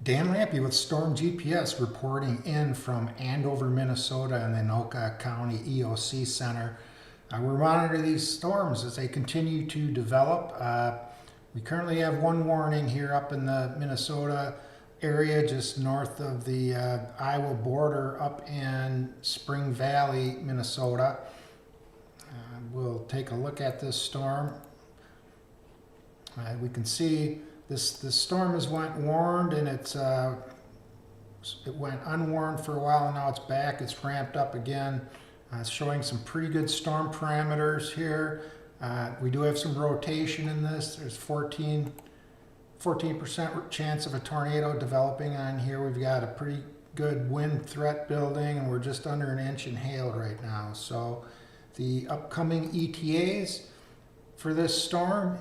Dan Lampy with Storm GPS reporting in from Andover, Minnesota in the Anoka County EOC Center. We monitor these storms as they continue to develop. We currently have one warning here up in the Minnesota area just north of the Iowa border up in Spring Valley, Minnesota. We'll take a look at this storm. We can see this storm has went warned, and it went unwarned for a while, and now it's back. It's ramped up again. It's showing some pretty good storm parameters here. We do have some rotation in this. There's 14% chance of a tornado developing on here. We've got a pretty good wind threat building, and we're just under an inch in hail right now. So the upcoming ETAs for this storm,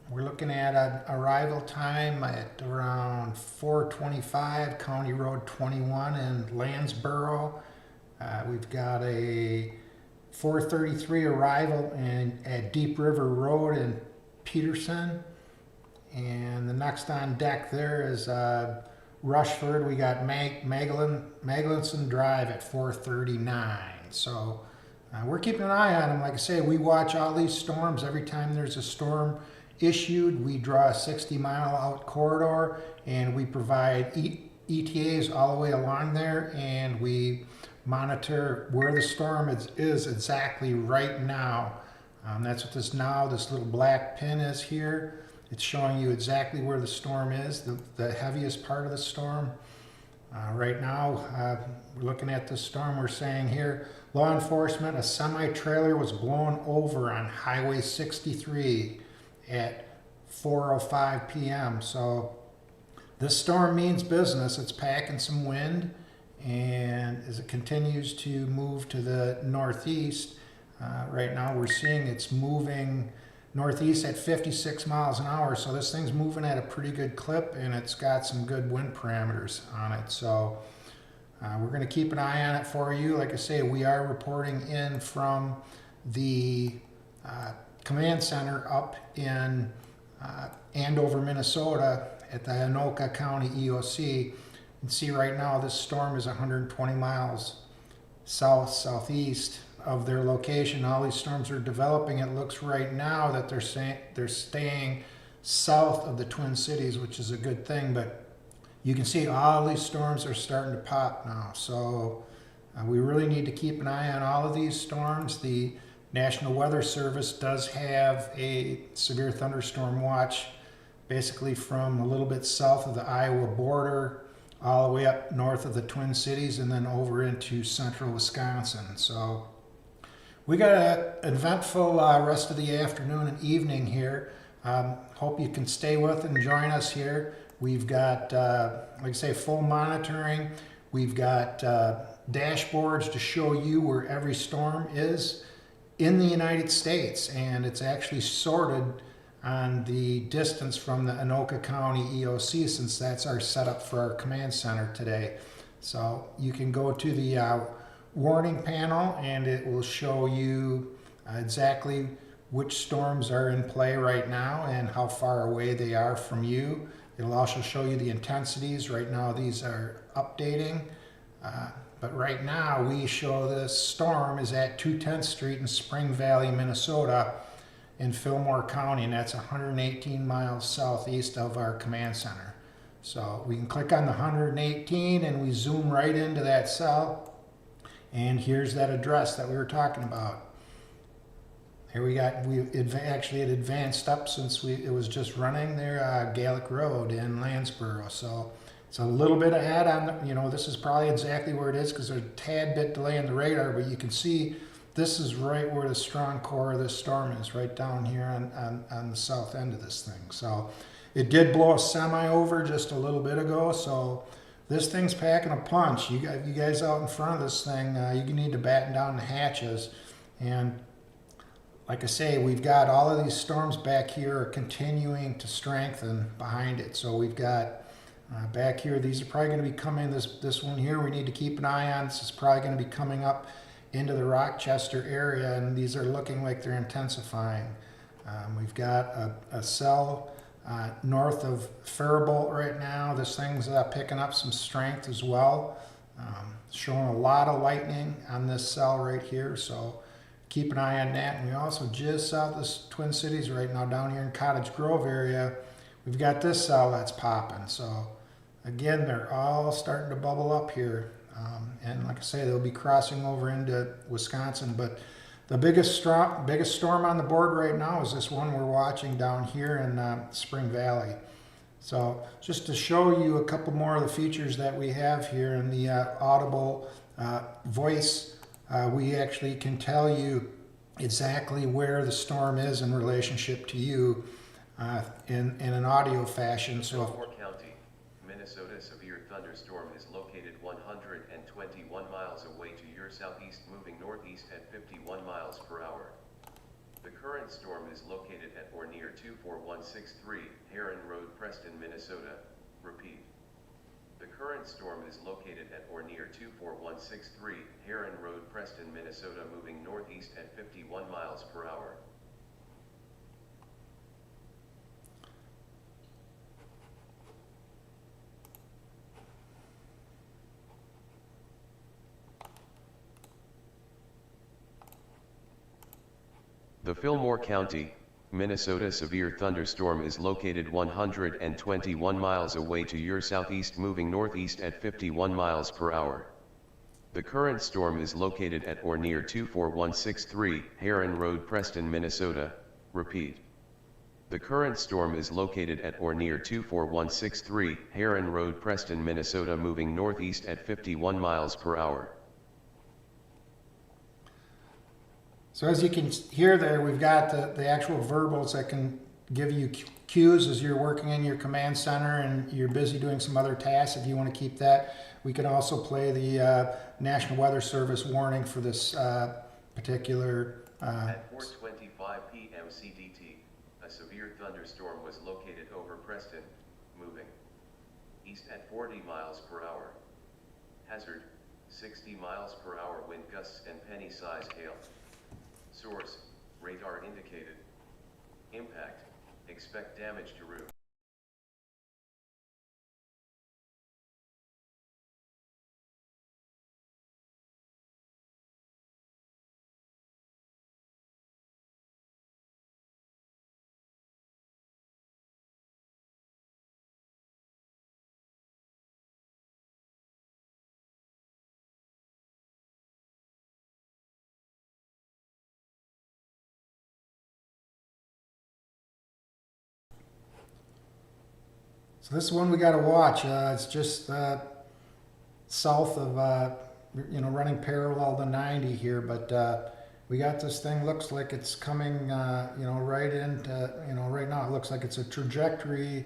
we're looking at an arrival time at around 4:25, County Road 21 in Lansboro. We've got a 4:33 arrival at Deep River Road in Peterson. And the next on deck there is Rushford. We got Maglinson Drive at 4:39. So we're keeping an eye on them. Like I say, we watch all these storms. Every time there's a storm issued, we draw a 60-mile out corridor, and we provide ETAs all the way along there, and we monitor where the storm is exactly right now. That's what this little black pin is here. It's showing you exactly where the storm is, the heaviest part of the storm. Right now, we're looking at this storm. We're saying here, law enforcement, a semi-trailer was blown over on Highway 63 at 4:05 p.m. So this storm means business. It's packing some wind, and as it continues to move to the northeast, right now we're seeing it's moving northeast at 56 miles an hour. So this thing's moving at a pretty good clip, and it's got some good wind parameters on it. So we're going to keep an eye on it for you. Like I say, we are reporting in from the command center up in Andover, Minnesota at the Anoka County EOC. You can see right now this storm is 120 miles southeast of their location. All these storms are developing. It looks right now that they're staying south of the Twin Cities, which is a good thing, but you can see all these storms are starting to pop now. So we really need to keep an eye on all of these storms. The National Weather Service does have a severe thunderstorm watch basically from a little bit south of the Iowa border all the way up north of the Twin Cities and then over into central Wisconsin. So we got an eventful rest of the afternoon and evening here. Hope you can stay with and join us here. We've got, like I say, full monitoring. We've got dashboards to show you where every storm is in the United States, and it's actually sorted on the distance from the Anoka County EOC, since that's our setup for our command center today. So you can go to the warning panel, and it will show you exactly which storms are in play right now and how far away they are from you. It'll also show you the intensities. Right now these are updating. But right now we show this storm is at 210th Street in Spring Valley, Minnesota in Fillmore County, and that's 118 miles southeast of our command center. So we can click on the 118 and we zoom right into that cell, and here's that address that we were talking about. Here we actually had advanced up since it was just running there, Gallic Road in Lansboro. So it's a little bit ahead on, this is probably exactly where it is because there's a tad bit delay in the radar, but you can see this is right where the strong core of this storm is, right down here on the south end of this thing. So it did blow a semi over just a little bit ago, so this thing's packing a punch. You guys out in front of this thing, you need to batten down the hatches. And like I say, we've got all of these storms back here are continuing to strengthen behind it. So we've got back here, these are probably going to be coming, this one here we need to keep an eye on. This is probably going to be coming up into the Rochester area, and these are looking like they're intensifying. We've got a cell north of Faribault right now. This thing's picking up some strength as well. Showing a lot of lightning on this cell right here, so keep an eye on that. And we also just south of Twin Cities right now, down here in Cottage Grove area, we've got this cell that's popping. So again, they're all starting to bubble up here. And like I say, they'll be crossing over into Wisconsin. But the biggest storm on the board right now is this one we're watching down here in Spring Valley. So just to show you a couple more of the features that we have here in the audible voice, we actually can tell you exactly where the storm is in relationship to you in an audio fashion. So Fillmore County, Minnesota. Severe thunderstorm is located 121 miles away to your southeast, moving northeast at 51 miles per hour. The current storm is located at or near 24163 Heron Road, Preston, Minnesota. Repeat. The current storm is located at or near 24163 Heron Road, Preston, Minnesota, moving northeast at 51 miles per hour. The Fillmore County, Minnesota severe thunderstorm is located 121 miles away to your southeast, moving northeast at 51 miles per hour. The current storm is located at or near 24163 Heron Road, Preston, Minnesota. Repeat. The current storm is located at or near 24163 Heron Road, Preston, Minnesota, moving northeast at 51 miles per hour. So as you can hear there, we've got the actual verbals that can give you cues as you're working in your command center and you're busy doing some other tasks. If you want to keep that, we can also play the National Weather Service warning for this particular... At 4:25 p.m. CDT, a severe thunderstorm was located over Preston, moving east at 40 miles per hour. Hazard, 60 miles per hour wind gusts and penny-sized hail. Source, radar indicated. Impact, expect damage to roof. So this one we got to watch. It's just south of, running parallel to 90 here, but we got this thing, looks like it's coming, right into, right now it looks like it's a trajectory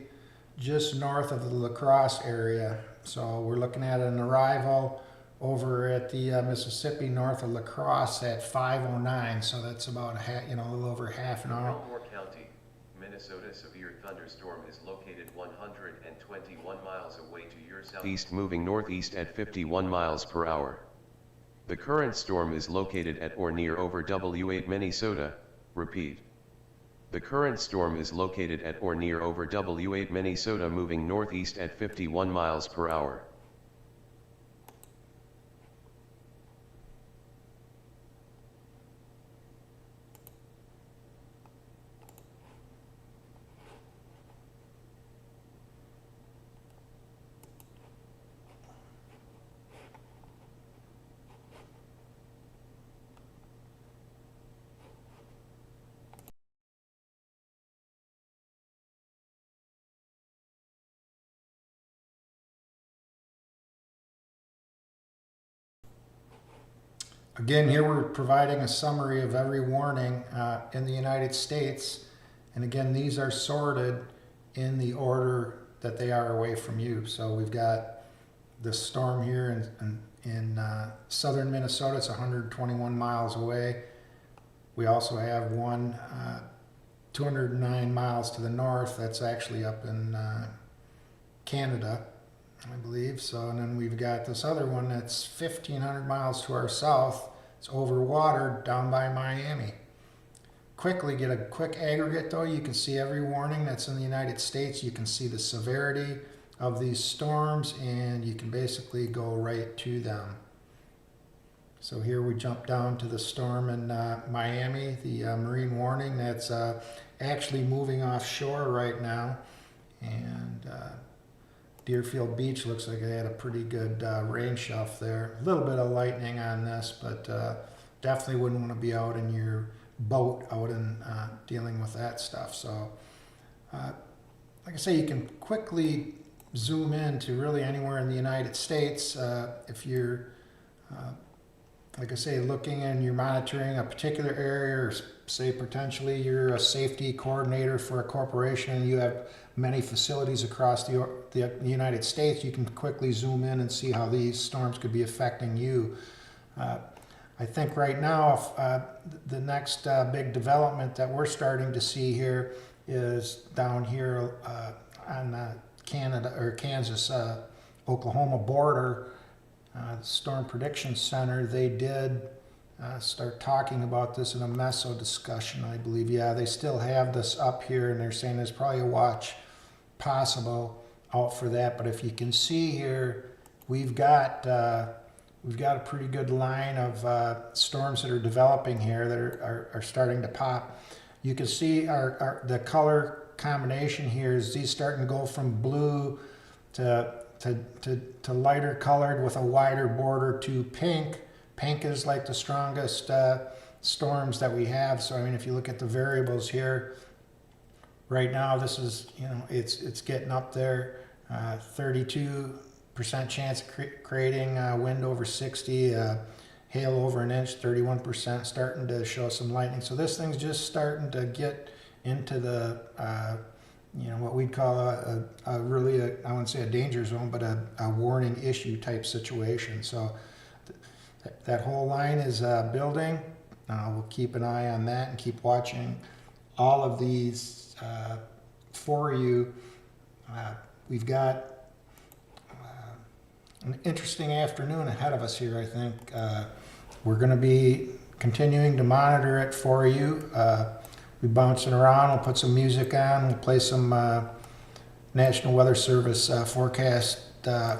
just north of the La Crosse area. So we're looking at an arrival over at the Mississippi north of La Crosse at 5:09. So that's about a little over half an hour. Fillmore County, Minnesota severe thunderstorm is located 121 miles away to your southeast, moving northeast at 51 miles per hour. The current storm is located at or near over W8 Minnesota. Repeat. The current storm is located at or near over W8 Minnesota, moving northeast at 51 miles per hour. Again, here we're providing a summary of every warning in the United States. And again, these are sorted in the order that they are away from you. So we've got this storm here in southern Minnesota. It's 121 miles away. We also have one 209 miles to the north. That's actually up in Canada, I believe. So, and then we've got this other one that's 1,500 miles to our south. It's over water down by Miami. quickly get a quick aggregate though, you can see every warning that's in the United States. You can see the severity of these storms, and you can basically go right to them. So here we jump down to the storm in Miami, the marine warning that's actually moving offshore right now. And Deerfield Beach looks like they had a pretty good rain shelf there. A little bit of lightning on this, but definitely wouldn't want to be out in your boat out and dealing with that stuff. So like I say, you can quickly zoom in to really anywhere in the United States if you're like I say, looking and you're monitoring a particular area, or say potentially you're a safety coordinator for a corporation and you have many facilities across the United States, you can quickly zoom in and see how these storms could be affecting you. I think right now, the next big development that we're starting to see here is down here on Canada or Kansas, Oklahoma border. The Storm Prediction Center, they did start talking about this in a meso discussion, I believe. Yeah, they still have this up here, and they're saying there's probably a watch possible out for that. But if you can see here, we've got a pretty good line of storms that are developing here that are starting to pop. You can see the color combination here is these starting to go from blue to lighter colored with a wider border to pink. Pink is like the strongest storms that we have. So I mean, if you look at the variables here, right now this is, you know, it's getting up there. 32% chance of creating wind over 60, hail over an inch, 31%, starting to show some lightning. So this thing's just starting to get into the you know, what we'd call a really, I wouldn't say a danger zone, but a warning issue type situation. So that whole line is building. We'll keep an eye on that and keep watching all of these for you. We've got an interesting afternoon ahead of us here, I think. We're going to be continuing to monitor it for you. We're bouncing around. We'll put some music on. We'll play some National Weather Service forecast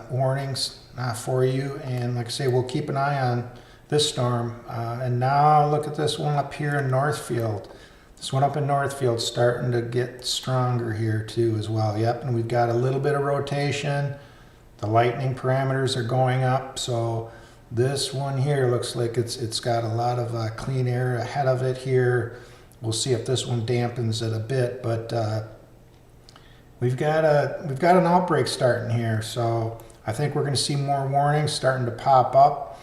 warnings for you. And like I say, we'll keep an eye on this storm. And now look at this one up here in Northfield. This one up in Northfield starting to get stronger here too as well. Yep, and we've got a little bit of rotation. The lightning parameters are going up. So this one here looks like it's got a lot of clean air ahead of it here. We'll see if this one dampens it a bit, but we've got an outbreak starting here, so I think we're going to see more warnings starting to pop up.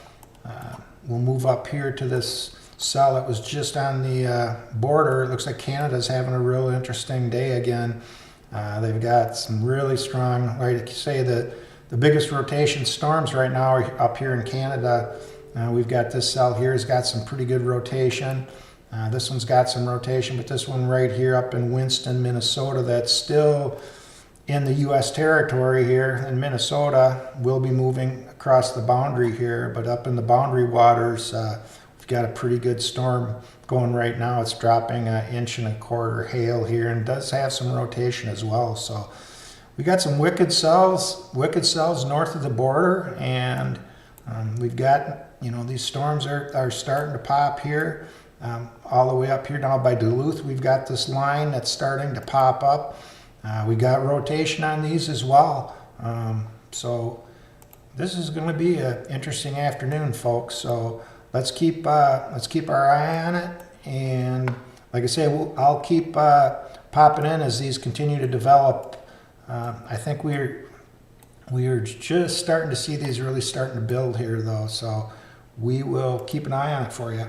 We'll move up here to this cell that was just on the border. It looks like Canada's having a real interesting day again. They've got some really strong, like you say, the biggest rotation storms right now are up here in Canada. We've got this cell here has got some pretty good rotation. This one's got some rotation, but this one right here up in Winston, Minnesota, that's still in the U.S. territory here in Minnesota, will be moving across the boundary here, but up in the boundary waters, we've got a pretty good storm going right now. It's dropping 1.25 inches hail here, and does have some rotation as well. So we got some wicked cells north of the border, and we've got, you know, these storms are starting to pop here. All the way up here now by Duluth, we've got this line that's starting to pop up. We got rotation on these as well. So this is going to be an interesting afternoon, folks. So let's keep our eye on it. And like I say, I'll keep popping in as these continue to develop. I think we are just starting to see these really starting to build here, though. So we will keep an eye on it for you.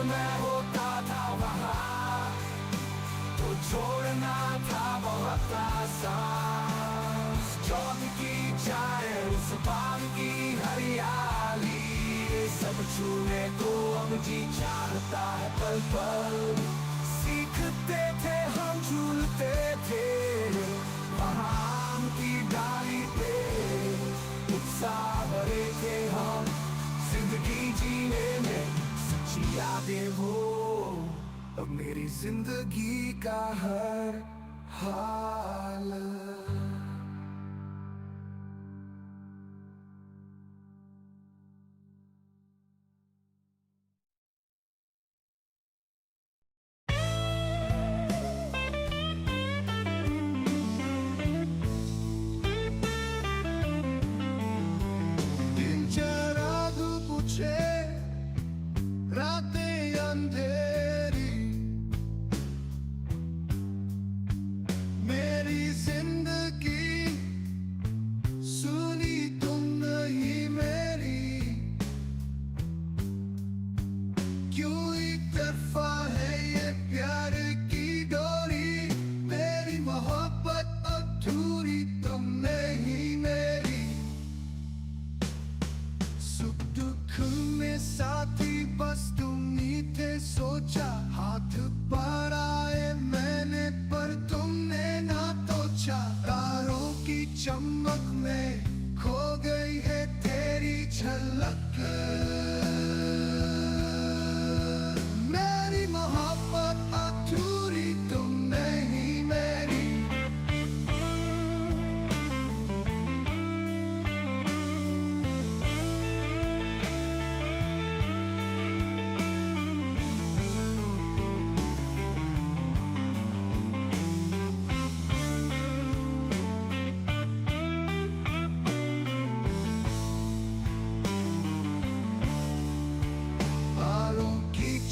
में होता था वहाँ, तो छोड़ना था बहुत आसान। चौक की चाय, उस बाग की हरियाली, सब छूने को अब जी चाहता है पल पल। सीखते थे हम, झूलते थे वहाँ आम की डाली पे, उत्साह भरे थे हम जिंदगी जीने में, सच्ची यादें वो अब मेरी जिंदगी का हर हाल। रातें अंधेरी, मेरी जिंदगी सुनी तुम नहीं मेरी, क्यों एक तरफा है ये प्यार की डोरी, मेरी मोहब्बत अधूरी तुम नहीं मेरी। सुख दुख में साथी बस तुम ही थे, सोचा हाथ बढ़ाए मैंने पर तुमने ना तोचा। तारों की चमक में खो गई है तेरी झलक, मेरी मोहब्बत अधूरी तुम नहीं मेरी।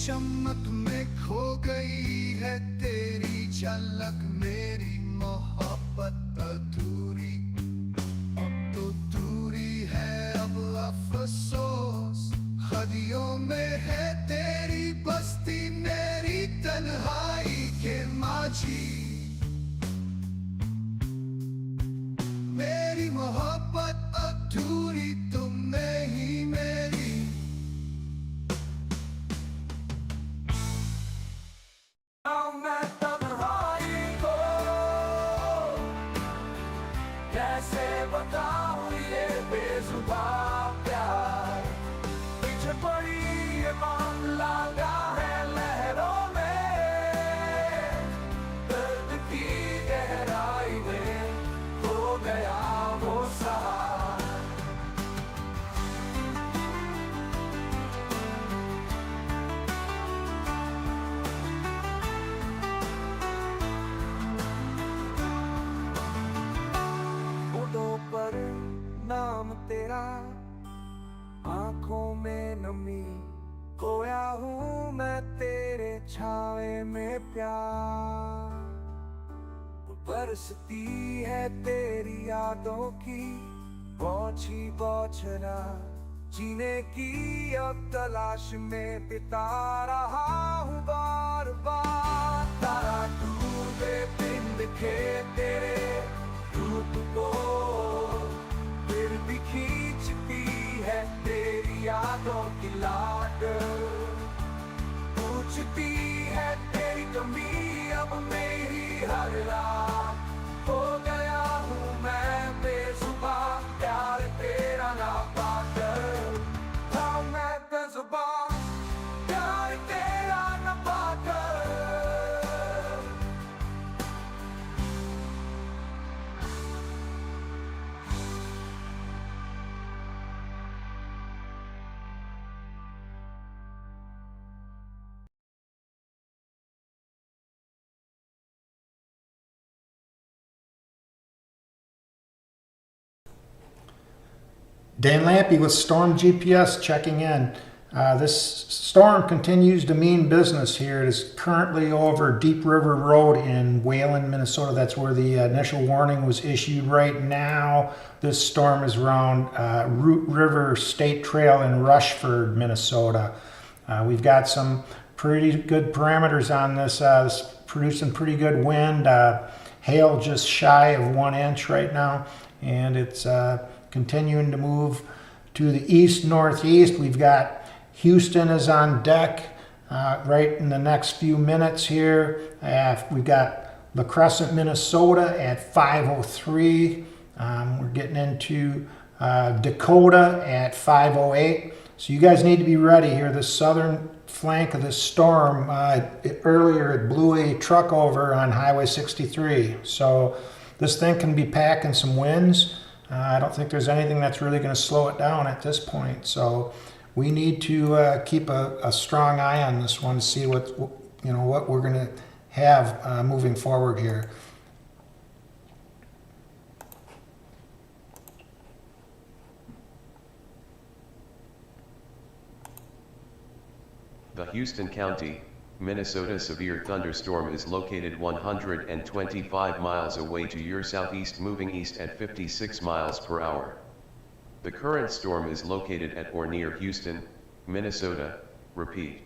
चमक में खो गई है तेरी झलक, मेरी मोहब्बत अधूरी अब तो दूरी है, अब अफसोस खदियों में है तेरी बस्ती, मेरी तन्हाई के माझी, मेरी मोहब्बत अधूरी तुम नहीं मेरी। मैं तन्हाई को कैसे बताऊं ये बेजुबान प्यार, पीछे पड़ी ये मामला है लहरों में, दर्द की गहराई में खो गया वो सहारा। पर नाम तेरा, आंखों में नमी, खोया हूँ मैं तेरे छावे में प्यार। बरसती है तेरी यादों की पहुंची बौछना, जीने की अब तलाश में बिता रहा हूँ बार बार। तारा डूबे दिन दिखे तेरे रूप को, फिर भी खींचती है तेरी यादों की लाट, पूछती है तेरी कमी अब मेरी हर रात। हो गया हूँ मैं बेजुबान प्यार तेरा ना पाकर, था मैं बेजुबान प्यार तेरा ना पाकर। Dan Lampy with Storm GPS checking in. This storm continues to mean business here. It is currently over Deep River Road in Wayland, Minnesota. That's where the initial warning was issued. Right now, this storm is around Root River State Trail in Rushford, Minnesota. We've got some pretty good parameters on this. It's producing pretty good wind. Hail just shy of 1 inch right now, and it's continuing to move to the east-northeast. We've got Houston is on deck right in the next few minutes here. We've got La Crescent, Minnesota at 5:03. We're getting into Dakota at 5:08. So you guys need to be ready here. The southern flank of this storm, earlier it blew a truck over on Highway 63. So this thing can be packing some winds. I don't think there's anything that's really going to slow it down at this point. So we need to keep a strong eye on this one to see what we're going to have moving forward here. The Houston County, Minnesota severe thunderstorm is located 125 miles away to your southeast, moving east at 56 miles per hour. The current storm is located at or near Houston, Minnesota. Repeat.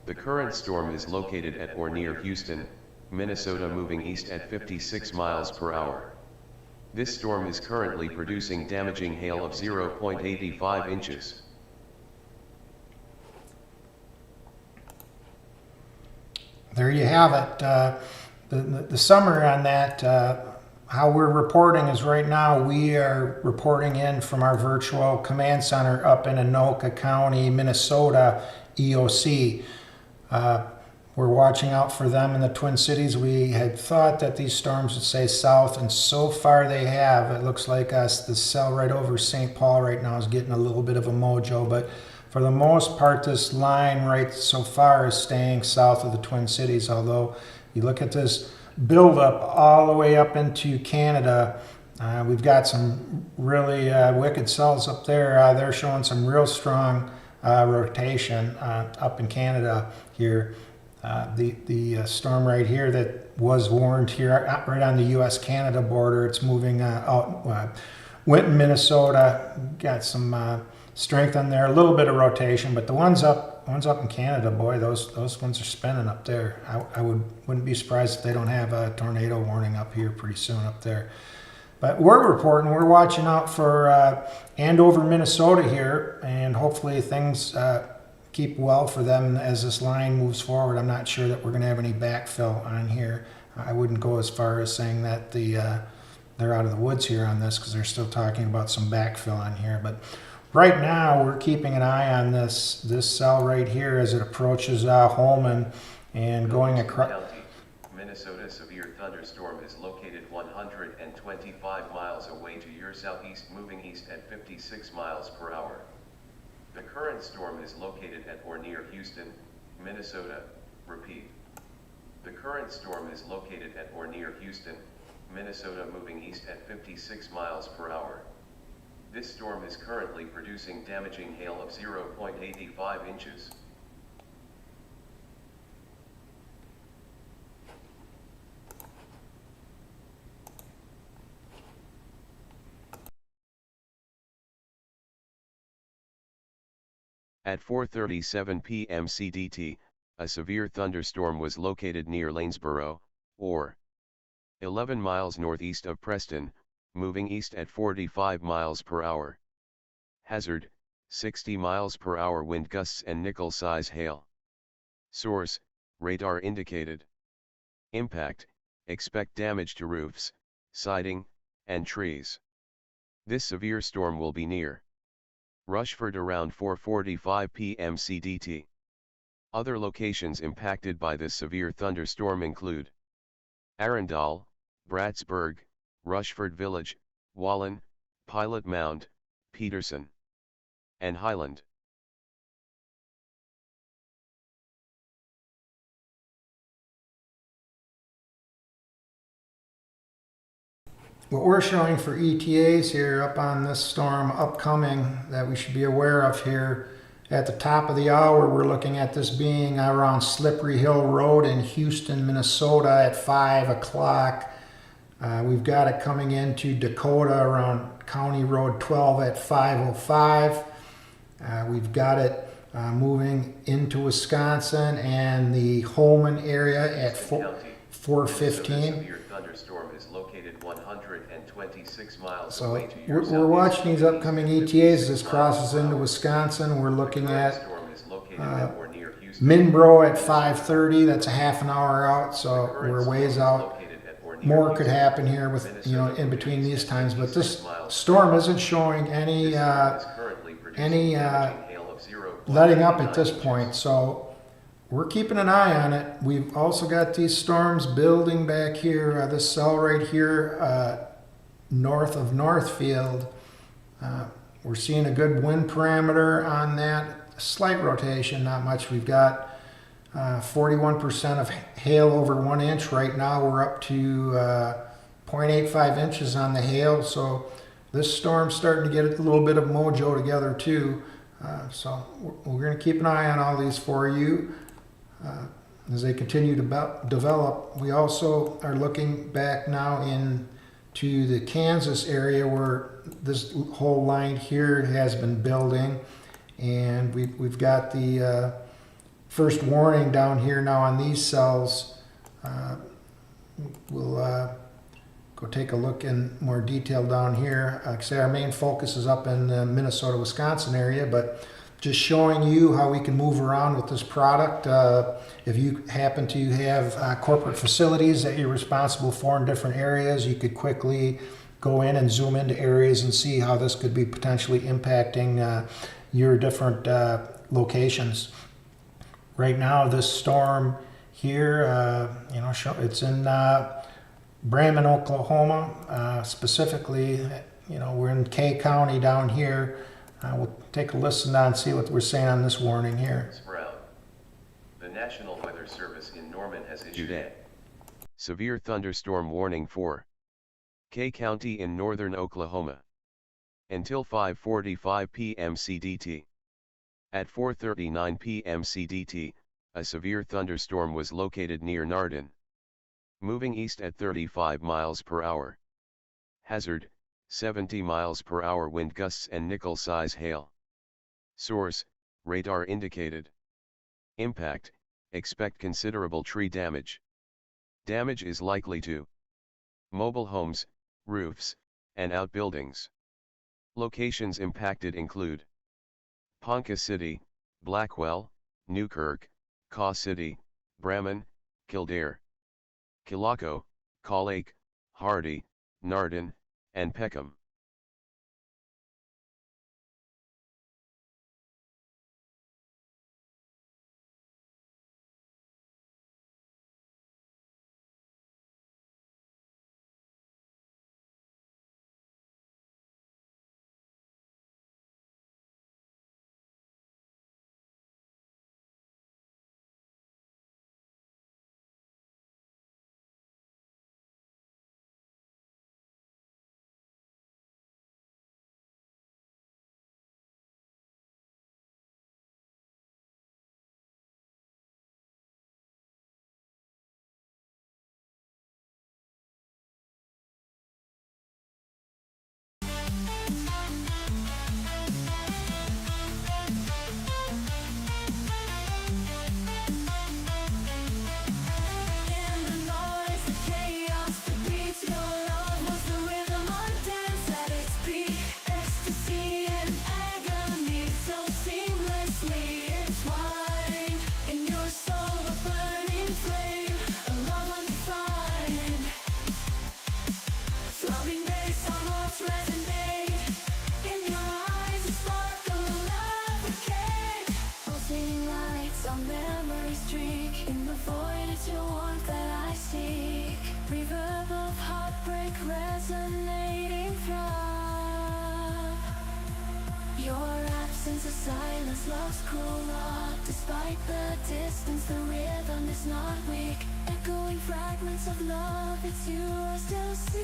The current storm is located at or near Houston, Minnesota, moving east at 56 miles per hour. This storm is currently producing damaging hail of 0.85 inches. There you have it. The summary on that, how we're reporting is right now we are reporting in from our virtual command center up in Anoka County, Minnesota, EOC. We're watching out for them in the Twin Cities. We had thought that these storms would stay south, and so far they have. It looks like the cell right over St. Paul right now is getting a little bit of a mojo, but for the most part, this line right so far is staying south of the Twin Cities, although you look at this buildup all the way up into Canada, we've got some really wicked cells up there. They're showing some real strong rotation up in Canada here. The storm right here that was warned here right on the U.S.-Canada border, it's moving out. Winton, Minnesota, got some strength on there, a little bit of rotation, but the ones up in Canada, boy, those ones are spinning up there. I wouldn't be surprised if they don't have a tornado warning up here pretty soon up there. But we're watching out for Andover, Minnesota here, and hopefully things keep well for them as this line moves forward. I'm not sure that we're going to have any backfill on here. I wouldn't go as far as saying that they're out of the woods here on this, because they're still talking about some backfill on here. But right now, we're keeping an eye on this cell right here as it approaches Holman and going across. Minnesota severe thunderstorm is located 125 miles away to your southeast, moving east at 56 miles per hour. The current storm is located at or near Houston, Minnesota. Repeat. The current storm is located at or near Houston, Minnesota, moving east at 56 miles per hour. This storm is currently producing damaging hail of 0.85 inches. At 4:37 p.m. CDT, a severe thunderstorm was located near Lanesboro, or 11 miles northeast of Preston, moving east at 45 miles per hour. Hazard, 60 miles per hour wind gusts and nickel-size hail. Source, radar indicated. Impact, expect damage to roofs, siding, and trees. This severe storm will be near Rushford around 4:45 p.m. CDT. Other locations impacted by this severe thunderstorm include Arundel, Brattsburg, Rushford Village, Wallen, Pilot Mound, Peterson, and Highland. What we're showing for ETAs here up on this storm upcoming that we should be aware of here, at the top of the hour, we're looking at this being around Slippery Hill Road in Houston, Minnesota at 5 o'clock. We've got it coming into Dakota around County Road 12 at 5:05. We've got it moving into Wisconsin and the Holman area at County, 4:15. Minnesota's severe thunderstorm is located 126 miles So away to your we're watching southeast. these upcoming ETAs as this crosses into Wisconsin. We're looking at Storm is located at or near Houston. Minbro at 5:30. That's a half an hour out, so we're ways out. More could happen here with, in between these times, but this storm isn't showing any letting up at this point, so we're keeping an eye on it. We've also got these storms building back here, this cell right here north of Northfield. We're seeing a good wind parameter on that, slight rotation, not much. We've got 41% of hail over 1 inch. Right now we're up to 0.85 inches on the hail, so this storm's starting to get a little bit of mojo together too. So we're going to keep an eye on all these for you as they continue to develop. We also are looking back now into the Kansas area where this whole line here has been building, and we've got the first warning down here now on these cells. We'll go take a look in more detail down here. Like I say, our main focus is up in the Minnesota, Wisconsin area, but just showing you how we can move around with this product. If you happen to have corporate facilities that you're responsible for in different areas, you could quickly go in and zoom into areas and see how this could be potentially impacting your different locations. Right now, this storm here, it's in Bremen, Oklahoma, specifically. We're in K County down here. We'll take a listen now and see what we're saying on this warning here. The National Weather Service in Norman has issued a severe thunderstorm warning for K County in northern Oklahoma until 5:45 p.m. CDT. At 4:39 p.m. CDT, a severe thunderstorm was located near Nardin, moving east at 35 miles per hour. Hazard, 70 miles per hour wind gusts and nickel-size hail. Source, radar indicated. Impact, expect considerable tree damage. Damage is likely to mobile homes, roofs, and outbuildings. Locations impacted include Ponca City, Blackwell, Newkirk, Caw City, Bremen, Kildare, Kilako, Caw Lake, Hardy, Nardin, and Peckham. Since the silence lost cruel rock, despite the distance, the rhythm is not weak. Echoing fragments of love, it's you I still see.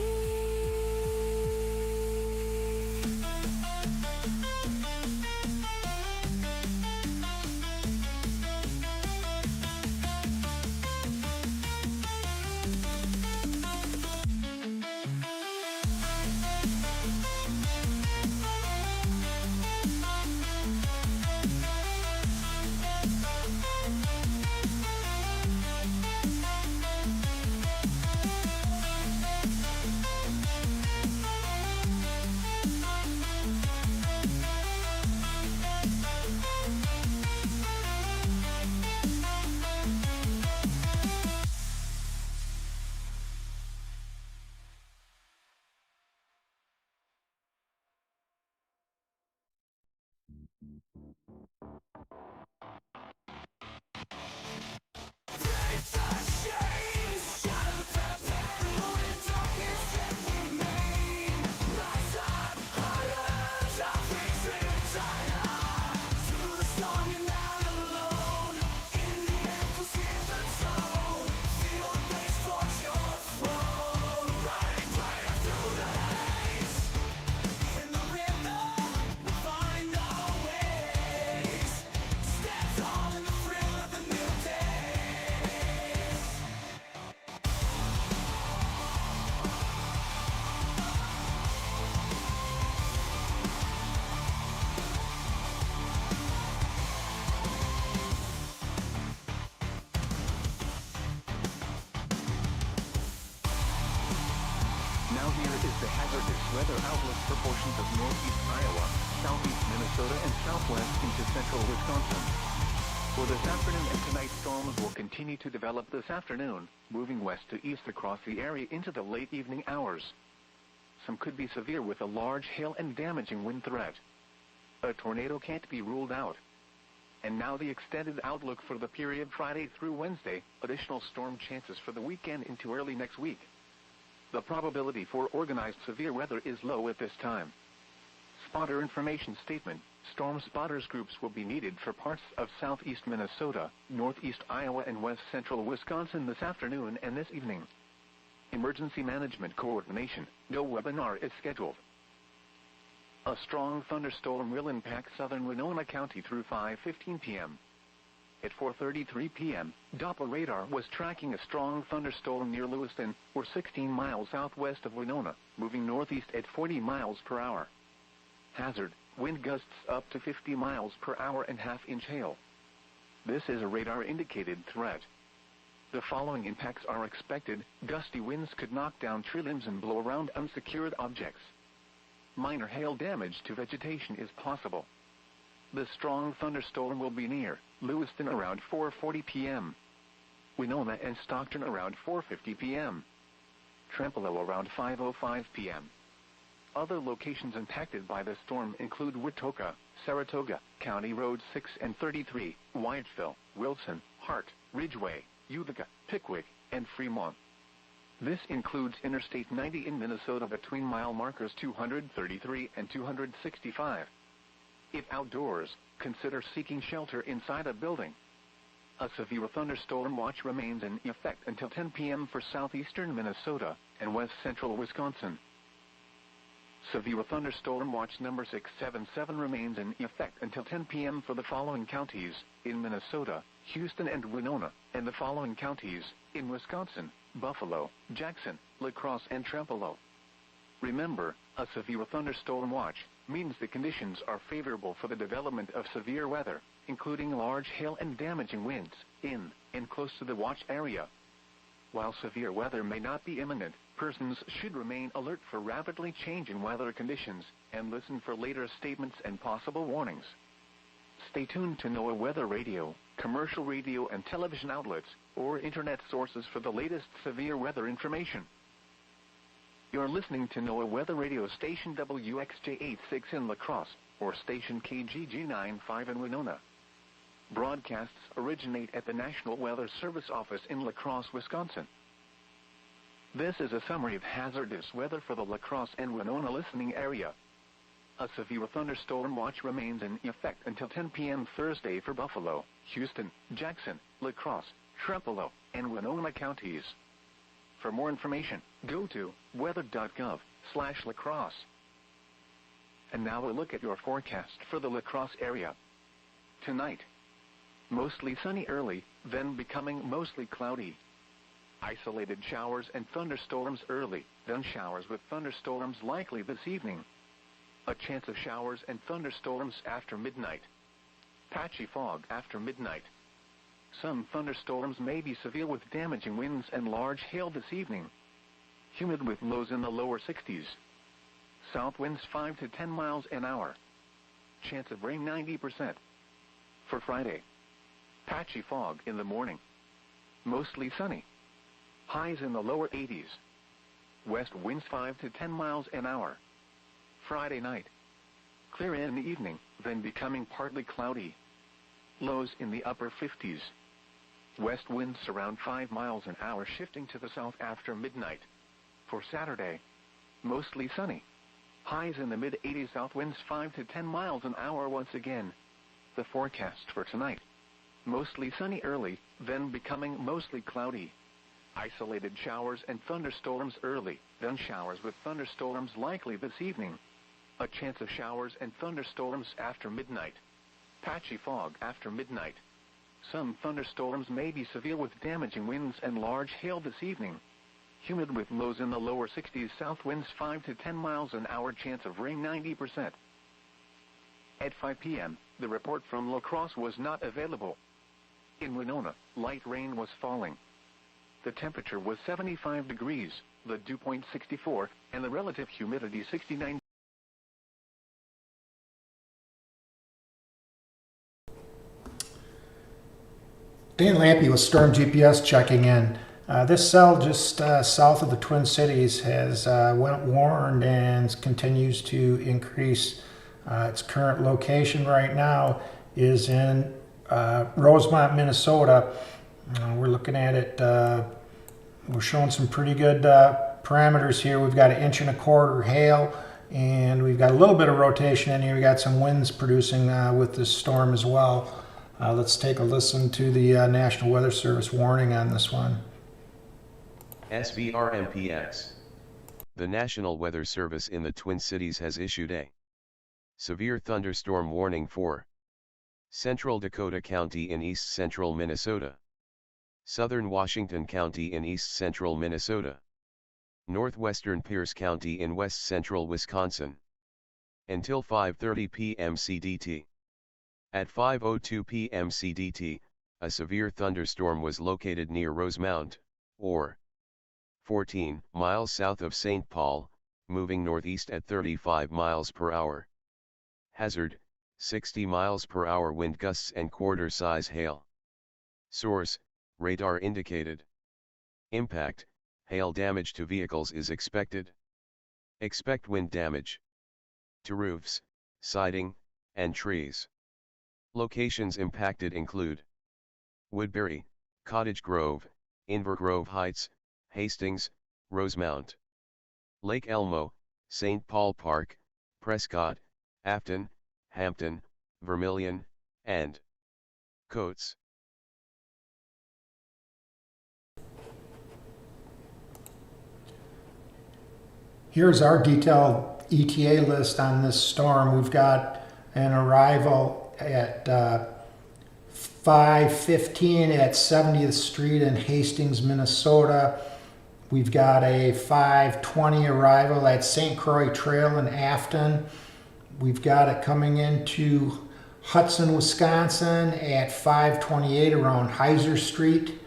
Now here is the hazardous weather outlook for portions of northeast Iowa, southeast Minnesota and southwest into central Wisconsin. For this afternoon and tonight, storms will continue to develop this afternoon, moving west to east across the area into the late evening hours. Some could be severe with a large hail and damaging wind threat. A tornado can't be ruled out. And now the extended outlook for the period Friday through Wednesday, additional storm chances for the weekend into early next week. The probability for organized severe weather is low at this time. Spotter information statement. Storm spotters groups will be needed for parts of southeast Minnesota, northeast Iowa and west central Wisconsin this afternoon and this evening. Emergency management coordination. No webinar is scheduled. A strong thunderstorm will impact southern Winona County through 5:15 p.m. At 4:33 p.m., Doppler radar was tracking a strong thunderstorm near Lewiston, or 16 miles southwest of Winona, moving northeast at 40 miles per hour. Hazard, wind gusts up to 50 miles per hour and half-inch hail. This is a radar-indicated threat. The following impacts are expected. Gusty winds could knock down tree limbs and blow around unsecured objects. Minor hail damage to vegetation is possible. The strong thunderstorm will be near Lewiston around 4:40 p.m. Winona and Stockton around 4:50 p.m. Trempealeau around 5:05 p.m. Other locations impacted by the storm include Wautoka, Saratoga, County Road 6 and 33, Whiteville, Wilson, Hart, Ridgeway, Utica, Pickwick, and Fremont. This includes Interstate 90 in Minnesota between mile markers 233 and 265. If outdoors, consider seeking shelter inside a building. A severe thunderstorm watch remains in effect until 10 p.m. for southeastern Minnesota and west central Wisconsin. Severe thunderstorm watch number 677 remains in effect until 10 p.m. for the following counties in Minnesota, Houston and Winona, and the following counties in Wisconsin, Buffalo, Jackson, La Crosse and Trempealeau. Remember, a severe thunderstorm watch means the conditions are favorable for the development of severe weather, including large hail and damaging winds, in and close to the watch area. While severe weather may not be imminent, persons should remain alert for rapidly changing weather conditions, and listen for later statements and possible warnings. Stay tuned to NOAA Weather Radio, commercial radio and television outlets, or internet sources for the latest severe weather information. You're listening to NOAA Weather Radio Station WXJ86 in La Crosse, or Station KGG95 in Winona. Broadcasts originate at the National Weather Service office in La Crosse, Wisconsin. This is a summary of hazardous weather for the La Crosse and Winona listening area. A severe thunderstorm watch remains in effect until 10 p.m. Thursday for Buffalo, Houston, Jackson, La Crosse, Trempealeau, and Winona counties. For more information, go to weather.gov/lacrosse. And now a look at your forecast for the La Crosse area. Tonight, mostly sunny early, then becoming mostly cloudy. Isolated showers and thunderstorms early, then showers with thunderstorms likely this evening. A chance of showers and thunderstorms after midnight. Patchy fog after midnight. Some thunderstorms may be severe with damaging winds and large hail this evening. Humid with lows in the lower 60s. South winds 5 to 10 miles an hour. Chance of rain 90%. For Friday, patchy fog in the morning. Mostly sunny. Highs in the lower 80s. West winds 5 to 10 miles an hour. Friday night, clear in the evening, then becoming partly cloudy. Lows in the upper 50s. West winds around 5 miles an hour shifting to the south after midnight. For Saturday, mostly sunny. Highs in the mid-80s, south winds 5 to 10 miles an hour once again. The forecast for tonight. Mostly sunny early, then becoming mostly cloudy. Isolated showers and thunderstorms early, then showers with thunderstorms likely this evening. A chance of showers and thunderstorms after midnight. Patchy fog after midnight. Some thunderstorms may be severe with damaging winds and large hail this evening. Humid with lows in the lower 60s, south winds 5 to 10 miles an hour, chance of rain 90%. At 5 p.m., the report from La Crosse was not available. In Winona, light rain was falling. The temperature was 75 degrees, the dew point 64, and the relative humidity 69. Dan Lampe with Storm GPS checking in. This cell just south of the Twin Cities has went warned and continues to increase. Its current location right now is in Rosemont, Minnesota. We're looking at it. We're showing some pretty good parameters here. We've got 1.25 inches hail, and we've got a little bit of rotation in here. We got some winds producing with this storm as well. Let's take a listen to the National Weather Service warning on this one. SVRMPX. The National Weather Service in the Twin Cities has issued a severe thunderstorm warning for Central Dakota County in east central Minnesota, Southern Washington County in east central Minnesota, Northwestern Pierce County in west central Wisconsin. Until 5:30 p.m. CDT. At 5:02 p.m. CDT, a severe thunderstorm was located near Rosemount, or 14 miles south of St. Paul, moving northeast at 35 miles per hour. Hazard, 60 miles per hour wind gusts and quarter-size hail. Source, radar indicated. Impact, hail damage to vehicles is expected. Expect wind damage to roofs, siding, and trees. Locations impacted include Woodbury, Cottage Grove, Inver Grove Heights, Hastings, Rosemount, Lake Elmo, St. Paul Park, Prescott, Afton, Hampton, Vermilion, and Coates. Here's our detailed ETA list on this storm. We've got an arrival at 5:15 at 70th Street in Hastings, Minnesota. We've got a 5:20 arrival at St. Croix Trail in Afton. We've got it coming into Hudson, Wisconsin at 5:28 around Heiser Street.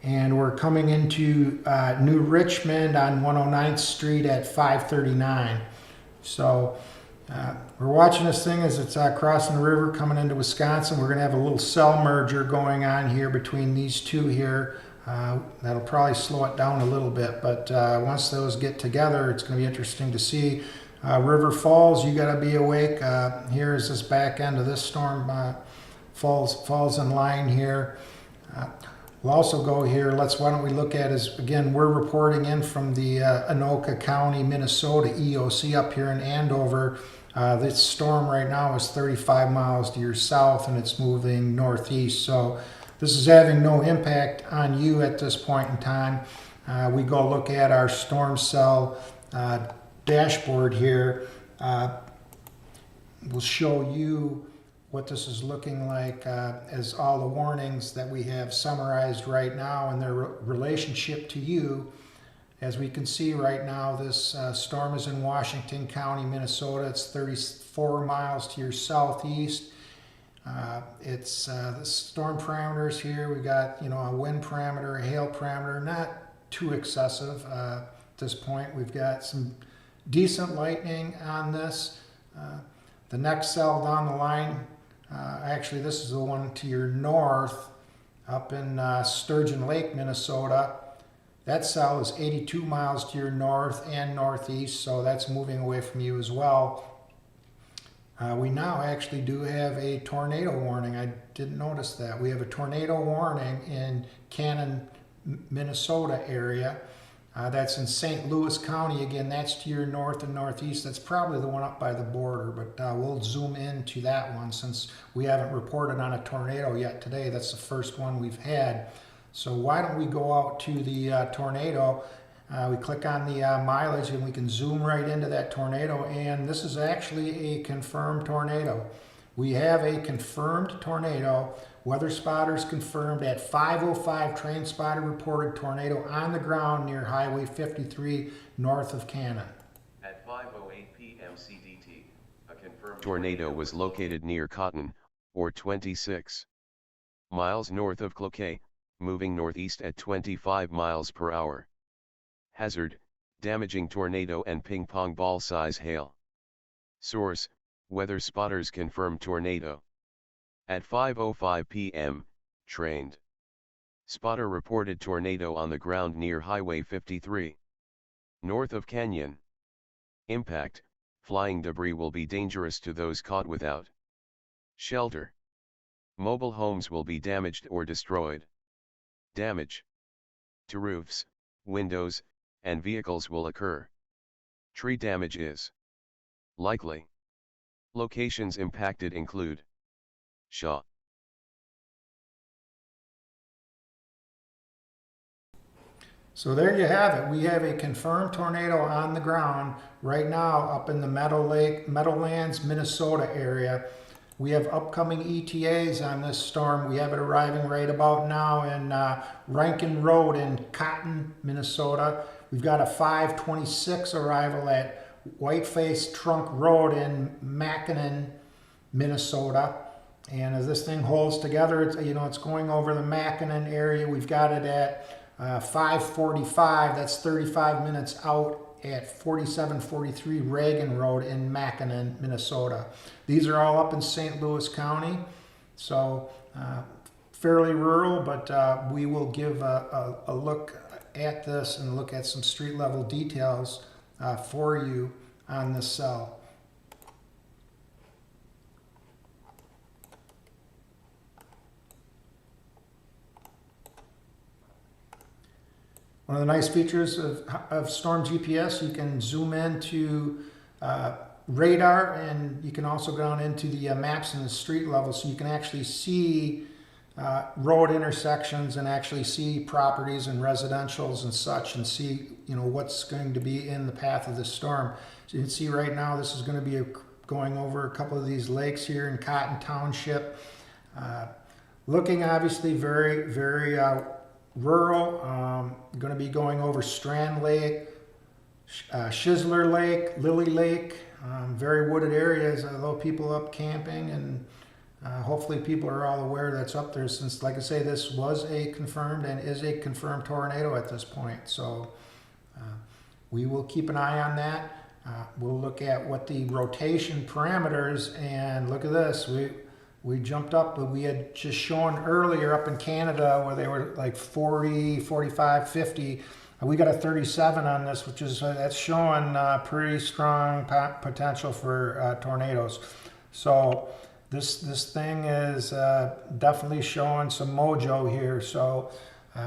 And we're coming into New Richmond on 109th Street at 5:39. So we're watching this thing as it's crossing the river coming into Wisconsin. We're going to have a little cell merger going on here between these two here. That'll probably slow it down a little bit, but once those get together, it's going to be interesting to see. River Falls, you got to be awake. Here is this back end of this storm falls in line here. We'll also go here. Why don't we look at is, again, we're reporting in from the Anoka County, Minnesota EOC up here in Andover. This storm right now is 35 miles to your south and it's moving northeast. So this is having no impact on you at this point in time. We go look at our storm cell dashboard here. We'll show you what this is looking like as all the warnings that we have summarized right now and their relationship to you. As we can see right now, this storm is in Washington County, Minnesota. It's 34 miles to your southeast. It's the storm parameters here. We got, a wind parameter, a hail parameter, not too excessive at this point. We've got some decent lightning on this. The next cell down the line, actually this is the one to your north up in Sturgeon Lake, Minnesota. That cell is 82 miles to your north and northeast, so that's moving away from you as well. We now actually do have a tornado warning. I didn't notice that. We have a tornado warning in Cannon, Minnesota area. That's in St. Louis County. Again, that's to your north and northeast. That's probably the one up by the border, but we'll zoom into that one since we haven't reported on a tornado yet today. That's the first one we've had. So why don't we go out to the tornado? We click on the mileage and we can zoom right into that tornado, and this is actually a confirmed tornado. We have a confirmed tornado. Weather spotters confirmed at 5:05 train spotter reported tornado on the ground near Highway 53 north of Cannon. At 5:08 p.m. CDT, a confirmed tornado was located near Cotton, or 26 miles north of Cloquet, moving northeast at 25 miles per hour. Hazard, damaging tornado and ping pong ball size hail. Source, weather spotters confirmed tornado. At 5:05 p.m., trained spotter reported tornado on the ground near Highway 53. North of Canyon. Impact, flying debris will be dangerous to those caught without shelter. Mobile homes will be damaged or destroyed. Damage to roofs, windows, and vehicles will occur. Tree damage is likely. Locations impacted include Shaw. So there you have it. We have a confirmed tornado on the ground right now up in the Meadowlands, Minnesota area. We have upcoming ETAs on this storm. We have it arriving right about now in Rankin Road in Cotton, Minnesota. We've got a 5:26 arrival at Whiteface Trunk Road in Mackinac, Minnesota. And as this thing holds together, it's going over the Mackinac area. We've got it at 5:45. That's 35 minutes out at 4743 Reagan Road in Mackinac, Minnesota. These are all up in St. Louis County, so fairly rural, but we will give a look at this and look at some street level details for you on this cell. One of the nice features of Storm GPS, you can zoom into radar, and you can also go down into the maps and the street level, so you can actually see road intersections and actually see properties and residentials and such, and see what's going to be in the path of the storm. So you can see right now this is going to be going over a couple of these lakes here in Cotton Township. Looking obviously very, very rural. Going to be going over Strand Lake, Shizler Lake, Lily Lake, very wooded areas, although people up camping, and hopefully people are all aware that's up there, since, like I say, this was a confirmed and is a confirmed tornado at this point. So we will keep an eye on that. We'll look at what the rotation parameters, and look at this. We jumped up, but we had just shown earlier up in Canada where they were like 40, 45, 50. We got a 37 on this, which is that's showing pretty strong potential for tornadoes. So this thing is definitely showing some mojo here. So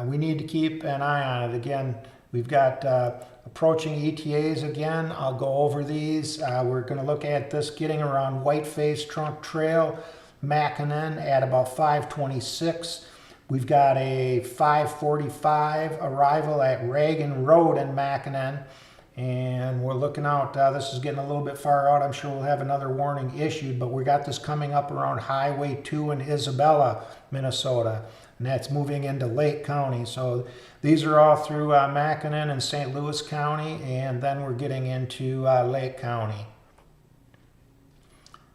we need to keep an eye on it. Again, we've got approaching ETAs again. I'll go over these. We're going to look at this getting around Whiteface Trunk Trail, Mackinac, at about 5:26. We've got a 5:45 arrival at Reagan Road in Mackinac, and we're looking out. This is getting a little bit far out. I'm sure we'll have another warning issued, but we got this coming up around Highway 2 in Isabella, Minnesota, and that's moving into Lake County. So these are all through Mackinac and St. Louis County, and then we're getting into Lake County.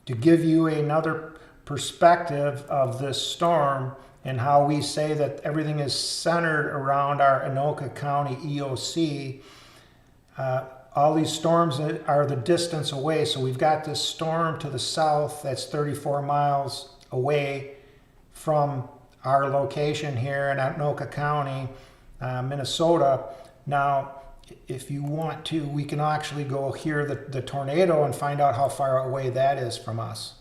To give you another perspective of this storm and how we say that everything is centered around our Anoka County EOC, all these storms are the distance away. So we've got this storm to the south that's 34 miles away from our location here in Anoka County, Minnesota. Now, if you want to, we can actually go hear the tornado and find out how far away that is from us.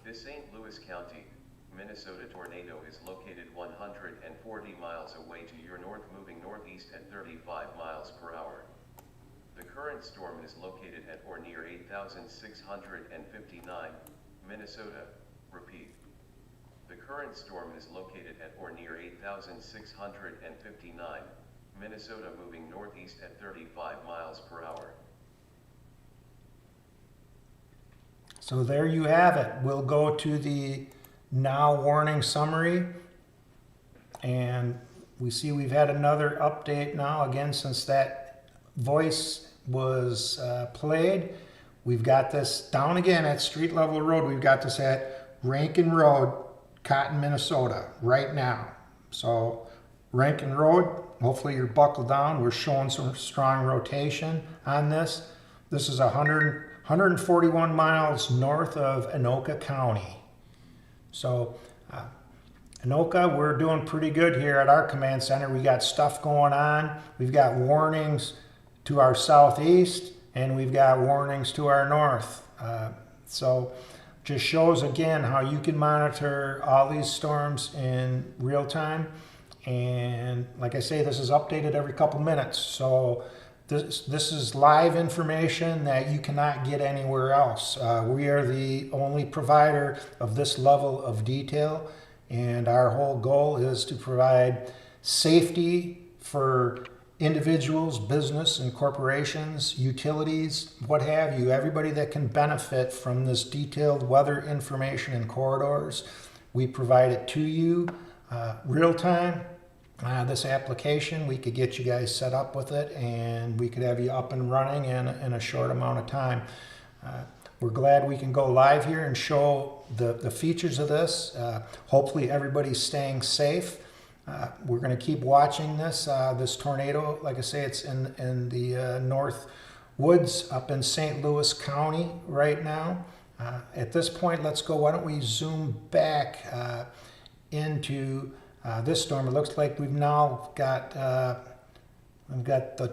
This St. Louis County, Minnesota tornado is located 140 miles away to your north, moving northeast at 35 miles per hour. The current storm is located at or near 8,659, Minnesota. Repeat. The current storm is located at or near 8,659, Minnesota, moving northeast at 35 miles per hour. So there you have it. We'll go to the now warning summary, and we see we've had another update now again since that voice was played. We've got this down again at street level road. We've got this at Rankin Road, Cotton, Minnesota right now. So Rankin Road, hopefully you're buckled down. We're showing some strong rotation on this. This is 141 miles north of Anoka County. So Anoka, we're doing pretty good here at our command center. We got stuff going on. We've got warnings to our southeast, and we've got warnings to our north. So just shows again how you can monitor all these storms in real time. And like I say, this is updated every couple minutes. So this is live information that you cannot get anywhere else. We are the only provider of this level of detail, and our whole goal is to provide safety for individuals, business and corporations, utilities, what have you, everybody that can benefit from this detailed weather information in corridors. We provide it to you real time. This application, we could get you guys set up with it, and we could have you up and running in a short amount of time. We're glad we can go live here and show the features of this. Hopefully everybody's staying safe. We're going to keep watching this tornado. Like I say, it's in the north woods up in St. Louis County right now. At this point, let's go. Why don't we zoom back into this storm? It looks like we've now got the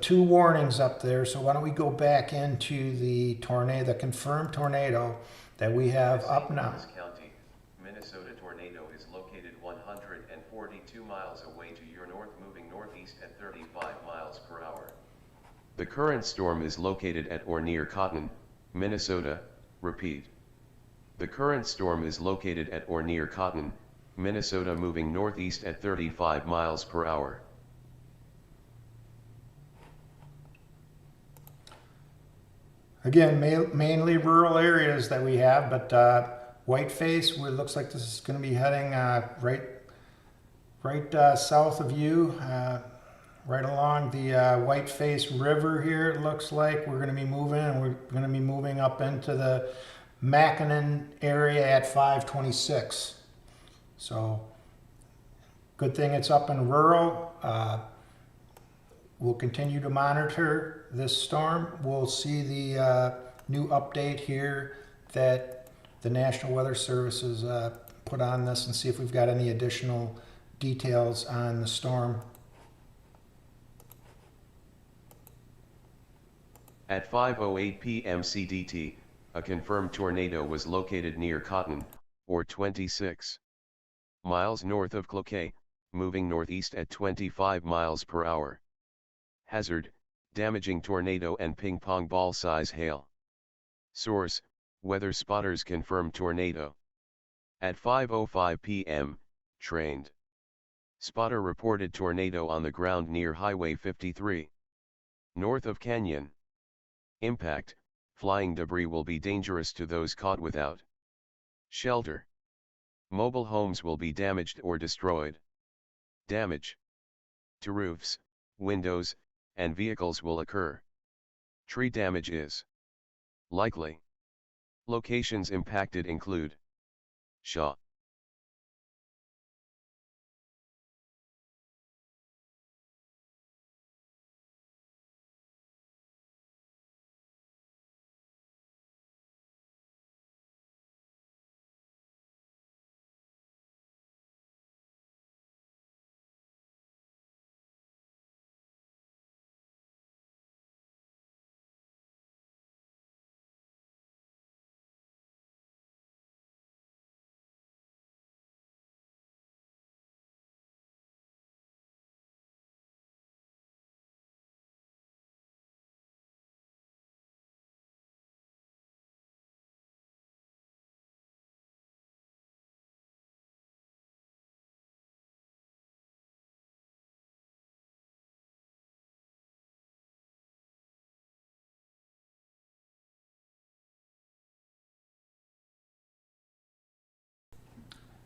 two warnings up there. So why don't we go back into the tornado, the confirmed tornado that we have up now. St. Louis County, Minnesota tornado is located 142 miles away to your north, moving northeast at 35 miles per hour. The current storm is located at or near Cotton, Minnesota. Repeat. The current storm is located at or near Cotton, Minnesota, moving northeast at 35 miles per hour. Again, mainly rural areas that we have, but Whiteface, it looks like this is going to be heading right south of you, right along the Whiteface River here. It looks like we're going to be moving, and we're going to be moving up into the Mackinac area at 526. So good thing it's up in rural. We'll continue to monitor this storm. We'll see the new update here that the National Weather Service has put on this, and see if we've got any additional details on the storm. At 5:08 p.m. CDT, a confirmed tornado was located near Cotton, or 26 miles north of Cloquet, moving northeast at 25 miles per hour. Hazard, damaging tornado and ping pong ball size hail. Source, weather spotters confirmed tornado. At 5:05 p.m., trained spotter reported tornado on the ground near Highway 53. North of Canyon. Impact, flying debris will be dangerous to those caught without shelter. Mobile homes will be damaged or destroyed. Damage to roofs, windows, and vehicles will occur. Tree damage is likely. Locations impacted include Shaw,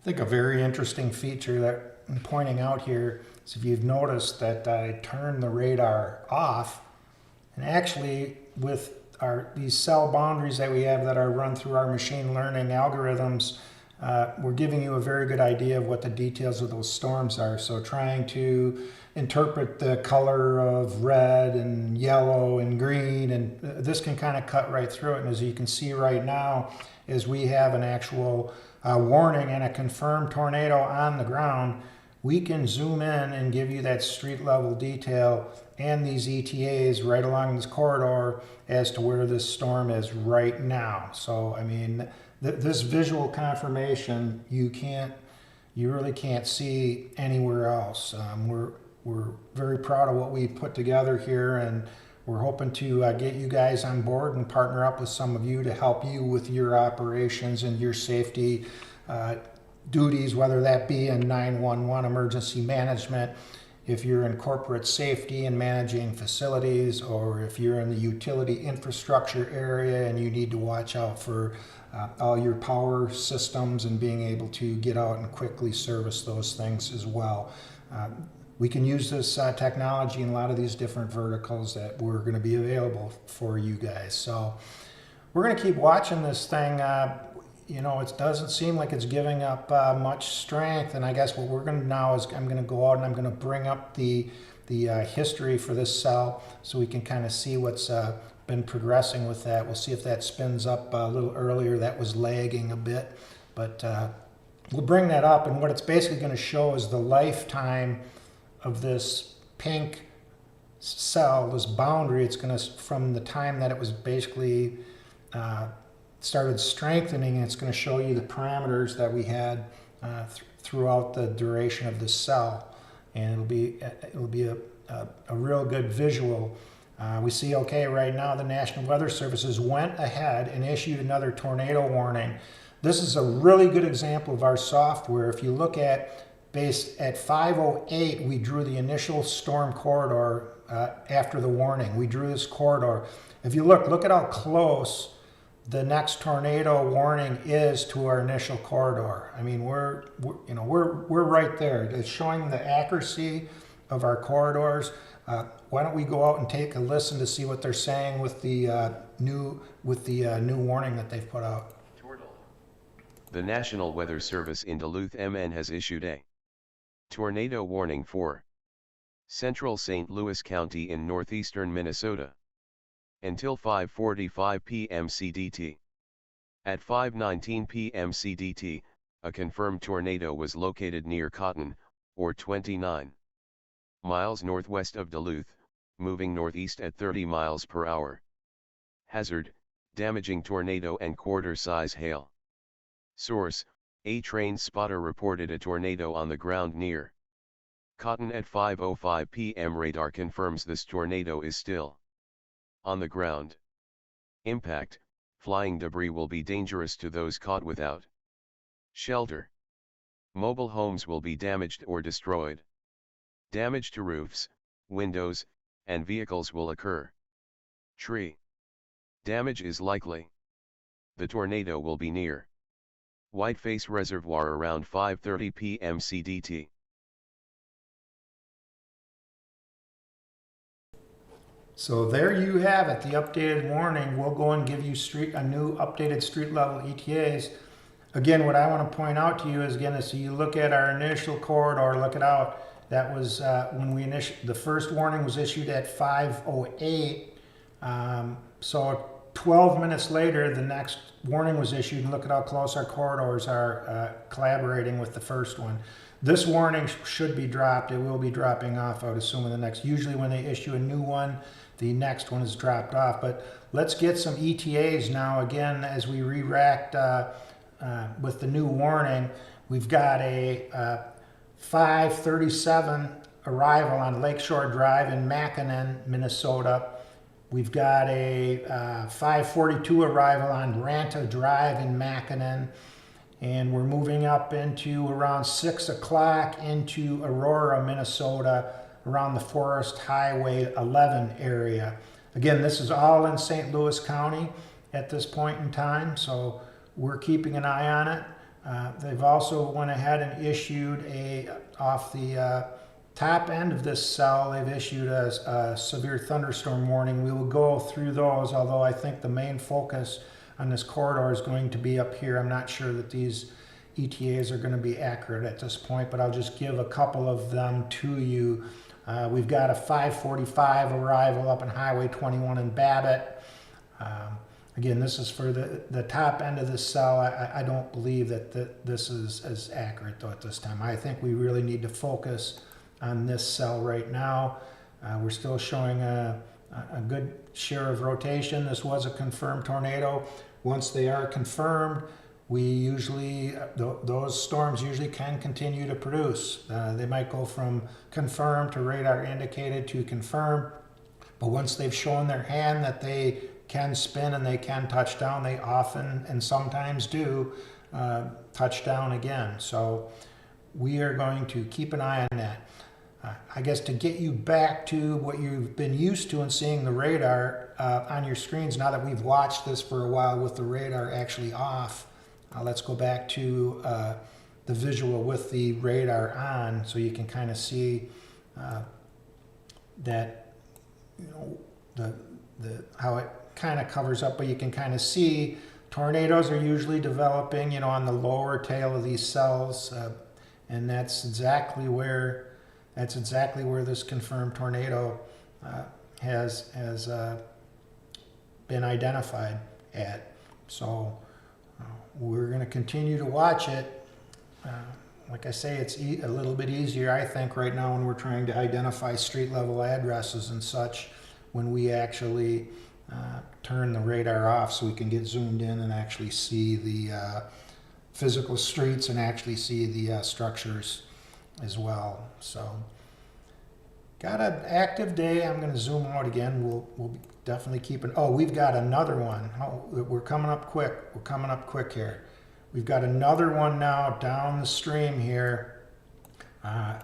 I think a very interesting feature that I'm pointing out here is if you've noticed that I turned the radar off, and actually with these cell boundaries that we have that are run through our machine learning algorithms, we're giving you a very good idea of what the details of those storms are. So trying to interpret the color of red and yellow and green, and this can kind of cut right through it. And as you can see right now, is we have an actual warning and a confirmed tornado on the ground, we can zoom in and give you that street level detail and these ETAs right along this corridor as to where this storm is right now. So I mean, this visual confirmation you really can't see anywhere else. We're very proud of what we put together here, and we're hoping to get you guys on board and partner up with some of you to help you with your operations and your safety duties, whether that be in 911 emergency management, if you're in corporate safety and managing facilities, or if you're in the utility infrastructure area and you need to watch out for all your power systems and being able to get out and quickly service those things as well. We can use this technology in a lot of these different verticals that we're going to be available for you guys. So we're going to keep watching this thing. You know, it doesn't seem like it's giving up much strength. And I guess what we're going to do now is I'm going to go out and I'm going to bring up the history for this cell so we can kind of see what's been progressing with that. We'll see if that spins up a little earlier. That was lagging a bit, but we'll bring that up. And what it's basically going to show is the lifetime of this pink cell, this boundary. It's going to, from the time that it was basically started strengthening, it's going to show you the parameters that we had throughout the duration of this cell, and it'll be a real good visual. We see, okay, right now the National Weather Services went ahead and issued another tornado warning. This is a really good example of our software. If you look at based at 5:08, we drew the initial storm corridor after the warning. We drew this corridor. If you look at how close the next tornado warning is to our initial corridor. I mean, we're right there. It's showing the accuracy of our corridors. Why don't we go out and take a listen to see what they're saying with the new warning that they've put out. The National Weather Service in Duluth, MN has issued a tornado warning for central St. Louis County in northeastern Minnesota until 5:45 p.m. CDT. At 5:19 p.m. CDT, a confirmed tornado was located near Cotton, or 29 miles northwest of Duluth, moving northeast at 30 miles per hour. Hazard: damaging tornado and quarter-size hail. Source: a train spotter reported a tornado on the ground near Cotton at 5:05 p.m. Radar confirms this tornado is still on the ground. Impact: flying debris will be dangerous to those caught without shelter. Mobile homes will be damaged or destroyed. Damage to roofs, windows, and vehicles will occur. Tree damage is likely. The tornado will be near Whiteface Reservoir around 5:30 p.m. CDT. So there you have it, the updated warning. We'll go and give you a new updated street level ETAs. Again, what I want to point out to you is, again, so you look at our initial corridor, look it out. That was when the first warning was issued at 5:08. So 12 minutes later, the next warning was issued, and look at how close our corridors are collaborating with the first one. This warning should be dropped. It will be dropping off, I would assume, in the next. Usually when they issue a new one, the next one is dropped off. But let's get some ETAs now. Again, as we re-racked with the new warning, we've got a 5:37 arrival on Lakeshore Drive in Mackinac, Minnesota. We've got a 5:42 arrival on Ranta Drive in Mackinac, and we're moving up into around 6 o'clock into Aurora, Minnesota, around the Forest Highway 11 area. Again, this is all in St. Louis County at this point in time, so we're keeping an eye on it. They've also went ahead and issued off the top end of this cell, they've issued a severe thunderstorm warning. We will go through those, although I think the main focus on this corridor is going to be up here. I'm not sure that these ETAs are going to be accurate at this point, but I'll just give a couple of them to you. We've got a 5:45 arrival up on Highway 21 in Babbitt. Again, this is for the top end of the cell. I don't believe that this is as accurate though at this time. I think we really need to focus on this cell right now. We're still showing a good share of rotation. This was a confirmed tornado. Once they are confirmed, we usually, those storms usually can continue to produce. They might go from confirmed to radar indicated to confirmed, but once they've shown their hand that they can spin and they can touch down, they often and sometimes do touch down again. So we are going to keep an eye on that. I guess to get you back to what you've been used to and seeing the radar on your screens, now that we've watched this for a while with the radar actually off, let's go back to the visual with the radar on so you can kind of see that, you know, how it kind of covers up, but you can kind of see tornadoes are usually developing, you know, on the lower tail of these cells, and that's exactly where this confirmed tornado has been identified at. So we're going to continue to watch it. Like I say, it's a little bit easier, I think, right now when we're trying to identify street level addresses and such, when we actually turn the radar off so we can get zoomed in and actually see the physical streets and actually see the structures as well. So got an active day. I'm going to zoom out again. We'll be definitely keep it. Oh, we've got another one. Oh, we're coming up quick. We're coming up quick here. We've got another one now down the stream here.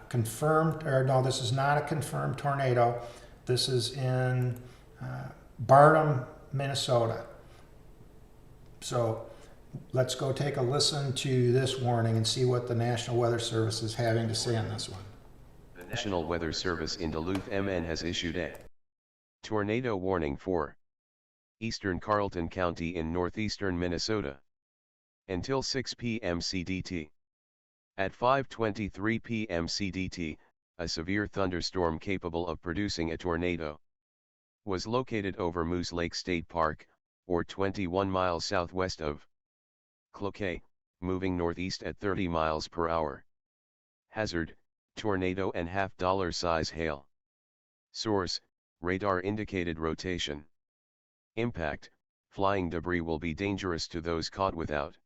Confirmed, or no, this is not a confirmed tornado. This is in Barnum, Minnesota. So let's go take a listen to this warning and see what the National Weather Service is having to say on this one. The National Weather Service in Duluth, MN has issued a tornado warning for eastern Carleton County in northeastern Minnesota until 6 p.m. CDT. At 5:23 p.m. CDT, a severe thunderstorm capable of producing a tornado was located over Moose Lake State Park, or 21 miles southwest of Cloquet, moving northeast at 30 miles per hour. Hazard, tornado and $half size hail. Source, radar indicated rotation. Impact, flying debris will be dangerous to those caught without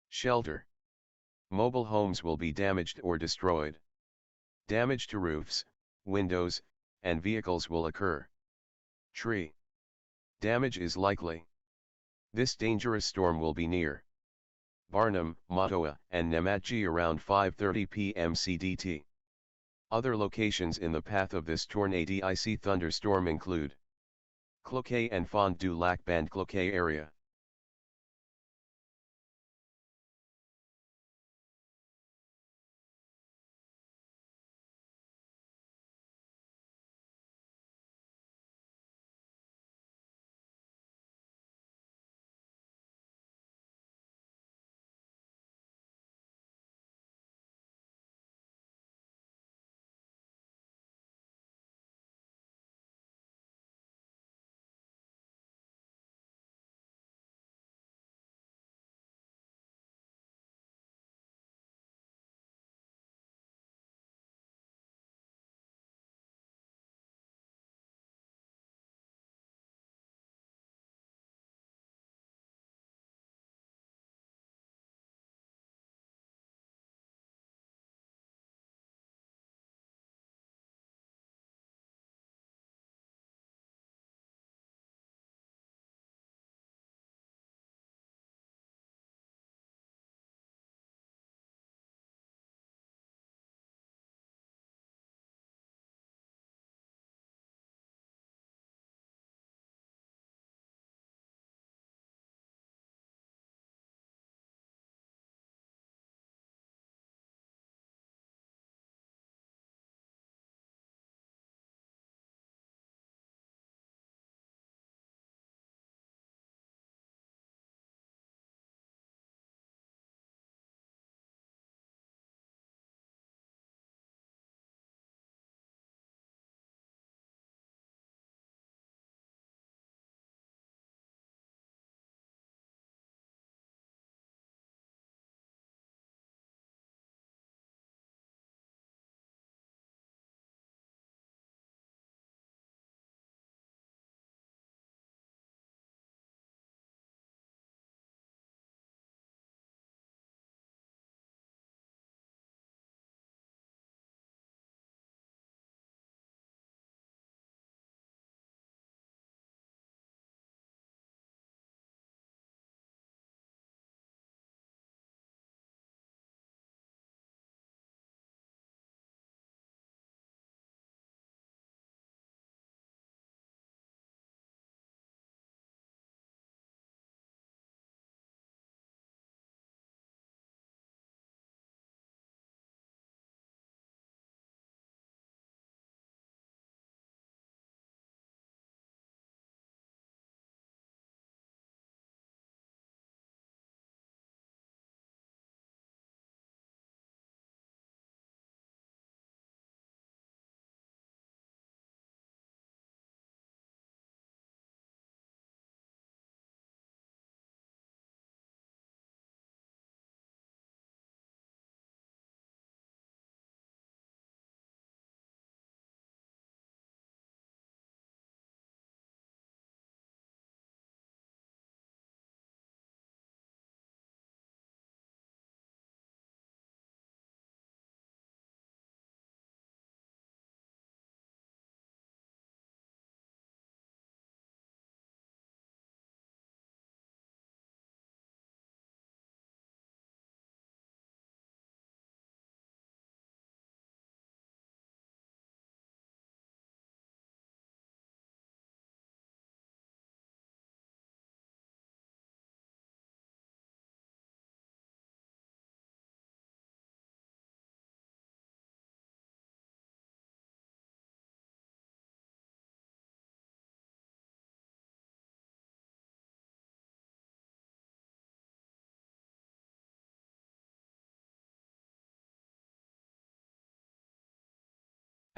shelter. Mobile homes will be damaged or destroyed. Damage to roofs, windows, and vehicles will occur. Tree damage is likely. This dangerous storm will be near Barnum, Mattawa, and Nemadji around 5:30 p.m. CDT. Other locations in the path of this tornadic thunderstorm include Cloquet and Fond du Lac Band Cloquet area.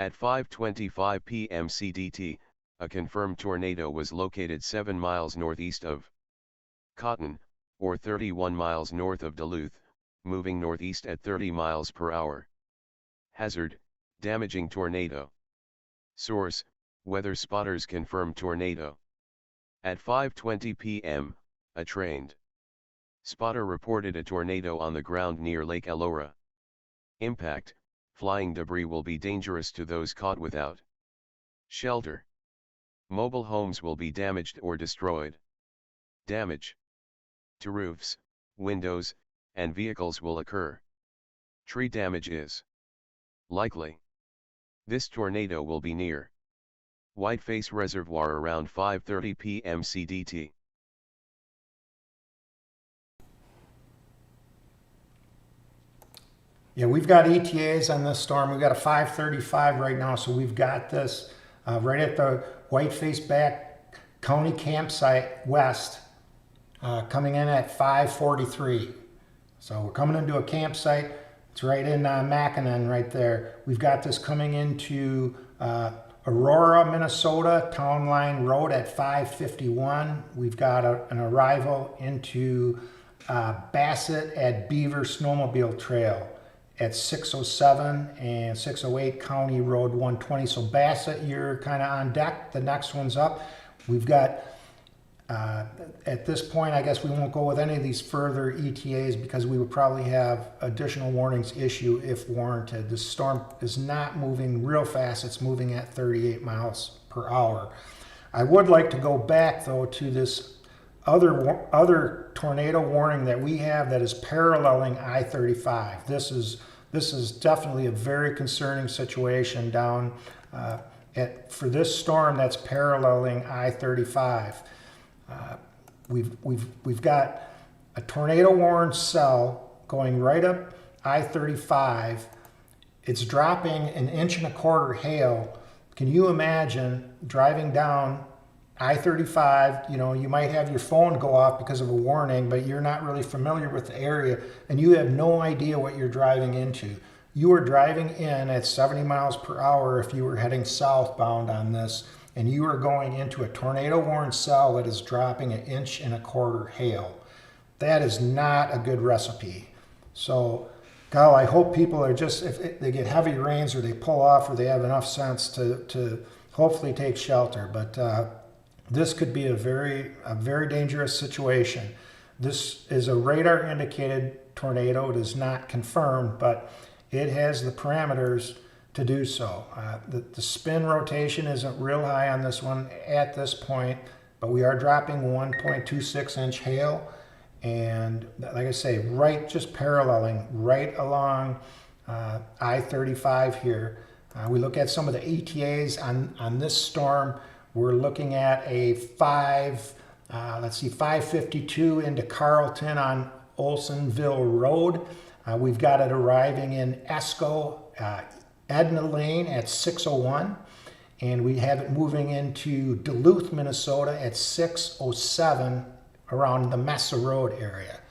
At 5:25 p.m. CDT, a confirmed tornado was located 7 miles northeast of Cotton, or 31 miles north of Duluth, moving northeast at 30 miles per hour. Hazard, damaging tornado. Source, weather spotters confirm tornado. At 5:20 p.m., a trained spotter reported a tornado on the ground near Lake Elora. Impact, flying debris will be dangerous to those caught without shelter. Mobile homes will be damaged or destroyed. Damage to roofs, windows, and vehicles will occur. Tree damage is likely. This tornado will be near Whiteface Reservoir around 5:30 p.m. CDT. Yeah, we've got ETAs on this storm. We've got a 535 right now, so we've got this right at the Whiteface Back County campsite west, coming in at 543. So we're coming into a campsite. It's right in Mackinac right there. We've got this coming into Aurora, Minnesota, Town Line Road at 551. We've got an arrival into Bassett at Beaver Snowmobile Trail at 607 and 608 County Road 120. So Bassett, you're kind of on deck. The next one's up. We've got, at this point, I guess we won't go with any of these further ETAs because we would probably have additional warnings issue if warranted. The storm is not moving real fast. It's moving at 38 miles per hour. I would like to go back though to this other tornado warning that we have that is paralleling I-35. This is definitely a very concerning situation down for this storm that's paralleling I-35. We've got a tornado warned cell going right up I-35. It's dropping 1.25 inches hail. Can you imagine driving down I-35? You know, you might have your phone go off because of a warning, but you're not really familiar with the area and you have no idea what you're driving into. You are driving in at 70 miles per hour if you were heading southbound on this, and you are going into a tornado warned cell that is dropping 1.25 inches hail. That is not a good recipe. So, Kyle, I hope people are just, if they get heavy rains or they pull off or they have enough sense to hopefully take shelter. But this could be a very dangerous situation. This is a radar indicated tornado. It is not confirmed, but it has the parameters to do so. The spin rotation isn't real high on this one at this point, but we are dropping 1.26 inch hail. And like I say, just paralleling right along I-35 here. We look at some of the ETAs on this storm. We're looking at a 552 into Carlton on Olsonville Road. We've got it arriving in Esco, Edna Lane at 601. And we have it moving into Duluth, Minnesota at 607 around the Mesa Road area.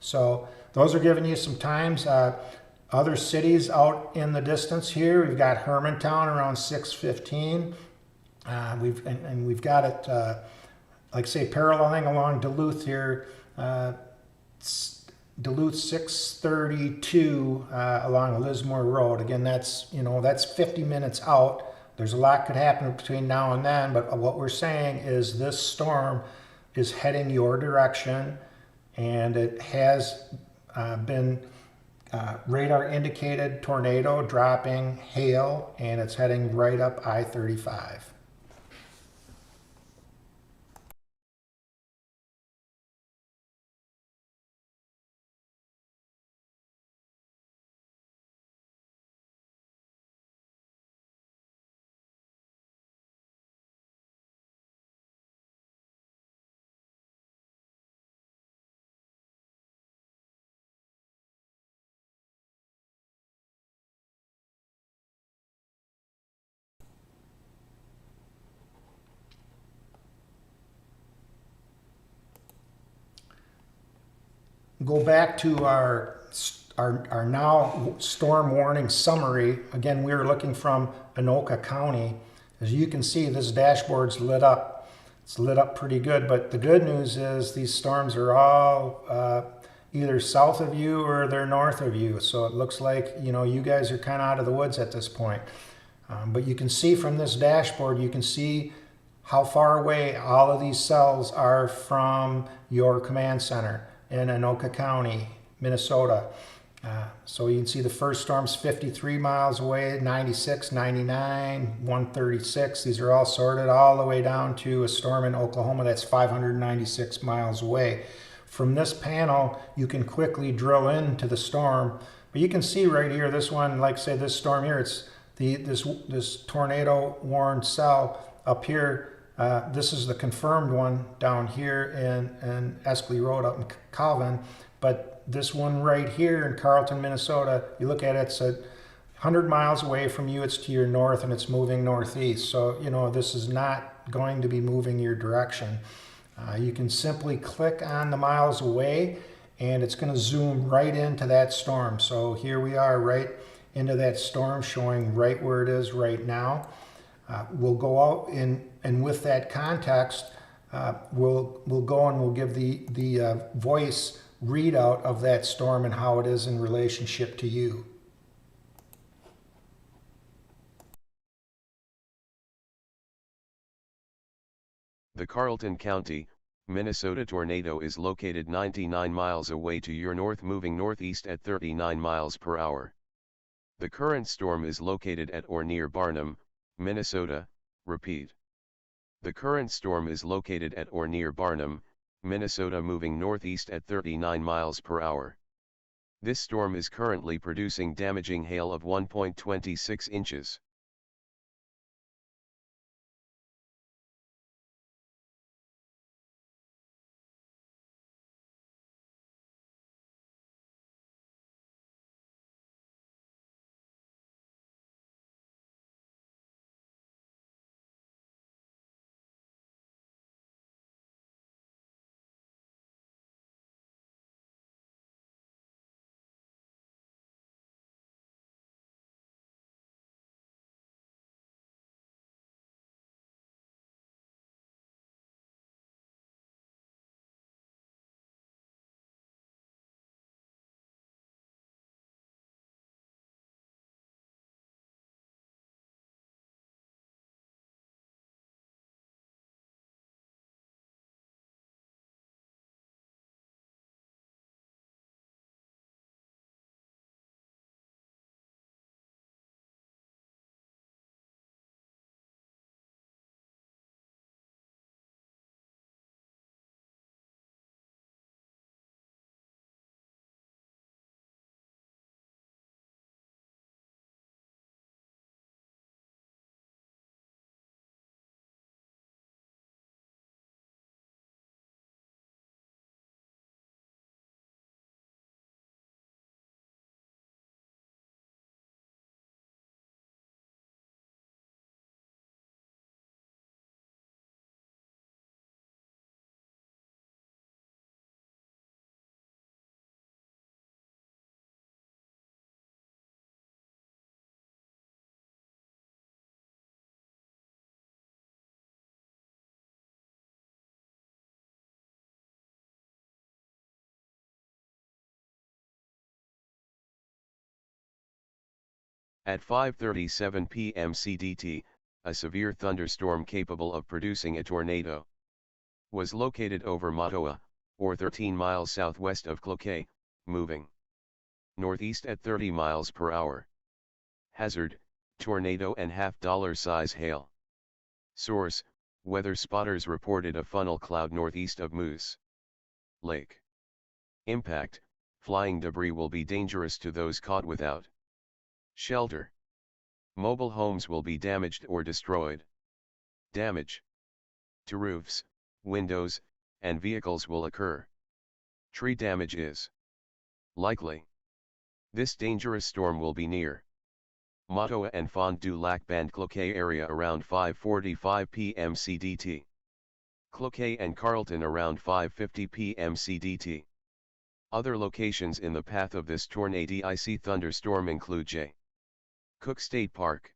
So those are giving you some times. Other cities out in the distance here, we've got Hermantown around 615. We've got it, like I say, paralleling along Duluth here. Duluth 632 along Lismore Road. Again, that's 50 minutes out. There's a lot could happen between now and then, but what we're saying is this storm is heading your direction, and it has been radar indicated tornado, dropping hail, and it's heading right up I-35. Go back to our our now storm warning summary. Again, we are looking from Anoka County. As you can see, this dashboard's lit up. It's lit up pretty good, but the good news is these storms are all either south of you or they're north of you. So it looks like, you know, you guys are kind of out of the woods at this point. But you can see from this dashboard, you can see how far away all of these cells are from your command center in Anoka County, Minnesota. So you can see the first storm's 53 miles away, 96, 99, 136. These are all sorted all the way down to a storm in Oklahoma that's 596 miles away. From this panel, you can quickly drill into the storm. But you can see right here, this one, like say this storm here, it's this tornado warned cell up here. This is the confirmed one down here in Escalay Road up in Calvin. But this one right here in Carlton, Minnesota, you look at it, it's 100 miles away from you, it's to your north and it's moving northeast. So, you know, this is not going to be moving your direction. You can simply click on the miles away and it's going to zoom right into that storm. So here we are right into that storm, showing right where it is right now. We'll go out and with that context, we'll go and we'll give the voice readout of that storm and how it is in relationship to you. The Carlton County, Minnesota tornado is located 99 miles away to your north, moving northeast at 39 miles per hour. The current storm is located at or near Barnum, Minnesota. Repeat. The current storm is located at or near Barnum, Minnesota, moving northeast at 39 miles per hour. This storm is currently producing damaging hail of 1.26 inches. At 5:37 p.m. CDT, a severe thunderstorm capable of producing a tornado was located over Mattawa, or 13 miles southwest of Cloquet, moving northeast at 30 miles per hour. Hazard, tornado and $50 size hail. Source, weather spotters reported a funnel cloud northeast of Moose Lake. Impact, flying debris will be dangerous to those caught without shelter. Mobile homes will be damaged or destroyed. Damage to roofs, windows, and vehicles will occur. Tree damage is likely. This dangerous storm will be near Mattawa and Fond du Lac Band Cloquet area around 5:45 p.m. CDT. Cloquet and Carlton around 5:50 p.m. CDT. Other locations in the path of this tornadic icy thunderstorm include J. Cook State Park,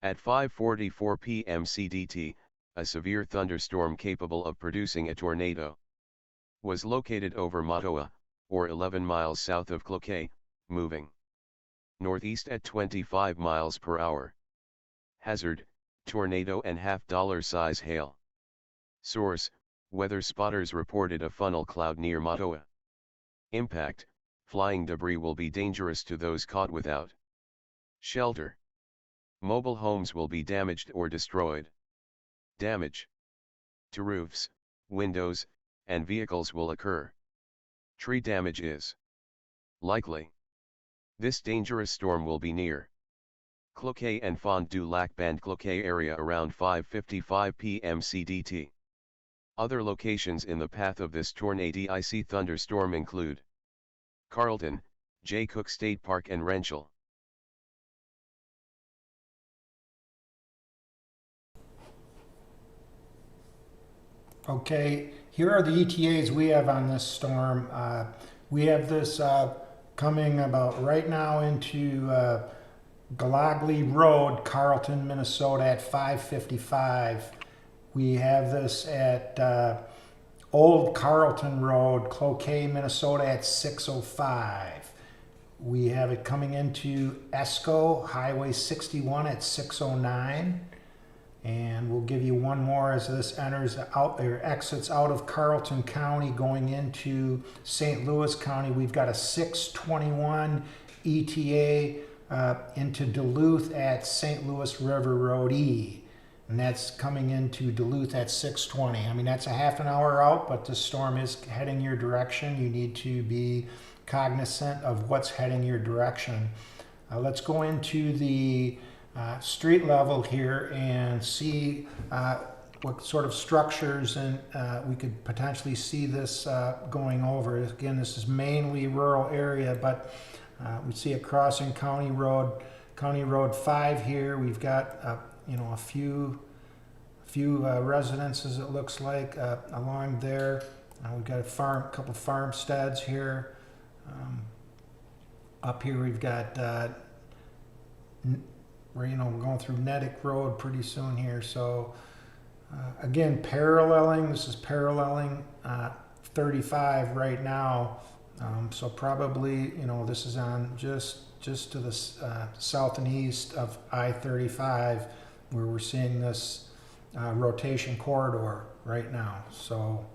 At 5:44 p.m. CDT, a severe thunderstorm capable of producing a tornado was located over Mattawa, or 11 miles south of Cloquet, moving northeast at 25 miles per hour. Hazard, tornado and $50 size hail. Source, weather spotters reported a funnel cloud near Mattawa. Impact, flying debris will be dangerous to those caught without shelter. Mobile homes will be damaged or destroyed. Damage to roofs, windows, and vehicles will occur. Tree damage is likely. This dangerous storm will be near Cloquet and Fond du Lac Band Cloquet area around 5:55 p.m. CDT. Other locations in the path of this tornadic icy thunderstorm include Carlton, J. Cook State Park and Wrenchell. Okay, here are the ETAs we have on this storm. We have this coming about right now into Galagly Road, Carlton, Minnesota at 5:55. We have this at Old Carlton Road, Cloquet, Minnesota at 6:05. We have it coming into Esco, Highway 61 at 6:09. And we'll give you one more as this enters out or exits out of Carlton County going into St. Louis County. We've got a 621 ETA into Duluth at St. Louis River Road E. And that's coming into Duluth at 6:20. I mean, that's a half an hour out, but the storm is heading your direction. You need to be cognizant of what's heading your direction. Let's go into the street level here and see what sort of structures and we could potentially see this going over. Again, this is mainly rural area, but we see it crossing County Road 5 here. We've got a few residences, it looks like, along there. We've got a couple farmsteads here. Up here we've got we're going through Nedick Road pretty soon here. So again, this is paralleling 35 right now. So probably this is on just to the south and east of I-35, where we're seeing this rotation corridor right now. So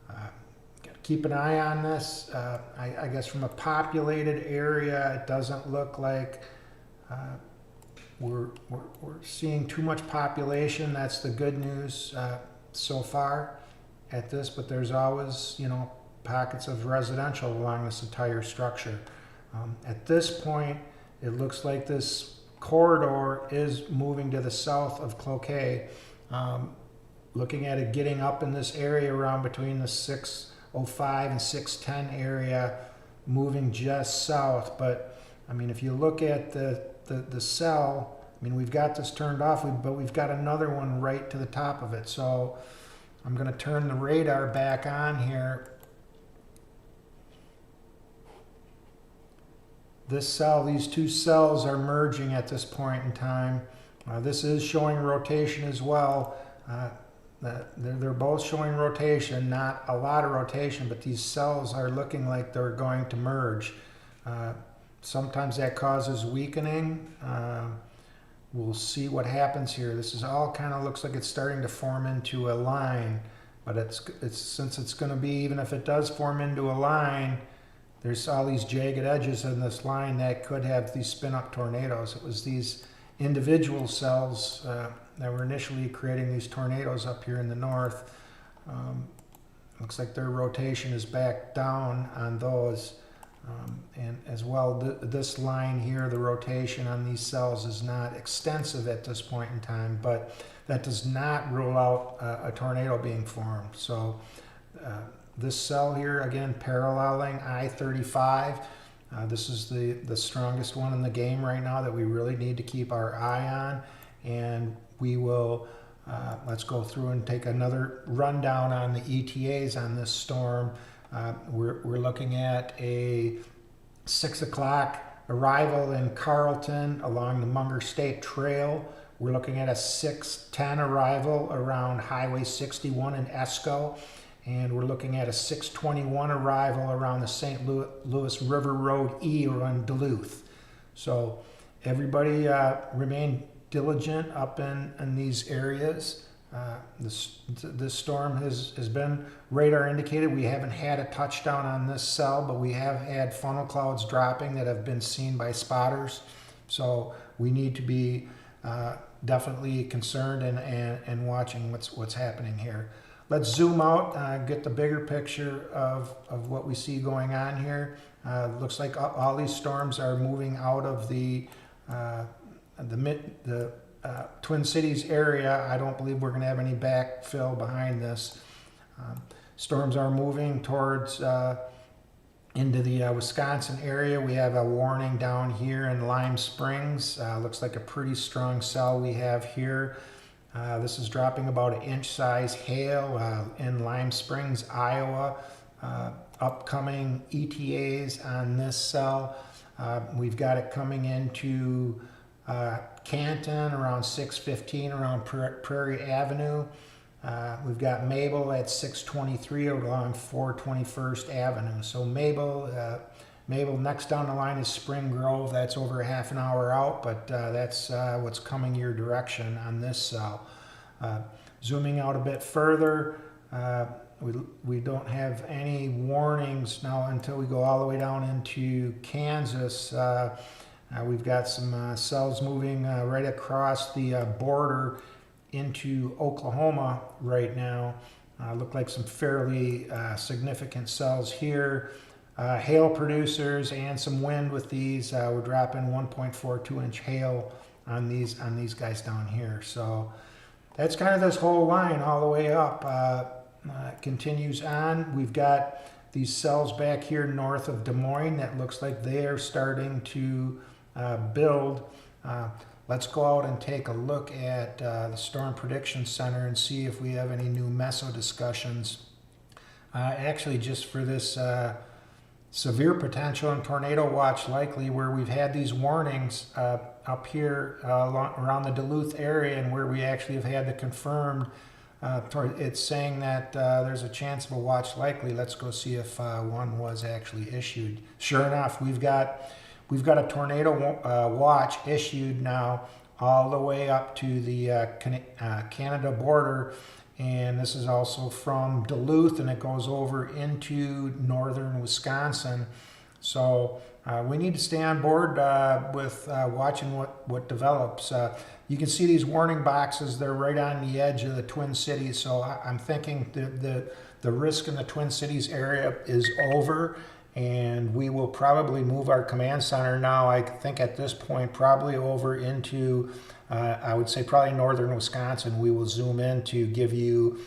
gotta keep an eye on this. I guess from a populated area, it doesn't look like we're seeing too much population. That's the good news so far at this, but there's always pockets of residential along this entire structure. At this point, it looks like this corridor is moving to the south of Cloquet. Looking at it getting up in this area around between the 605 and 610 area, moving just south. But I mean, if you look at the cell, I mean, we've got this turned off, but we've got another one right to the top of it. So I'm going to turn the radar back on here. This cell, these two cells are merging at this point in time. This is showing rotation as well. They're both showing rotation, not a lot of rotation, but these cells are looking like they're going to merge. Sometimes that causes weakening. We'll see what happens here. This is all kind of looks like it's starting to form into a line, but since it's going to be, even if it does form into a line, there's all these jagged edges in this line that could have these spin-up tornadoes. It was these individual cells that were initially creating these tornadoes up here in the north. Looks like their rotation is back down on those. And as well, this line here, the rotation on these cells is not extensive at this point in time, but that does not rule out a tornado being formed. So this cell here, again, paralleling I-35. This is the strongest one in the game right now that we really need to keep our eye on. And we will, let's go through and take another rundown on the ETAs on this storm. We're looking at a 6 o'clock arrival in Carlton along the Munger State Trail. We're looking at a 6:10 arrival around Highway 61 in Esco. And we're looking at a 6:21 arrival around the St. Louis River Road E around Duluth. So everybody remain diligent up in these areas. This storm has been radar indicated. We haven't had a touchdown on this cell, but we have had funnel clouds dropping that have been seen by spotters. So we need to be definitely concerned and watching what's happening here. Let's zoom out, get the bigger picture of what we see going on here. Looks like all these storms are moving out of the Twin Cities area. I don't believe we're going to have any backfill behind this. Storms are moving towards into the Wisconsin area. We have a warning down here in Lime Springs. Looks like a pretty strong cell we have here. This is dropping about an inch size hail in Lime Springs, Iowa. Upcoming ETAs on this cell. We've got it coming into Canton around 6:15 around Prairie Avenue. We've got Mabel at 6:23 along 421st Avenue. So Mabel Mabel, next down the line is Spring Grove. That's over a half an hour out, but that's what's coming your direction on this cell. Zooming out a bit further, we don't have any warnings now until we go all the way down into Kansas. We've got some cells moving right across the border into Oklahoma right now. Look like some fairly significant cells here. Hail producers and some wind with these. We're dropping 1.42 inch hail on these guys down here. So that's kind of this whole line all the way up. Continues on. We've got these cells back here north of Des Moines that looks like they are starting to build. Let's go out and take a look at the Storm Prediction Center and see if we have any new meso discussions. Actually, just for this severe potential and tornado watch likely, where we've had these warnings up here around the Duluth area, and where we actually have had the confirmed, it's saying that there's a chance of a watch likely. Let's go see if one was actually issued. Sure enough, we've got a tornado watch issued now all the way up to the Canada border, and this is also from Duluth, and it goes over into northern Wisconsin. So we need to stay on board with watching what develops. You can see these warning boxes. They're right on the edge of the Twin Cities, so I'm thinking the risk in the Twin Cities area is over, and we will probably move our command center now, I think at this point, probably over into, I would say probably northern Wisconsin. We will zoom in to give you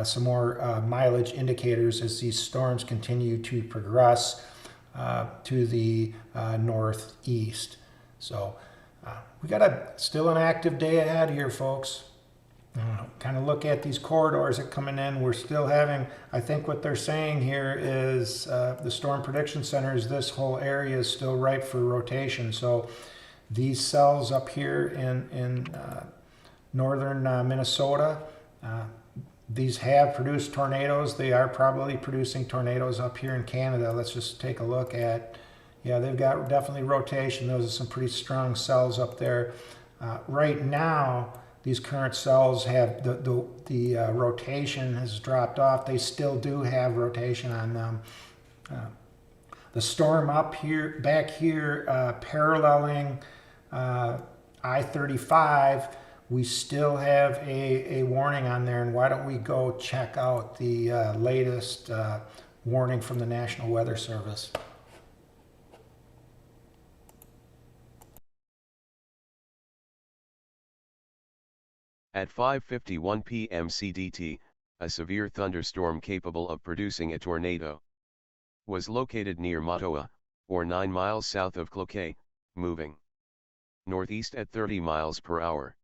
some more mileage indicators as these storms continue to progress to the northeast. So we got still an active day ahead here, folks. Kind of look at these corridors that coming in. We're still having, I think what they're saying here is the Storm Prediction Center is this whole area is still ripe for rotation. So these cells up here in northern Minnesota, these have produced tornadoes. They are probably producing tornadoes up here in Canada. Let's just take a look at, yeah, they've got definitely rotation. Those are some pretty strong cells up there. Right now, these current cells have the rotation has dropped off. They still do have rotation on them. The storm up here, back here, paralleling I-35, we still have a warning on there. And why don't we go check out the latest warning from the National Weather Service. At 5:51 p.m. CDT, a severe thunderstorm capable of producing a tornado was located near Mattawa, or 9 miles south of Cloquet, moving northeast at 30 miles per hour.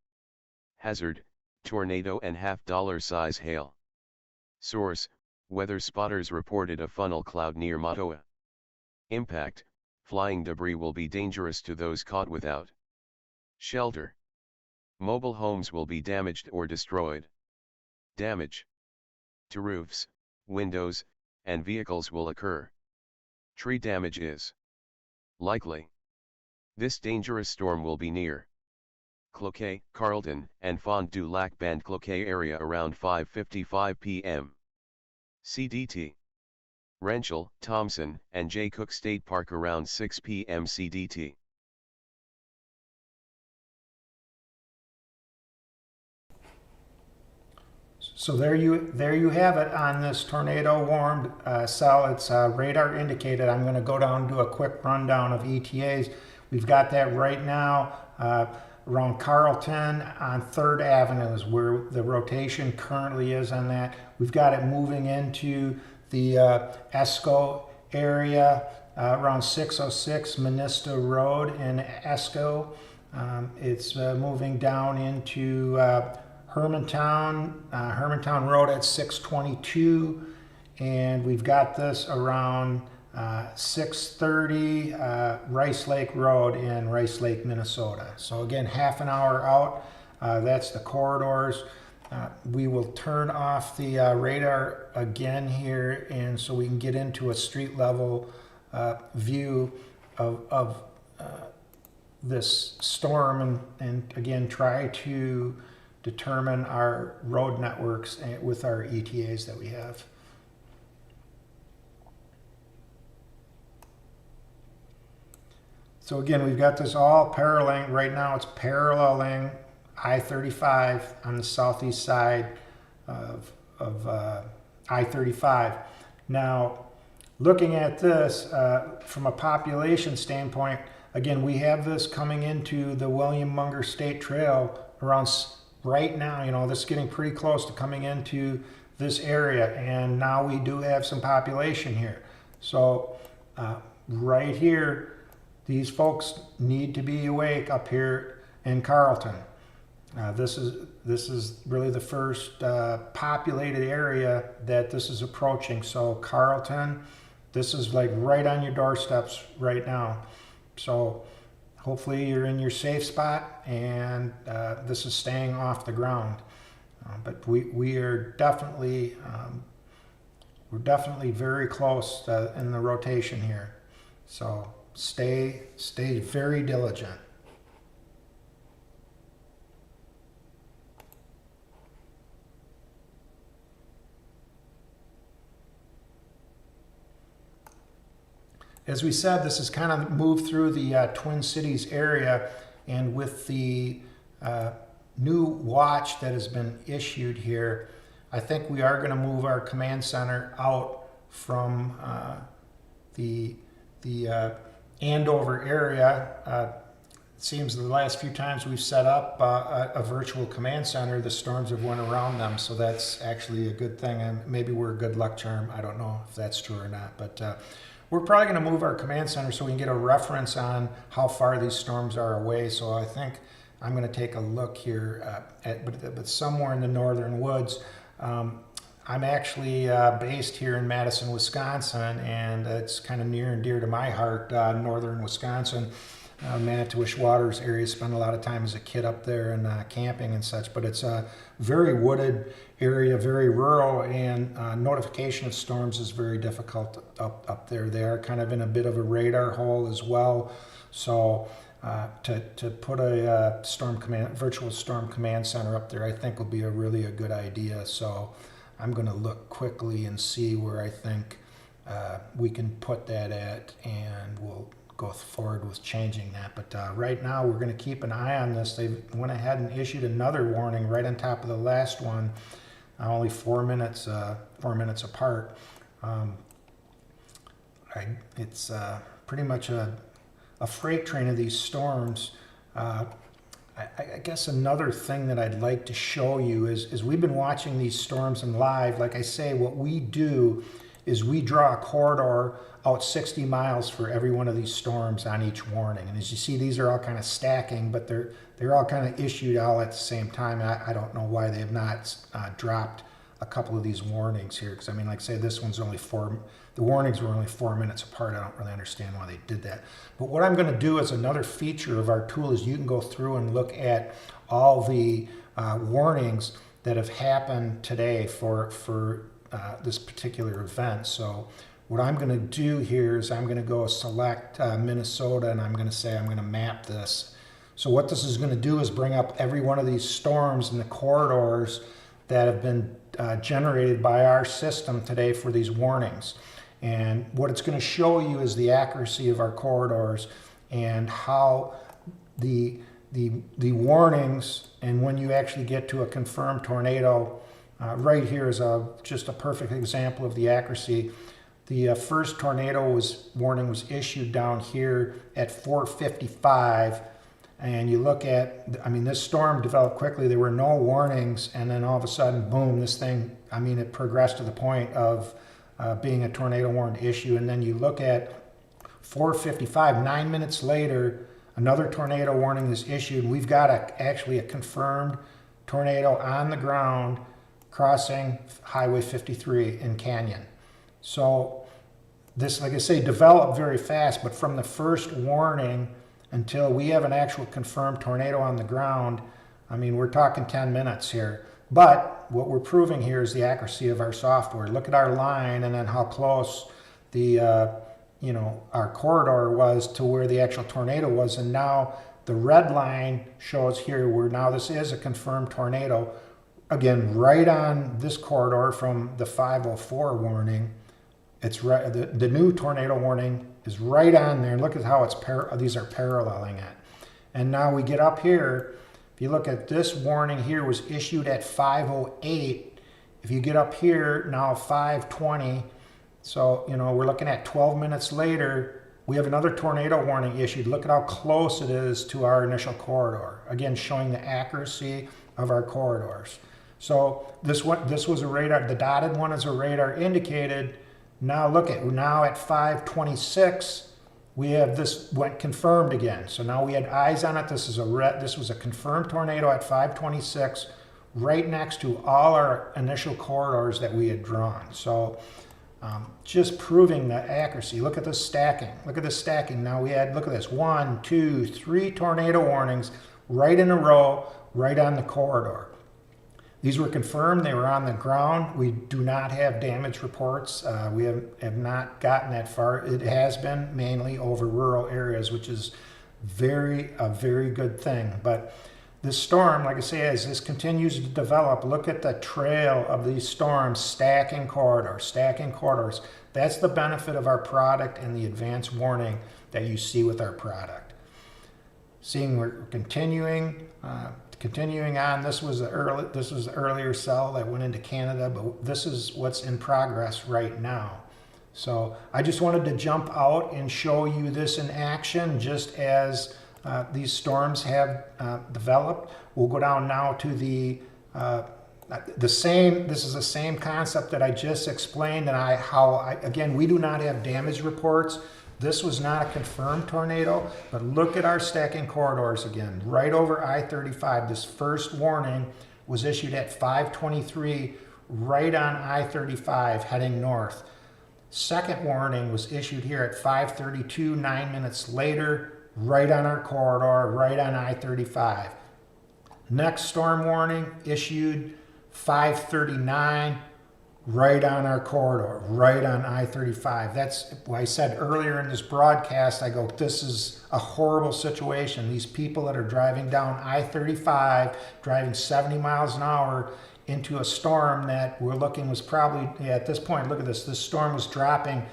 Hazard, tornado and half-dollar size hail. Source, weather spotters reported a funnel cloud near Mattawa. Impact, flying debris will be dangerous to those caught without shelter. Mobile homes will be damaged or destroyed. Damage to roofs, windows, and vehicles will occur. Tree damage is likely. This dangerous storm will be near Cloquet, Carleton, and Fond du Lac Band Cloquet area around 5:55 p.m. CDT. Wrenchell, Thompson, and Jay Cook State Park around 6 p.m. CDT. So there you have it on this tornado warned cell. It's radar indicated. I'm going to go down and do a quick rundown of ETAs. We've got that right now around Carleton on 3rd Avenue is where the rotation currently is on that. We've got it moving into the Esco area around 606 Minista Road in Esco. It's moving down into Hermantown Road at 622, and we've got this around 630 Rice Lake Road in Rice Lake, Minnesota. So again, half an hour out. That's the corridors. We will turn off the radar again here, and so we can get into a street level view of this storm, and again try to determine our road networks with our ETAs that we have. So again, we've got this all paralleling. Right now it's paralleling I-35 on the southeast side of I-35. Now, looking at this from a population standpoint, again, we have this coming into the William Munger State Trail around right now. You know, this is getting pretty close to coming into this area, and now we do have some population here. So right here, these folks need to be awake up here in Carlton. This is really the first populated area that this is approaching. So Carlton, this is like right on your doorsteps right now. So hopefully you're in your safe spot, and this is staying off the ground. But we are definitely we're definitely very close in the rotation here. So stay very diligent. As we said, this has kind of moved through the Twin Cities area, and with the new watch that has been issued here, I think we are going to move our command center out from the Andover area. It seems the last few times we've set up a virtual command center, the storms have went around them, so that's actually a good thing, and maybe we're a good luck charm. I don't know if that's true or not, but we're probably going to move our command center so we can get a reference on how far these storms are away. So I think I'm going to take a look here but somewhere in the northern woods. I'm actually based here in Madison, Wisconsin, and it's kind of near and dear to my heart, northern Wisconsin. Manitowish Waters area. Spent a lot of time as a kid up there and camping and such, but it's a very wooded area, very rural, and notification of storms is very difficult up there. They are kind of in a bit of a radar hole as well. So to put a virtual storm command center up there, I think will be really a good idea. So I'm going to look quickly and see where I think we can put that at, and we'll go forward with changing that. But right now we're going to keep an eye on this. They went ahead and issued another warning right on top of the last one, only 4 minutes apart. It's pretty much a freight train of these storms. I guess another thing that I'd like to show you is we've been watching these storms in live. Like I say, what we do is we draw a corridor out 60 miles for every one of these storms on each warning. And as you see, these are all kind of stacking, but they're all kind of issued all at the same time. I don't know why they have not dropped a couple of these warnings here, because I mean, like say, this one's only the warnings were only 4 minutes apart. I don't really understand why they did that. But what I'm going to do as another feature of our tool is you can go through and look at all the warnings that have happened today for this particular event. So what I'm going to do here is I'm going to go select Minnesota, and I'm going to say I'm going to map this. So what this is going to do is bring up every one of these storms and the corridors that have been generated by our system today for these warnings. And what it's going to show you is the accuracy of our corridors and how the warnings, and when you actually get to a confirmed tornado, right here is just a perfect example of the accuracy. The first tornado warning was issued down here at 4:55, and you look at, I mean, this storm developed quickly. There were no warnings, and then all of a sudden, boom, this thing, I mean, it progressed to the point of being a tornado warning issue. And then you look at 4:55, 9 minutes later, another tornado warning is issued. We've got actually a confirmed tornado on the ground crossing Highway 53 in Canyon. So this, like I say, developed very fast, but from the first warning until we have an actual confirmed tornado on the ground, I mean, we're talking 10 minutes here. But what we're proving here is the accuracy of our software. Look at our line and then how close the our corridor was to where the actual tornado was, and now the red line shows here where now this is a confirmed tornado. Again, right on this corridor from the 504 warning. It's right. The new tornado warning is right on there. Look at how these are paralleling it. And now we get up here. If you look at this warning here was issued at 5:08. If you get up here now 5:20. So, we're looking at 12 minutes later, we have another tornado warning issued. Look at how close it is to our initial corridor. Again, showing the accuracy of our corridors. So this was a radar, the dotted one is a radar indicated. Now look at, at 5:26, we have this went confirmed again. So now we had eyes on it. This was a confirmed tornado at 5:26, right next to all our initial corridors that we had drawn. So just proving the accuracy. Look at this stacking. Look at this stacking. Now we had, look at this, 1, 2, 3 tornado warnings right in a row, right on the corridor. These were confirmed. They were on the ground. We do not have damage reports. We have not gotten that far. It has been mainly over rural areas, which is a very good thing. But this storm, like I say, as this continues to develop, look at the trail of these storms stacking corridors. That's the benefit of our product and the advanced warning that you see with our product. Seeing we're continuing on. This was the earlier cell that went into Canada, but this is what's in progress right now. So I just wanted to jump out and show you this in action, just as these storms have developed. We'll go down now to the same. This is the same concept that I just explained, and again, we do not have damage reports. This was not a confirmed tornado, but look at our stacking corridors again, right over I-35. This first warning was issued at 5:23, right on I-35 heading north. Second warning was issued here at 5:32, 9 minutes later, right on our corridor, right on I-35. Next storm warning issued 5:39, right on our corridor, right on I-35. That's why I said earlier in this broadcast, I go, this is a horrible situation. These people that are driving down I-35, driving 70 miles an hour into a storm that we're looking was probably, at this point, look at this storm was dropping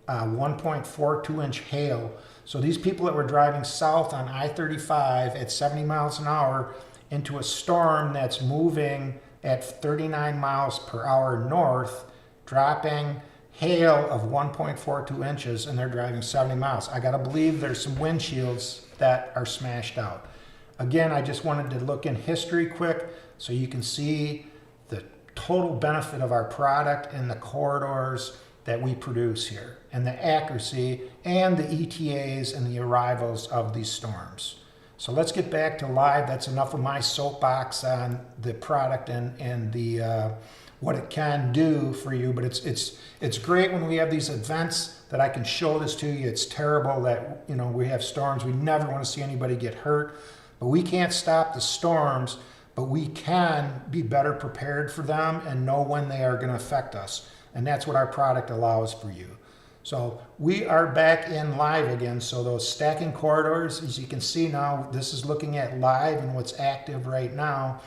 1.42 inch hail. So these people that were driving south on I-35 at 70 miles an hour into a storm that's moving at 39 miles per hour north, dropping hail of 1.42 inches, and they're driving 70 miles. I gotta believe there's some windshields that are smashed out. Again, I just wanted to look in history quick so you can see the total benefit of our product and the corridors that we produce here, and the accuracy and the ETAs and the arrivals of these storms. So let's get back to live. That's enough of my soapbox on the product and the what it can do for you. But it's great when we have these events that I can show this to you. It's terrible that we have storms. We never want to see anybody get hurt, but we can't stop the storms. But we can be better prepared for them and know when they are going to affect us. And that's what our product allows for you. So we are back in live again. So those stacking corridors, as you can see now, this is looking at live and what's active right now.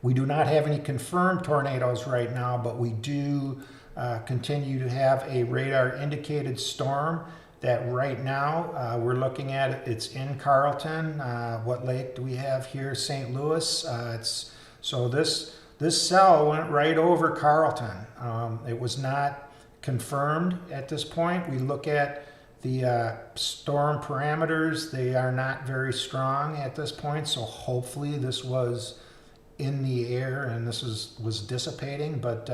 We do not have any confirmed tornadoes right now, but we do continue to have a radar indicated storm that right now we're looking at. It's in Carlton. What lake do we have here? St. Louis. So this cell went right over Carlton. It was not confirmed at this point. We look at the storm parameters. They are not very strong at this point. So hopefully this was in the air and this was dissipating, but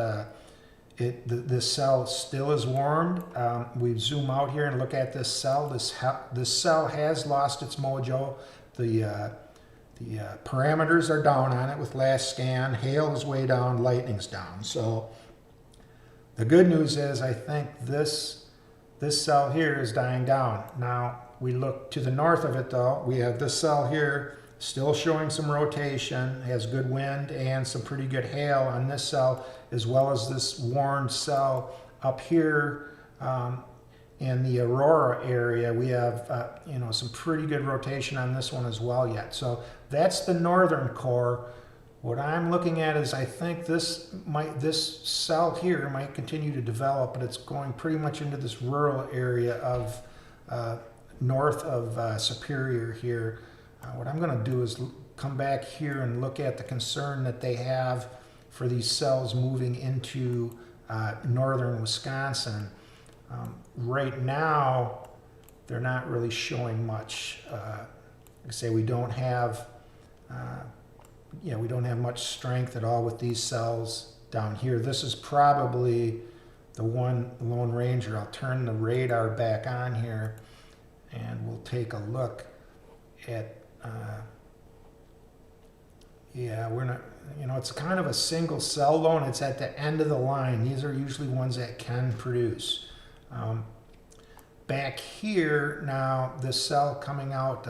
this cell still is warmed. We zoom out here and look at this cell. This cell has lost its mojo. The parameters are down on it with last scan. Hail is way down, lightning's down. So the good news is I think this cell here is dying down. Now we look to the north of it though. We have this cell here still showing some rotation, has good wind and some pretty good hail on this cell, as well as this warned cell up here. in the Aurora area, we have some pretty good rotation on this one as well yet. So that's the northern core. What I'm looking at is I think this cell here might continue to develop, but it's going pretty much into this rural area of north of Superior here. What I'm going to do is come back here and look at the concern that they have for these cells moving into northern Wisconsin. Right now, they're not really showing much. Like I say, we don't have we don't have much strength at all with these cells down here. This is probably the one Lone Ranger. I'll turn the radar back on here and we'll take a look at, we're not, it's kind of a single cell though, and it's at the end of the line. These are usually ones that can produce. Back here now, this cell coming out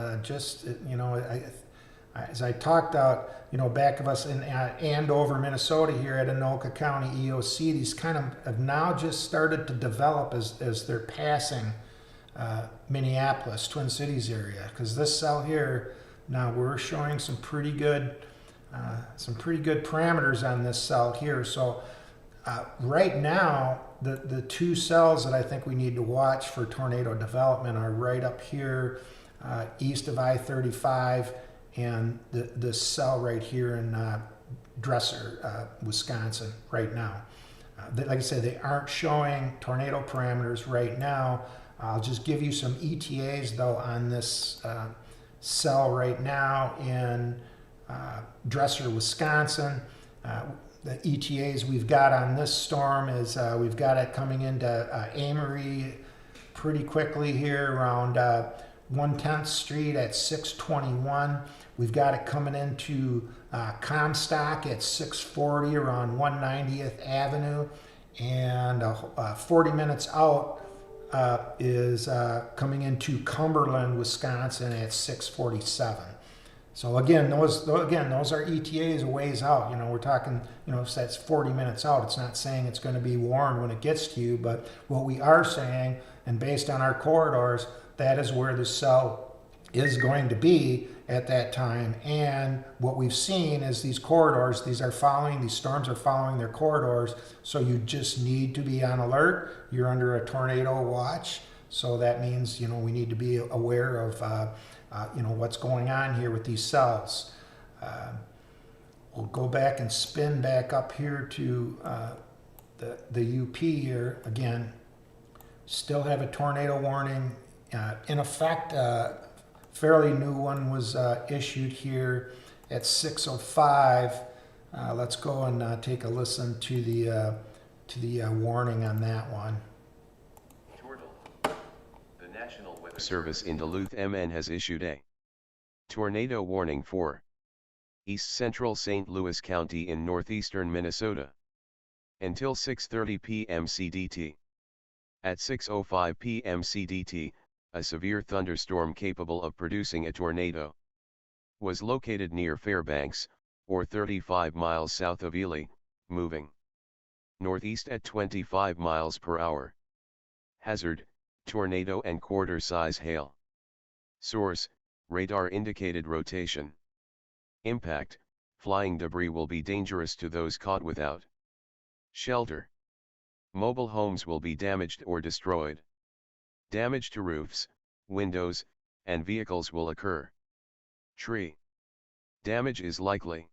as I talked out, back of us in Andover, Minnesota here at Anoka County EOC, these kind of have now just started to develop as they're passing Minneapolis, Twin Cities area. Because this cell here, now we're showing some pretty good parameters on this cell here. So right now, the two cells that I think we need to watch for tornado development are right up here east of I-35 and the cell right here in Dresser, Wisconsin right now. Like I said, they aren't showing tornado parameters right now. I'll just give you some ETAs though on this cell right now in Dresser, Wisconsin. The ETAs we've got on this storm is we've got it coming into Amory pretty quickly here around 110th Street at 621. We've got it coming into Comstock at 640 around 190th Avenue. And 40 minutes out is coming into Cumberland, Wisconsin at 647. So again, those are ETAs a ways out. We're talking, if that's 40 minutes out, it's not saying it's going to be warned when it gets to you, but what we are saying, and based on our corridors, that is where the cell is going to be at that time. And what we've seen is these corridors, these storms are following their corridors, so you just need to be on alert. You're under a tornado watch, so that means, we need to be aware of what's going on here with these cells. We'll go back and spin back up here to the UP here. Again, still have a tornado warning in effect. Fairly new one was issued here at 6:05. Let's go and take a listen to the warning on that one. The National Weather Service in Duluth, MN has issued a tornado warning for East Central St. Louis County in northeastern Minnesota until 6:30 p.m. CDT. At 6:05 p.m. CDT, a severe thunderstorm capable of producing a tornado was located near Fairbanks, or 35 miles south of Ely, moving northeast at 25 miles per hour. Hazard: tornado and quarter-size hail. Source: radar indicated rotation. Impact: flying debris will be dangerous to those caught without shelter. Mobile homes will be damaged or destroyed. Damage to roofs, windows, and vehicles will occur. Tree damage is likely.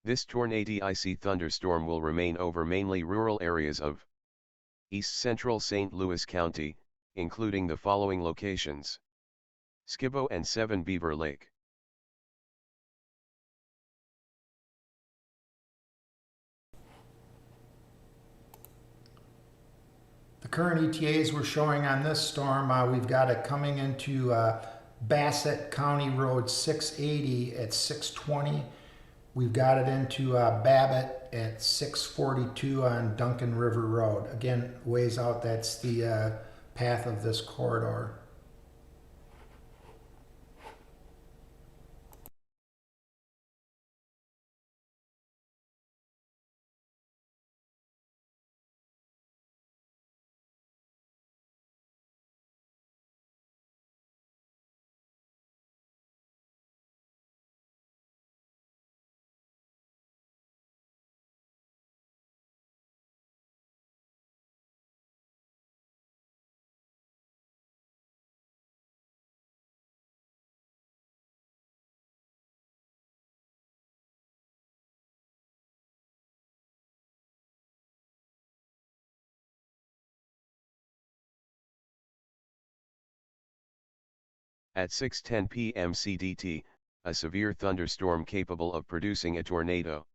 This tornadic thunderstorm will remain over mainly rural areas of East Central St. Louis County, including the following locations: Skibo and 7 Beaver Lake. The current ETAs we're showing on this storm, we've got it coming into Bassett County Road 680 at 620. We've got it into Babbitt at 642 on Duncan River Road. Again, ways out, that's the path of this corridor. At 6:10 p.m. CDT, a severe thunderstorm capable of producing a tornado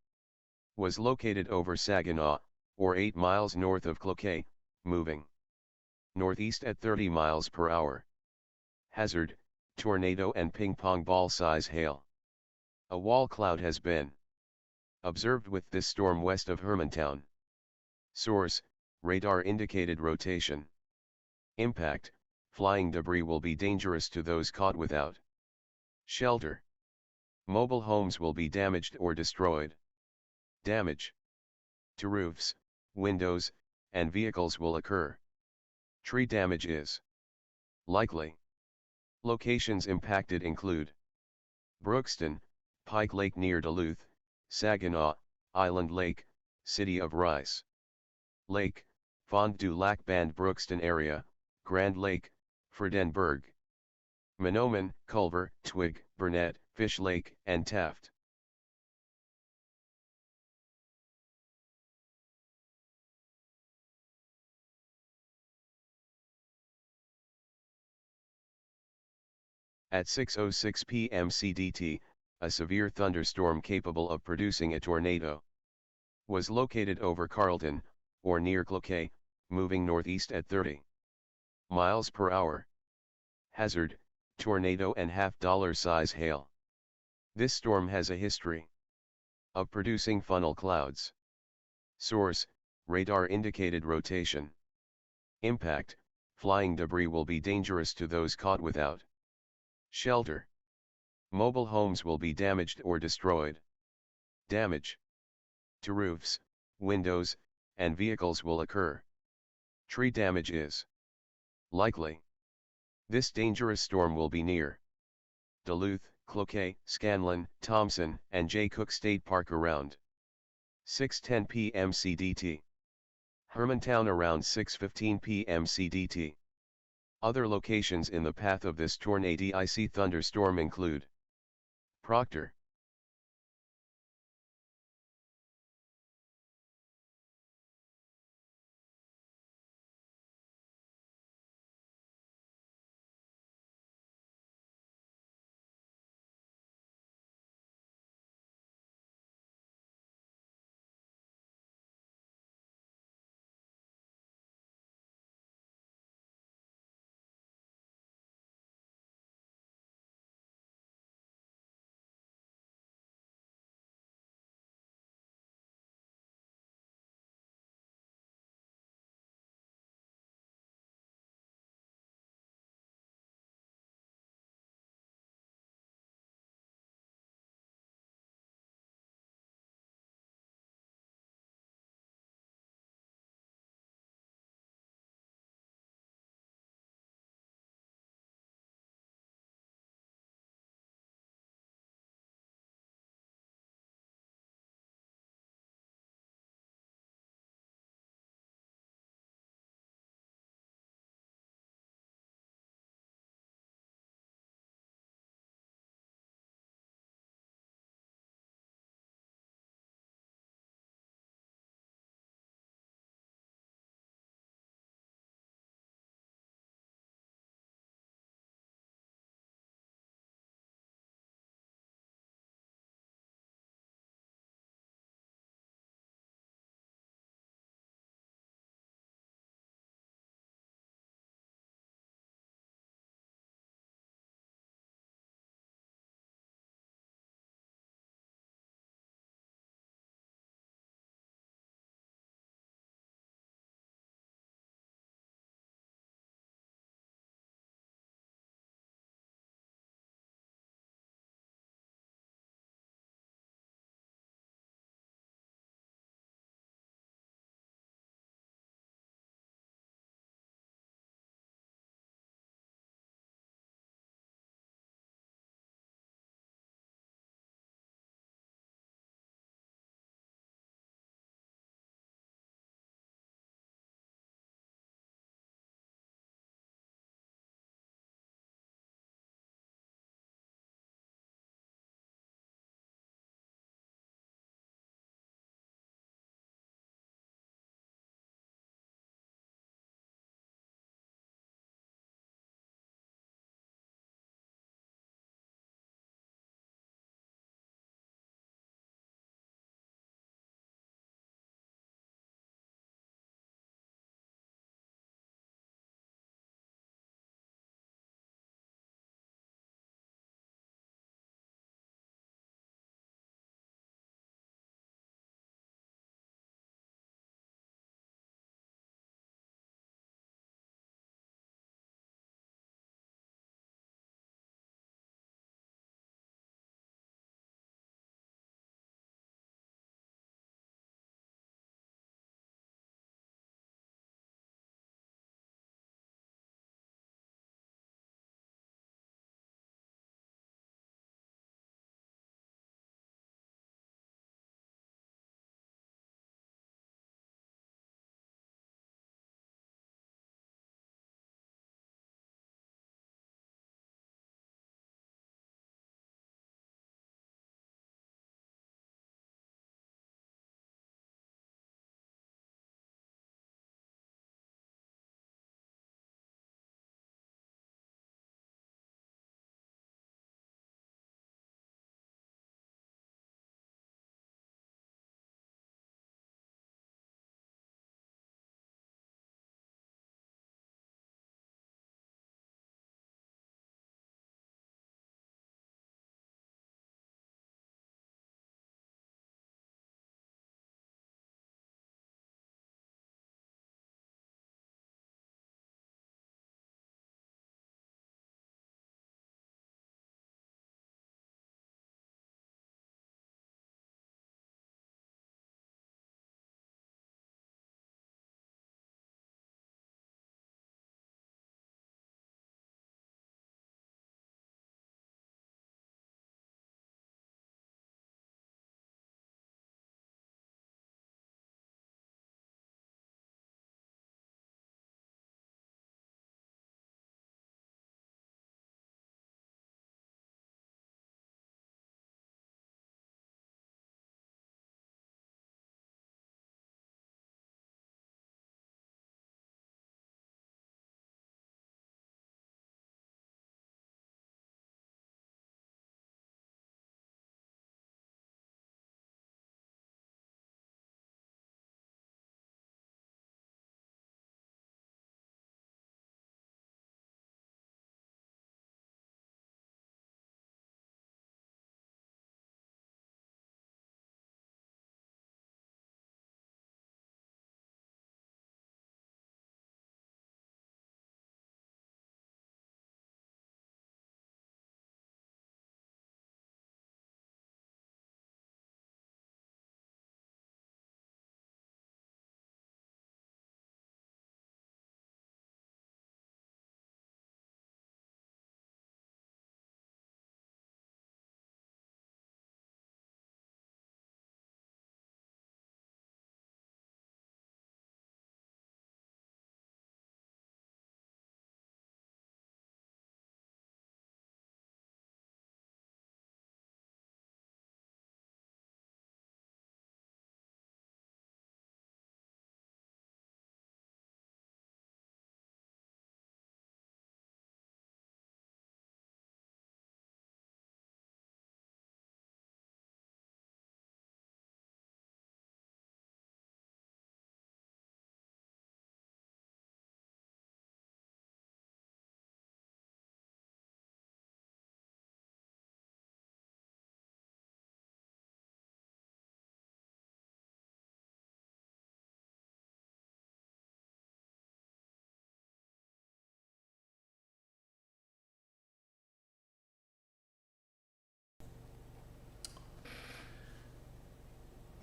was located over Saginaw, or 8 miles north of Cloquet, moving northeast at 30 miles per hour. Hazard, tornado and ping-pong ball size hail. A wall cloud has been observed with this storm west of Hermantown. Source, radar indicated rotation. Impact, flying debris will be dangerous to those caught without shelter. Mobile homes will be damaged or destroyed. Damage to roofs, windows, and vehicles will occur. Tree damage is likely. Locations impacted include Brookston, Pike Lake near Duluth, Saginaw, Island Lake, City of Rice Lake, Fond du Lac Band Brookston area, Grand Lake, Fredenberg, Mahnomen, Culver, Twig, Burnett, Fish Lake, and Taft. At 6:06 p.m. CDT, a severe thunderstorm capable of producing a tornado was located over Carlton, or near Cloquet, moving northeast at 30 miles per hour. Hazard, tornado and half-dollar size hail. This storm has a history of producing funnel clouds. Source, radar indicated rotation. Impact, flying debris will be dangerous to those caught without shelter. Mobile homes will be damaged or destroyed. Damage to roofs, windows, and vehicles will occur. Tree damage is likely. This dangerous storm will be near Duluth, Cloquet, Scanlon, Thompson, and Jay Cook State Park around 6:10 p.m. CDT. Hermantown around 6:15 p.m. CDT. Other locations in the path of this tornadic thunderstorm include Proctor,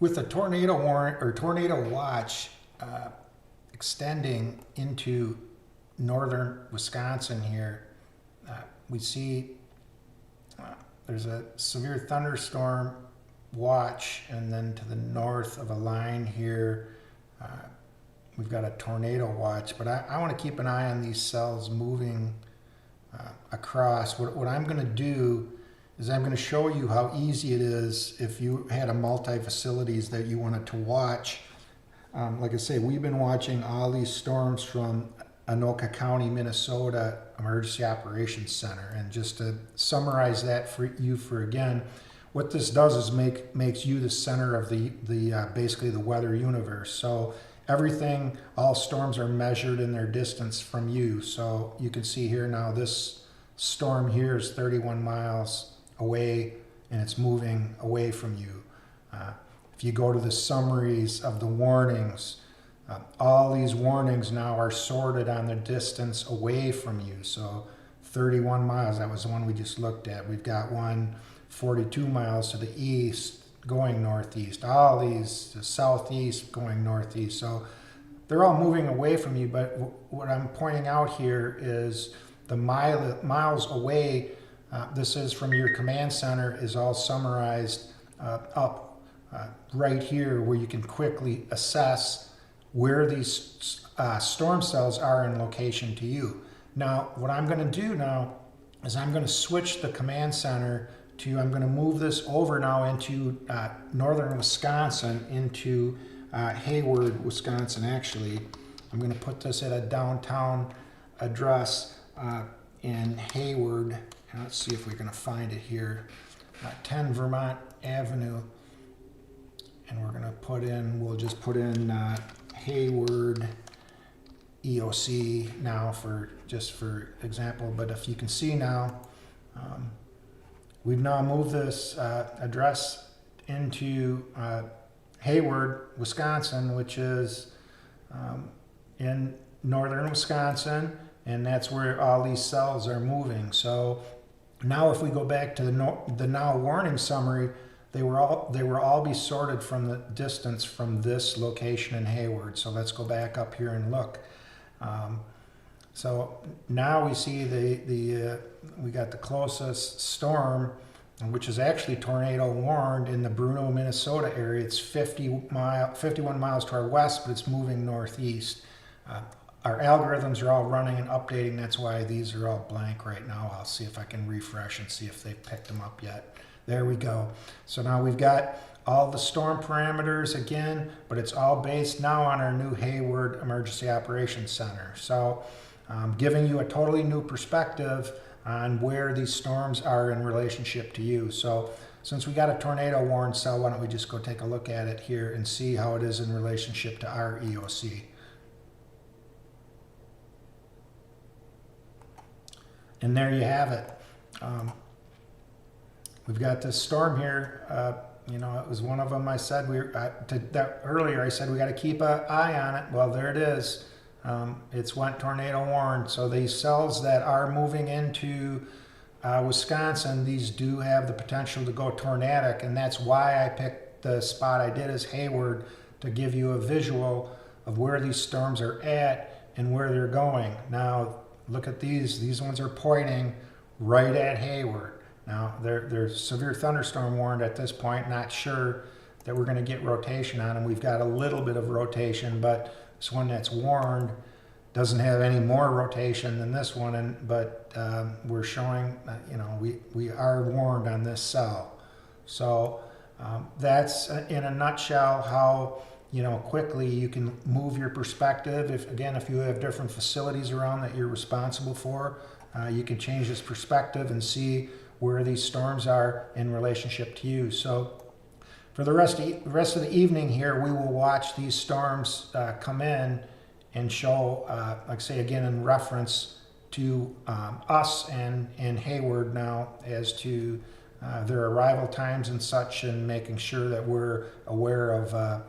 With a tornado warrant or tornado watch extending into northern Wisconsin here, we see there's a severe thunderstorm watch, and then to the north of a line here, we've got a tornado watch. But I want to keep an eye on these cells moving across. What I'm going to do is I'm going to show you how easy it is if you had a multi-facilities that you wanted to watch. Like I say, we've been watching all these storms from Anoka County, Minnesota Emergency Operations Center. And just to summarize that for you again, what this does is makes you the center of the basically the weather universe. So everything, all storms are measured in their distance from you. So you can see here now this storm here is 31 miles away, and it's moving away from you. If you go to the summaries of the warnings, all these warnings now are sorted on the distance away from you. So 31 miles, that was the one we just looked at. We've got one 42 miles to the east going northeast, all these to southeast going northeast. So they're all moving away from you, but what I'm pointing out here is the miles away, this is from your command center, is all summarized up right here, where you can quickly assess where these storm cells are in location to you. Now, what I'm going to do now is I'm going to switch the command center to, I'm going to move this over now into northern Wisconsin, into Hayward, Wisconsin. Actually, I'm going to put this at a downtown address in Hayward. And let's see if we're going to find it here. 10 Vermont Avenue. And we're going to put in, we'll just put in Hayward EOC now just for example. But if you can see now, we've now moved this address into Hayward, Wisconsin, which is in northern Wisconsin, and that's where all these cells are moving. So now if we go back to the now warning summary, they will all be sorted from the distance from this location in Hayward. So let's go back up here and look. So now we see we got the closest storm, which is actually tornado warned in the Bruno, Minnesota area. It's 51 miles to our west, but it's moving northeast. Our algorithms are all running and updating. That's why these are all blank right now. I'll see if I can refresh and see if they've picked them up yet. There we go. So now we've got all the storm parameters again, but it's all based now on our new Hayward Emergency Operations Center. So giving you a totally new perspective on where these storms are in relationship to you. So since we got a tornado warned cell, why don't we just go take a look at it here and see how it is in relationship to our EOC. And there you have it. We've got this storm here. You know, it was one of them. I said earlier. I said we got to keep an eye on it. Well, there it is. It's went tornado warned. So these cells that are moving into Wisconsin, these do have the potential to go tornadic, and that's why I picked the spot I did as Hayward, to give you a visual of where these storms are at and where they're going. Now, look at these. These ones are pointing right at Hayward. Now, they're severe thunderstorm warned at this point. Not sure that we're going to get rotation on them. We've got a little bit of rotation, but this one that's warned doesn't have any more rotation than this one. But we're showing, you know, we are warned on this cell. So that's in a nutshell how, you know, quickly you can move your perspective. If you have different facilities around that you're responsible for, you can change this perspective and see where these storms are in relationship to you. So for the rest of the evening here, we will watch these storms come in and show, like I say again, in reference to us and Hayward now as to their arrival times and such, and making sure that we're aware of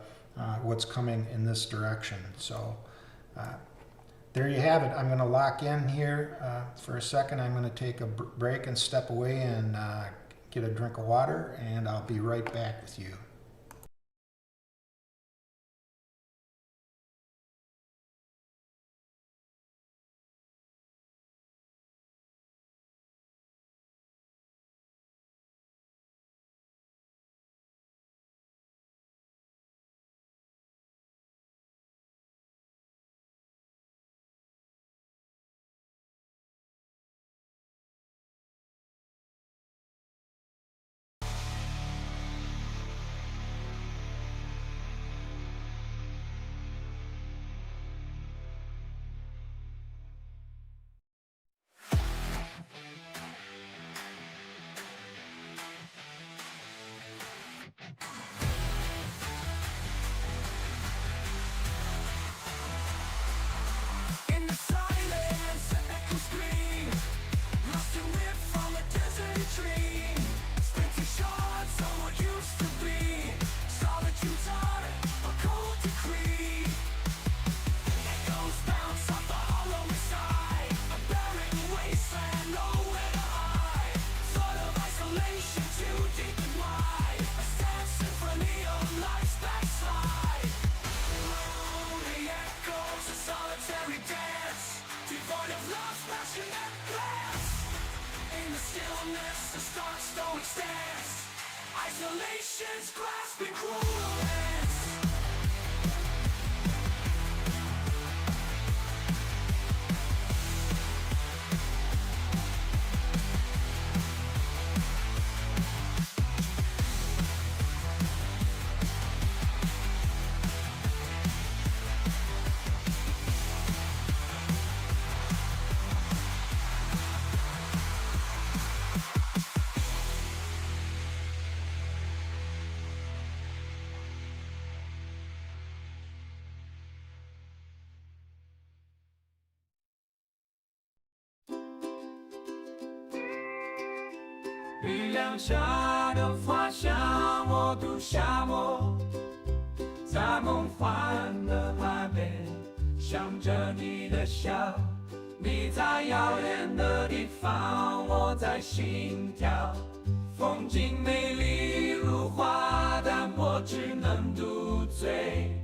what's coming in this direction. So there you have it. I'm going to lock in here for a second. I'm going to take a break and step away and get a drink of water, and I'll be right back with you. void of love's passionate glance. In the stillness, the stark stoic stance. Isolation's grasping cruel hands.月亮下的花香，我读夏末，在梦幻的海边，想着你的笑。你在遥远的地方，我在心跳。风景美丽如画，但我只能独醉。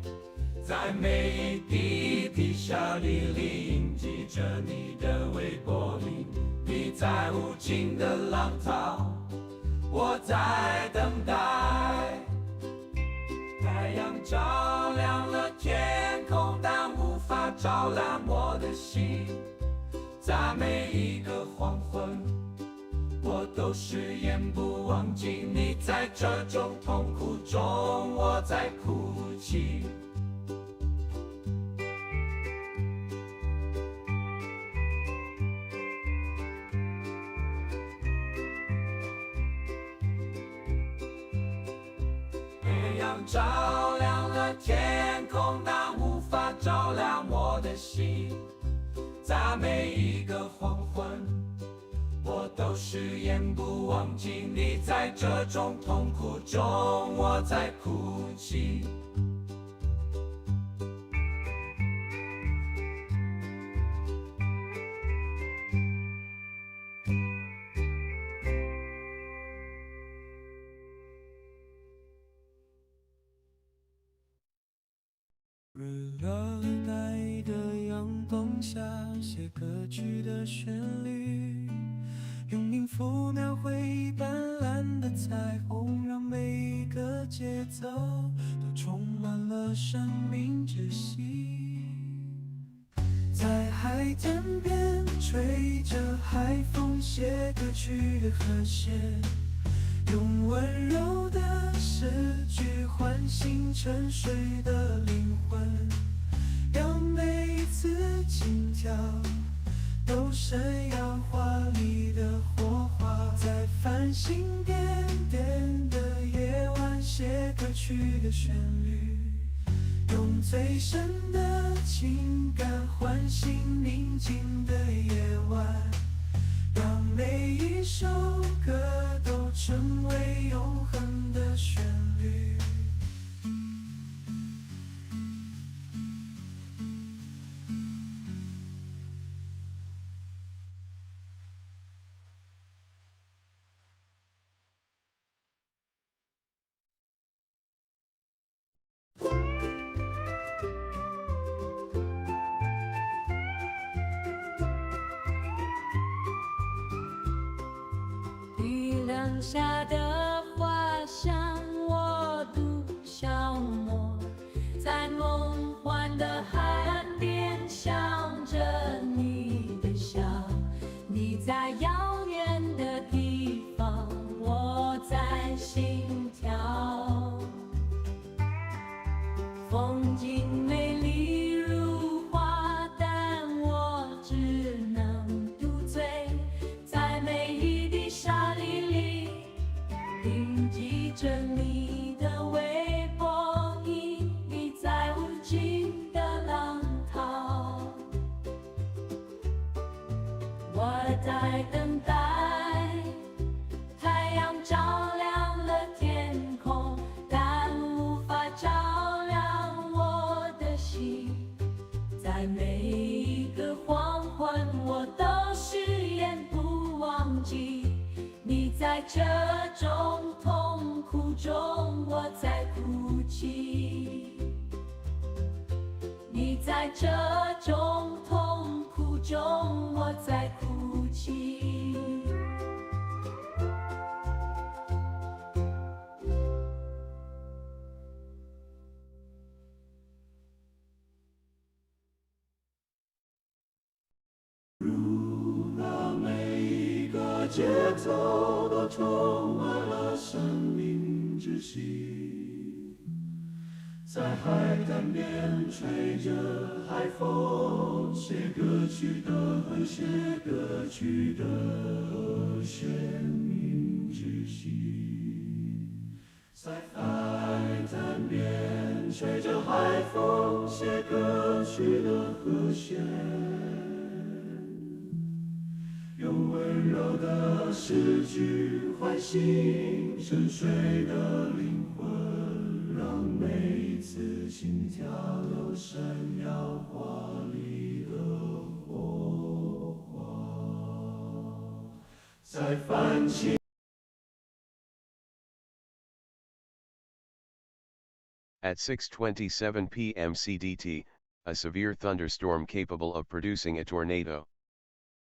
在每一滴滴沙粒里印记着你的微波音，你在无尽的浪涛，我在等待。太阳照亮了天空，但无法照亮我的心。在每一个黄昏，我都誓言不忘记你。在这种痛苦中，我在哭泣。月亮照亮了天空，但无法照亮我的心。在每一个黄昏，我都誓言不忘记你。在这种痛苦中，我在哭泣。热带的阳光下，写歌曲的旋律，用音符描绘斑斓的彩虹，让每一个节奏都充满了生命之息。在海天边吹着海风，写歌曲的和弦，用温柔的诗句唤醒沉睡的灵魂，让每一次心跳都闪耀华丽的火花。在繁星点点的夜晚，写歌曲的旋律，用最深的情感唤醒宁静的夜晚，让每一首歌都成为永恒的旋律。月亮下的花香，我独消磨，在梦幻的海岸边，想着你的笑。你在遥远的地方，我在心跳。风景美丽如画，但我只能独醉。在每一滴沙粒里印记着你的微波音，你在无尽的浪涛，我在等待。太阳照亮了天空，但无法照亮我的心。在每一个黄昏，我都誓言不忘记你。在这种痛苦中，我在哭泣。你在这种痛苦中，节奏都充满了生命之息，在海滩边吹着海风，写歌曲的和谐，歌曲的和弦鸣之息，在海滩边吹着海风，写歌曲的和弦。用温柔的诗句唤醒沉睡的灵魂，让每一次心跳都闪耀华丽的火花，在泛起。At 6:27 p.m. CDT, a severe thunderstorm capable of producing a tornado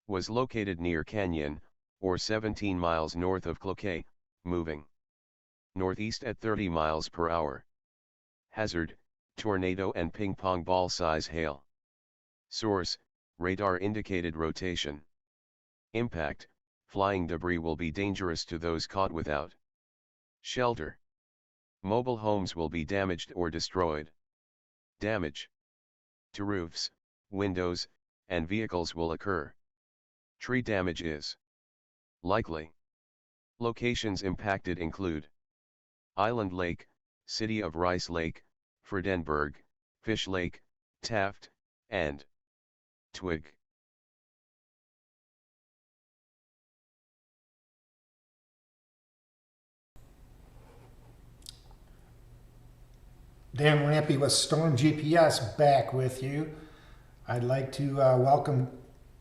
was located near Canyon, or 17 miles north of Cloquet, moving northeast at 30 miles per hour. Hazard, tornado and ping pong ball size hail. Source, radar indicated rotation. Impact, flying debris will be dangerous to those caught without shelter. Mobile homes will be damaged or destroyed. Damage to roofs, windows, and vehicles will occur. Tree damage is likely. Locations impacted include Island Lake, City of Rice Lake, Fredenberg, Fish Lake, Taft, and Twig. Dan Rampy with Storm GPS back with you. I'd like to welcome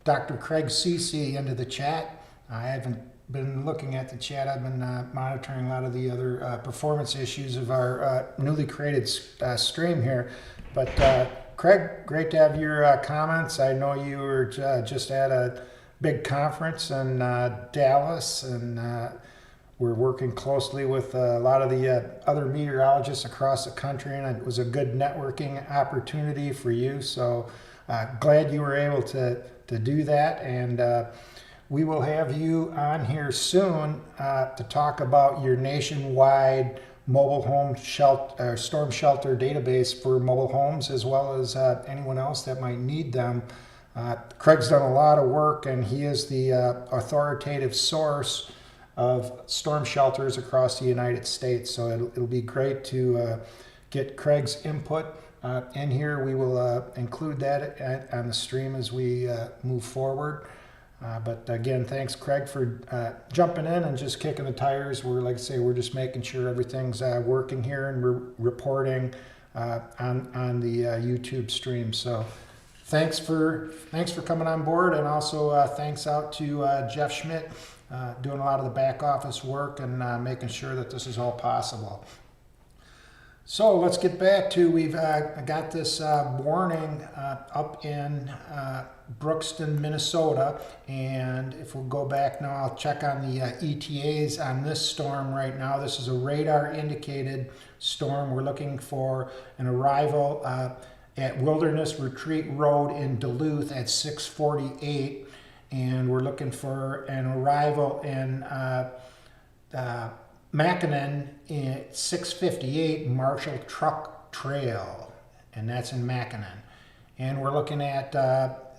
Dr. Craig Cece into the chat. I haven't been looking at the chat. I've been monitoring a lot of the other performance issues of our newly created stream here. But Craig, great to have your comments. I know you were just at a big conference in Dallas, and we're working closely with a lot of the other meteorologists across the country, and it was a good networking opportunity for you. So glad you were able to do that, and we will have you on here soon to talk about your nationwide mobile home shelter, storm shelter database for mobile homes, as well as anyone else that might need them. Craig's done a lot of work, and he is the authoritative source of storm shelters across the United States. So it'll be great to get Craig's input in here. We will include that on the stream as we move forward. But again, thanks, Craig, for jumping in and just kicking the tires. We're, like I say, we're just making sure everything's working here, and we're reporting on the YouTube stream. So thanks for coming on board, and also thanks out to Jeff Schmidt, doing a lot of the back office work and making sure that this is all possible. So let's get back to, we've got this warning up in Brookston, Minnesota, and if we'll go back now, I'll check on the ETAs on this storm right now. This is a radar indicated storm. We're looking for an arrival at Wilderness Retreat Road in Duluth at 6:48, and we're looking for an arrival in Mackinnon at 6:58 Marshall Truck Trail, and that's in Mackinnon. And we're looking at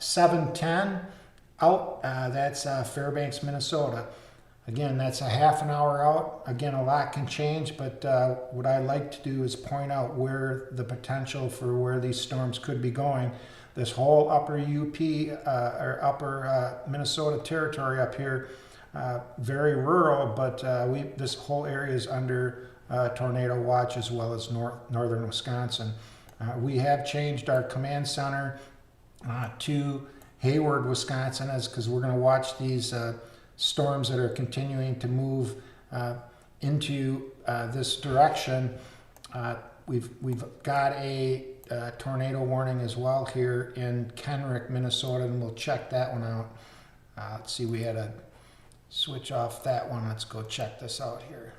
7:10 out, that's Fairbanks, Minnesota. Again, that's a half an hour out. Again, a lot can change, but what I like to do is point out where the potential for where these storms could be going. This whole upper UP or upper Minnesota territory up here, very rural, but this whole area is under tornado watch, as well as northern Wisconsin. We have changed our command center to Hayward, Wisconsin, because we're going to watch these storms that are continuing to move into this direction. We've got a tornado warning as well here in Kenrick, Minnesota, and we'll check that one out. Let's see, we had to switch off that one. Let's go check this out here.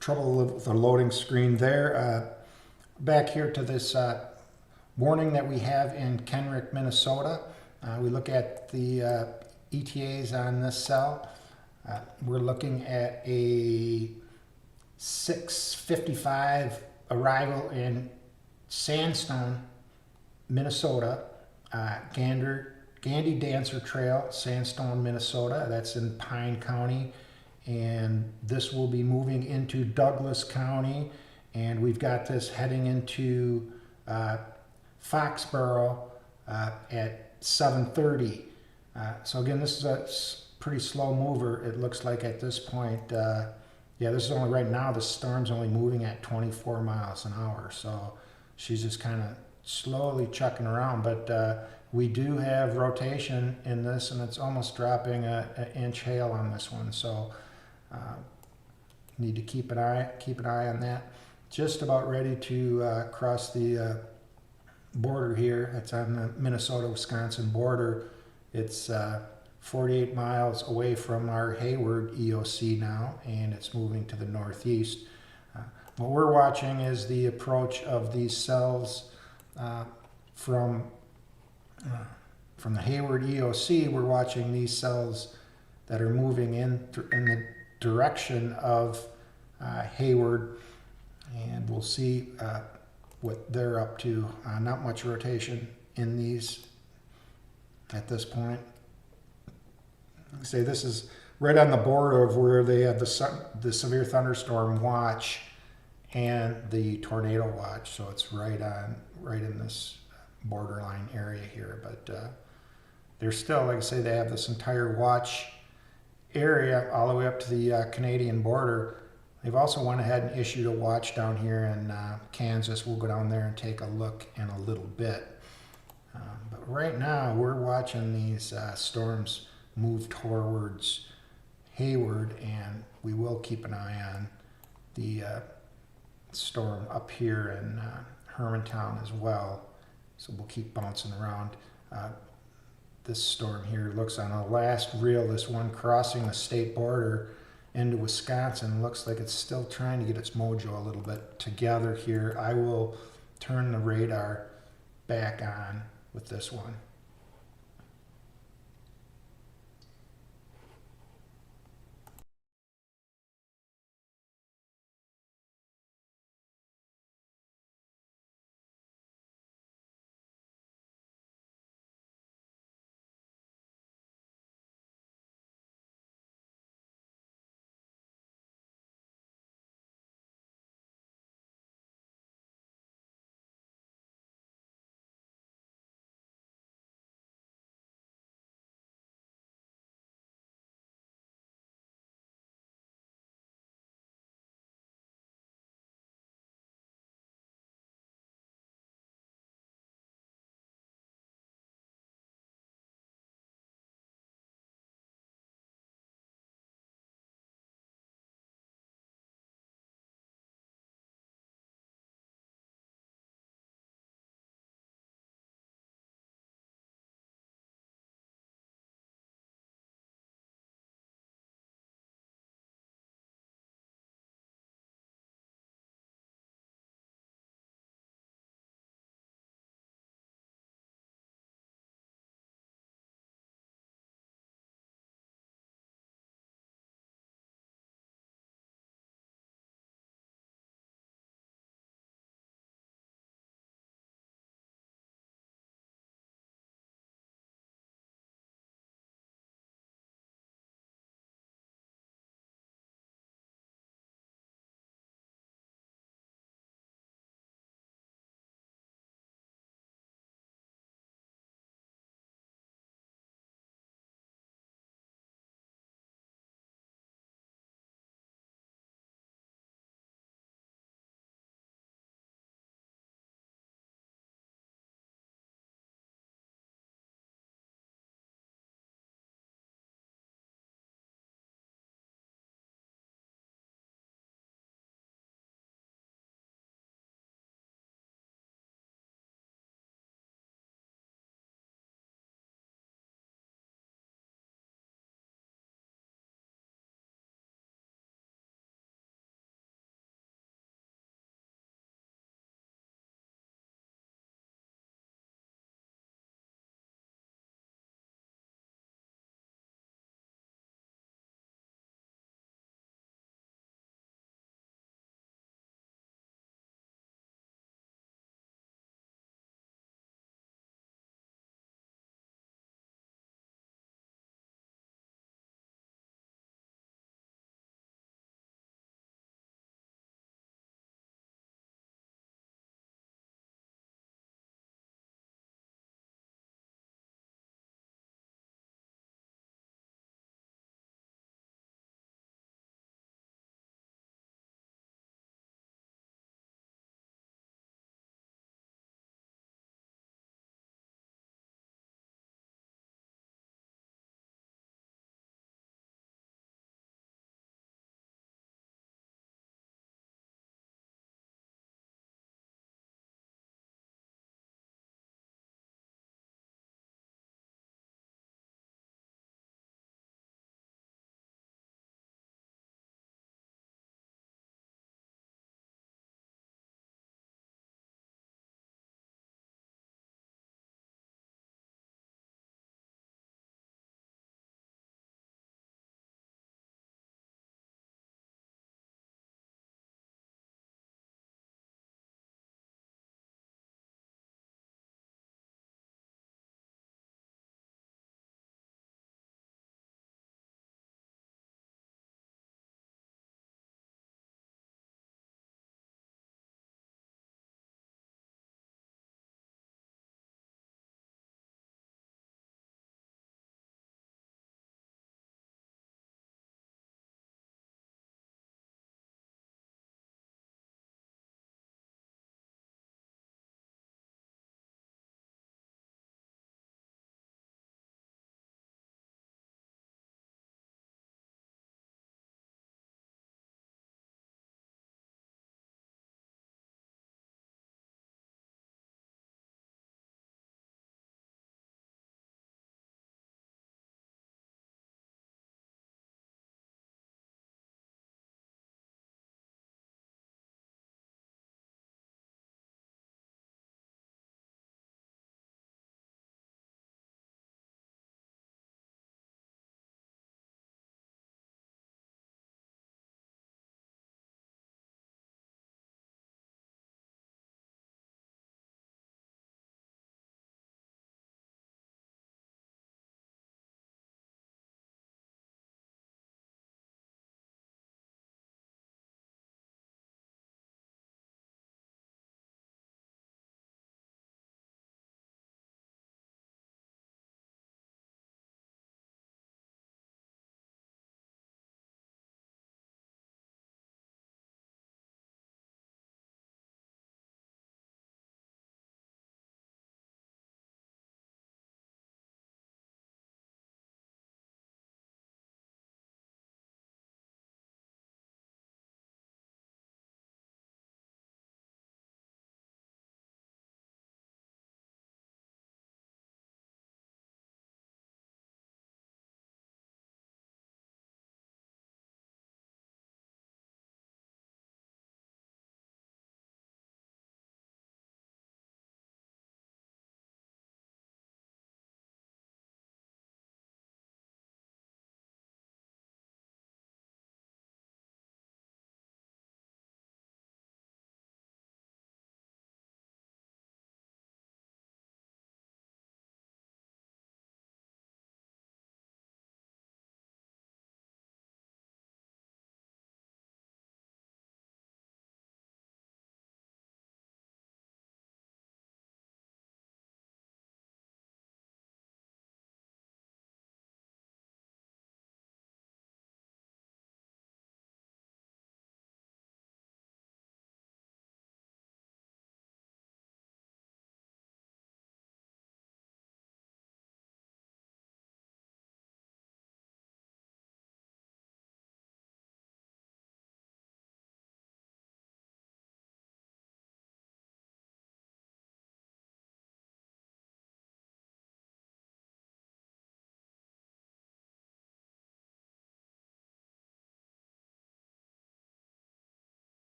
trouble with the loading screen there. Back here to this warning that we have in Kenrick, Minnesota. We look at the ETAs on this cell. We're looking at a 6:55 arrival in Sandstone, Minnesota. Gandy Dancer Trail, Sandstone, Minnesota. That's in Pine County. And this will be moving into Douglas County. And we've got this heading into Foxborough at 7:30. So again, this is a pretty slow mover. It looks like at this point, yeah, this is only right now, the storm's only moving at 24 miles an hour. So she's just kind of slowly chucking around. But we do have rotation in this, and it's almost dropping an inch hail on this one. So need to keep an eye on that. Just about ready to cross the border here. It's on the Minnesota-Wisconsin border. It's 48 miles away from our Hayward EOC now, and it's moving to the northeast. What we're watching is the approach of these cells from the Hayward EOC. We're watching these cells that are moving in the direction of Hayward, and we'll see what they're up to. Not much rotation in these at this point. Like I say, this is right on the border of where they have the severe thunderstorm watch and the tornado watch. So it's right in this borderline area here. But they're still, like I say, they have this entire watch area all the way up to the Canadian border. They've also went ahead and issued a watch down here in Kansas. We'll go down there and take a look in a little bit. But right now, we're watching these storms move towards Hayward, and we will keep an eye on the storm up here in Hermantown as well. So we'll keep bouncing around. This storm here looks on the last reel, this one crossing the state border into Wisconsin, looks like it's still trying to get its mojo a little bit together here. I will turn the radar back on with this one.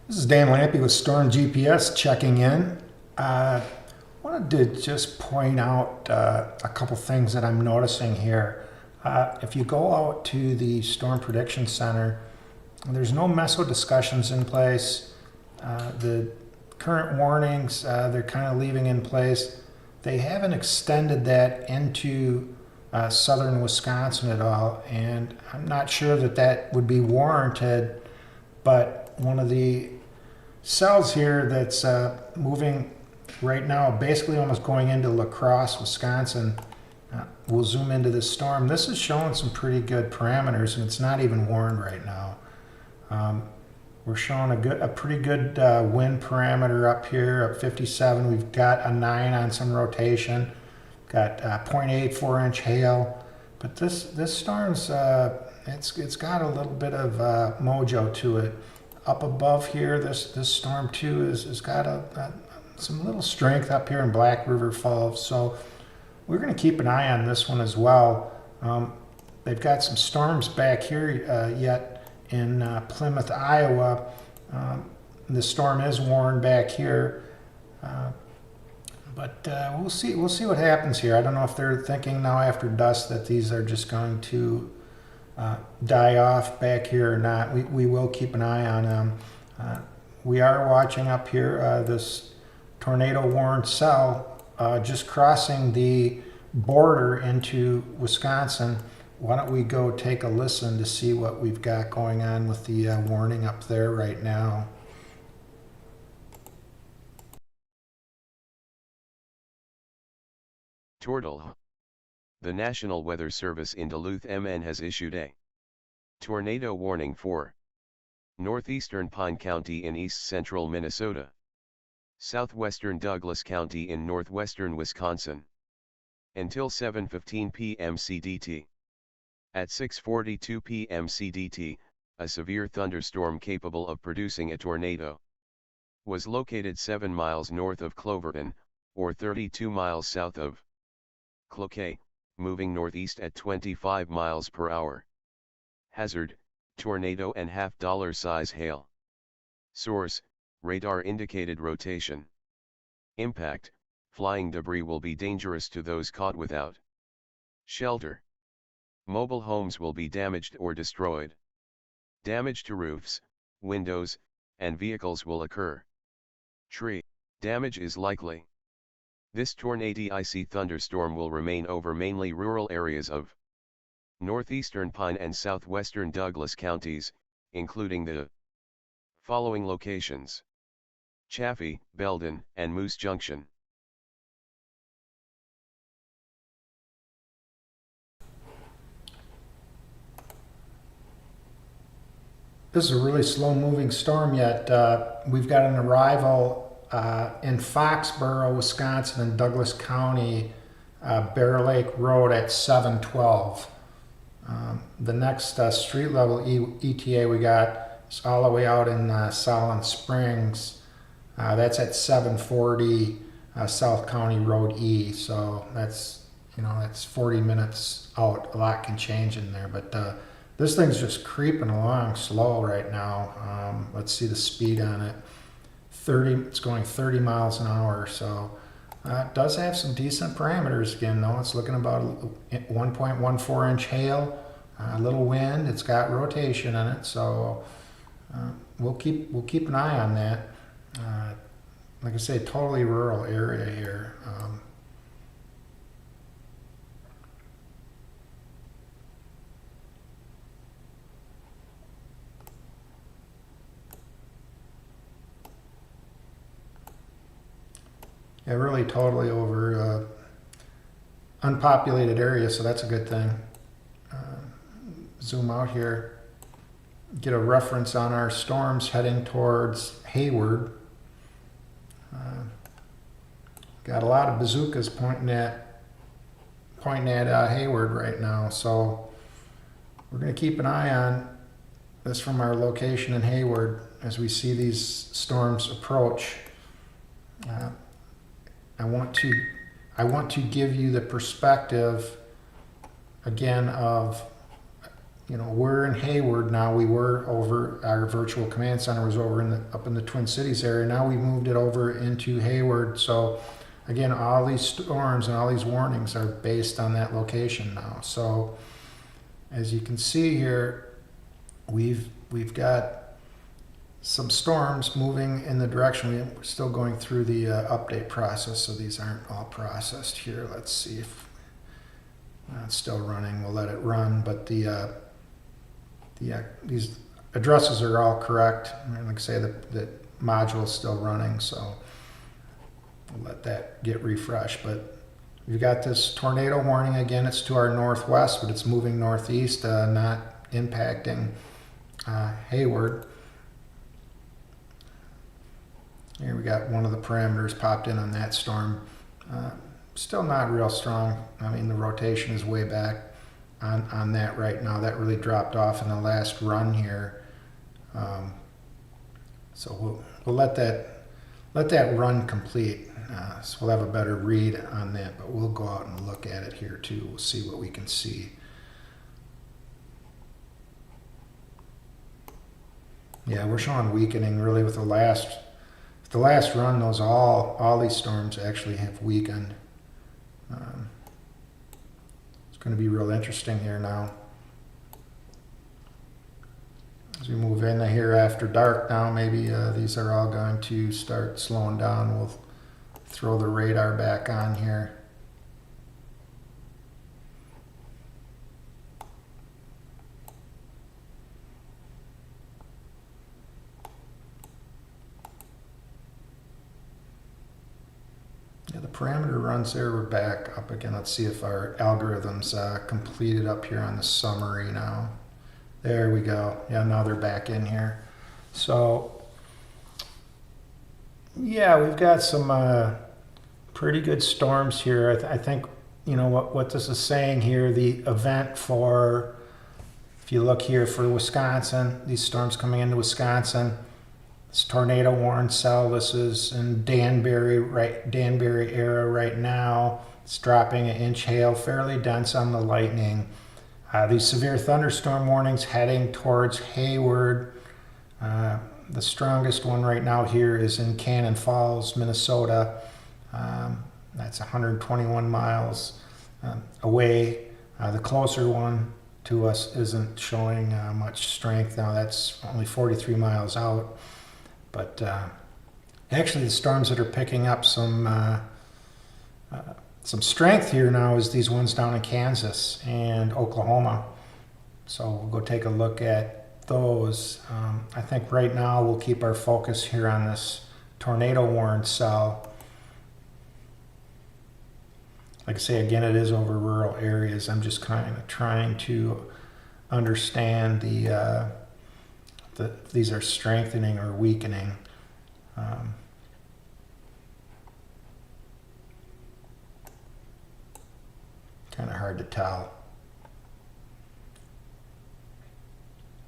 This is Dan Lampy with Storm GPS checking in. Wanted to just point out a couple things that I'm noticing here. If you go out to the Storm Prediction Center, there's no meso discussions in place. The current warnings, they're kind of leaving in place. They haven't extended that into southern Wisconsin at all, and I'm not sure that that would be warranted, but one of the cells here that's moving right now, basically almost going into La Crosse, Wisconsin, we'll zoom into this storm. This is showing some pretty good parameters, and it's not even warned right now. We're showing a pretty good wind parameter up here at 57. We've got a 9 on some rotation. Got 0.84 inch hail. But this storm's it's got a little bit of mojo to it. Up above here, this storm too has got some little strength up here in Black River Falls. So we're going to keep an eye on this one as well. They've got some storms back here yet in Plymouth, Iowa. The storm is warned back here, but we'll see what happens here. I don't know if they're thinking now after dusk that these are just going to die off back here or not. We will keep an eye on them. We are watching up here this tornado warned cell just crossing the border into Wisconsin. Why don't we go take a listen to see what we've got going on with the warning up there right now. Tortle. The National Weather Service in Duluth, MN has issued a tornado warning for northeastern Pine County in east-central Minnesota, southwestern Douglas County in northwestern Wisconsin, until 7:15 p.m. CDT. At 6:42 p.m. CDT, a severe thunderstorm capable of producing a tornado was located 7 miles north of Cloverton, or 32 miles south of Cloquet, moving northeast at 25 miles per hour. Hazard, tornado and $half size hail. Source, radar indicated rotation. Impact, flying debris will be dangerous to those caught without shelter. Mobile homes will be damaged or destroyed. Damage to roofs, windows, and vehicles will occur. Tree damage is likely. This tornadic thunderstorm will remain over mainly rural areas of northeastern Pine and southwestern Douglas counties, including the following locations: Chaffee, Belden, and Moose Junction. This is a really slow moving storm yet. We've got an arrival in Foxborough, Wisconsin, in Douglas County, Bear Lake Road at 7:12. The next street level ETA we got is all the way out in Solon Springs. That's at 7:40 South County Road E. So that's 40 minutes out. A lot can change in there, but this thing's just creeping along slow right now. Let's see the speed on it. It's going 30 miles an hour, so it does have some decent parameters again, though. It's looking about 1.14 inch hail, a little wind. It's got rotation in it, so we'll keep an eye on that. Like I say, totally rural area here. Yeah, really totally over unpopulated area, so that's a good thing. Zoom out here, get a reference on our storms heading towards Hayward. Got a lot of bazookas pointing at Hayward right now, so we're going to keep an eye on this from our location in Hayward as we see these storms approach. I want to give you the perspective again of we're in Hayward now. We were over, our virtual command center was over up in the Twin Cities area. Now we moved it over into Hayward. So again, all these storms and all these warnings are based on that location now. So as you can see here, we've got some storms moving in the direction. We're still going through the update process, so these aren't all processed here. Let's see if it's still running. We'll let it run, but these addresses are all correct. Like I say, the module is still running, so we'll let that get refreshed. But we've got this tornado warning again. It's to our northwest, but it's moving northeast, not impacting Hayward. Here we got one of the parameters popped in on that storm. Still not real strong. I mean, the rotation is way back on that right now. That really dropped off in the last run here. So we'll let that run complete. So we'll have a better read on that, but we'll go out and look at it here too. We'll see what we can see. Yeah, we're showing weakening really with the last run. Those all these storms actually have weakened. It's going to be real interesting here now as we move in here after dark. Now maybe these are all going to start slowing down. We'll throw the radar back on here. Yeah, the parameter runs there. We're back up again. Let's see if our algorithm's completed up here on the summary now. There we go. Yeah, now they're back in here. So, yeah, we've got some pretty good storms here. I think, what this is saying here, the event for, if you look here for Wisconsin, these storms coming into Wisconsin, this tornado warning cell, this is in Danbury area right now. It's dropping 1 inch hail, fairly dense on the lightning. These severe thunderstorm warnings heading towards Hayward. The strongest one right now here is in Cannon Falls, Minnesota. That's 121 miles away. The closer one to us isn't showing much strength now. That's only 43 miles out. But actually, the storms that are picking up some strength here now is these ones down in Kansas and Oklahoma. So we'll go take a look at those. I think right now we'll keep our focus here on this tornado warning cell. Like I say, again, it is over rural areas. I'm just kind of trying to understand these are strengthening or weakening. Kind of hard to tell.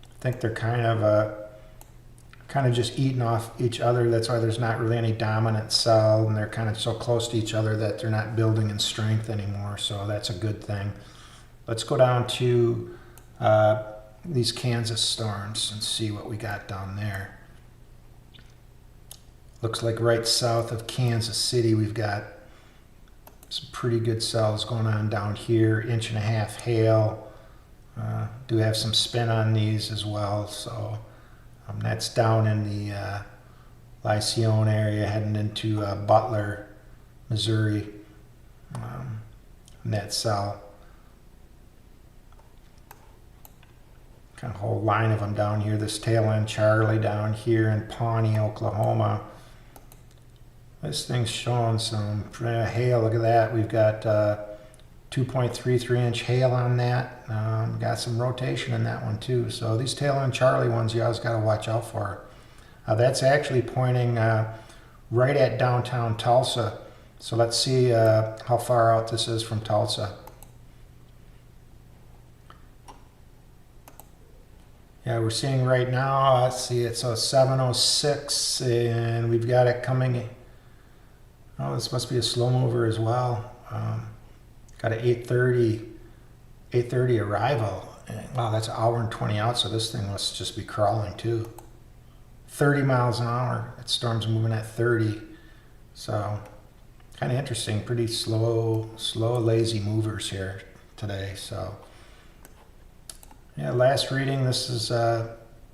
I think they're kind of just eating off each other. That's why there's not really any dominant cell, and they're kind of so close to each other that they're not building in strength anymore. So that's a good thing. Let's go down to these Kansas storms and see what we got down there. Looks like right south of Kansas City we've got some pretty good cells going on down here. 1.5 inch hail. Do have some spin on these as well. So that's down in the Lyceon area heading into Butler, Missouri. That cell. Kind of whole line of them down here. This tail end Charlie down here in Pawnee, Oklahoma. This thing's showing some hail. Look at that. We've got 2.33 inch hail on that. Got some rotation in that one too. So these tail end Charlie ones, you always got to watch out for. That's actually pointing right at downtown Tulsa. So let's see how far out this is from Tulsa. Yeah, we're seeing right now, let's see, it's a 706, and we've got it coming. Oh, this must be a slow mover as well. Got an 8:30 arrival, Wow, that's an hour and 20 out, so this thing must just be crawling too. 30 miles an hour. That storm's moving at 30. So kind of interesting. Pretty slow, lazy movers here today. So yeah, last reading, this is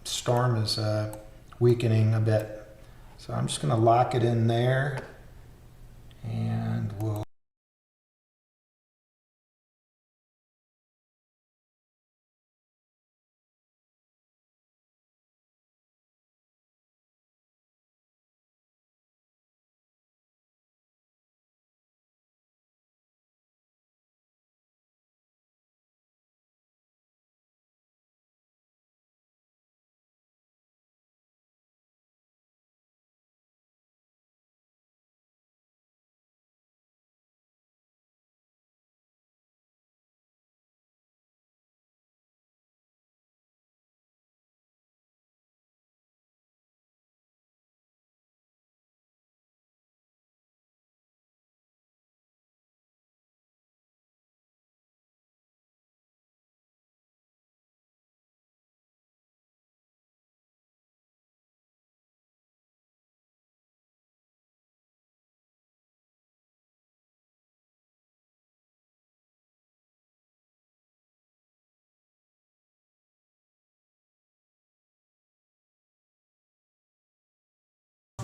storm is weakening a bit. So I'm just going to lock it in there, and we'll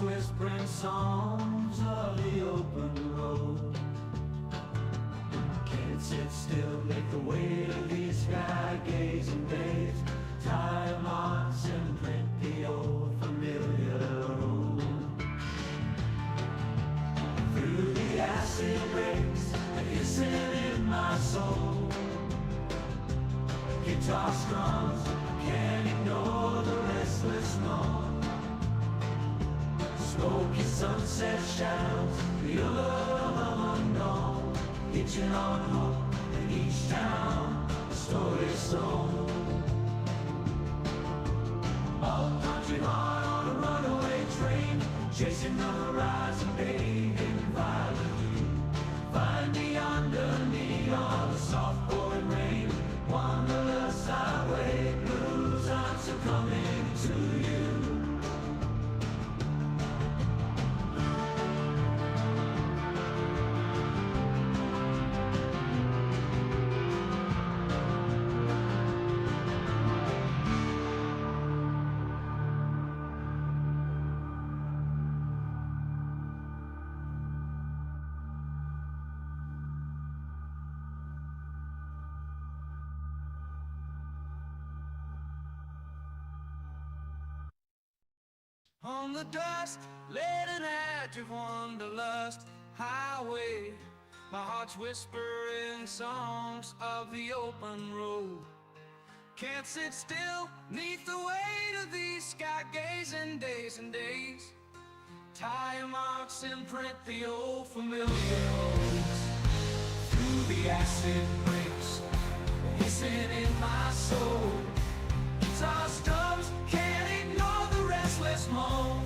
Whispering songs of the open road. Can't sit still, make the weight of these sky gazing days. Time marks imprint the old familiar road. Through the acid breaks, a hissing in my soul. Guitar strums, can't ignore the restless moan. Smoky sunset shadows, the allure of unknown. Hitching on hope in each town, a story sold. A country heart on a runaway train, chasing the horizon, bathing violet blue. Find me underneath all the soft pouring rain. Wanderlust highway blues, I'm succumbing to you. On the dust, laden at your wanderlust highway, my heart's whispering songs of the open road. Can't sit still neath the weight of these sky-gazing days and days. Tire marks imprint the old familiar roads. Through the acid breaks, hissing in my soul. Guitar stums can't ignore the restless moan.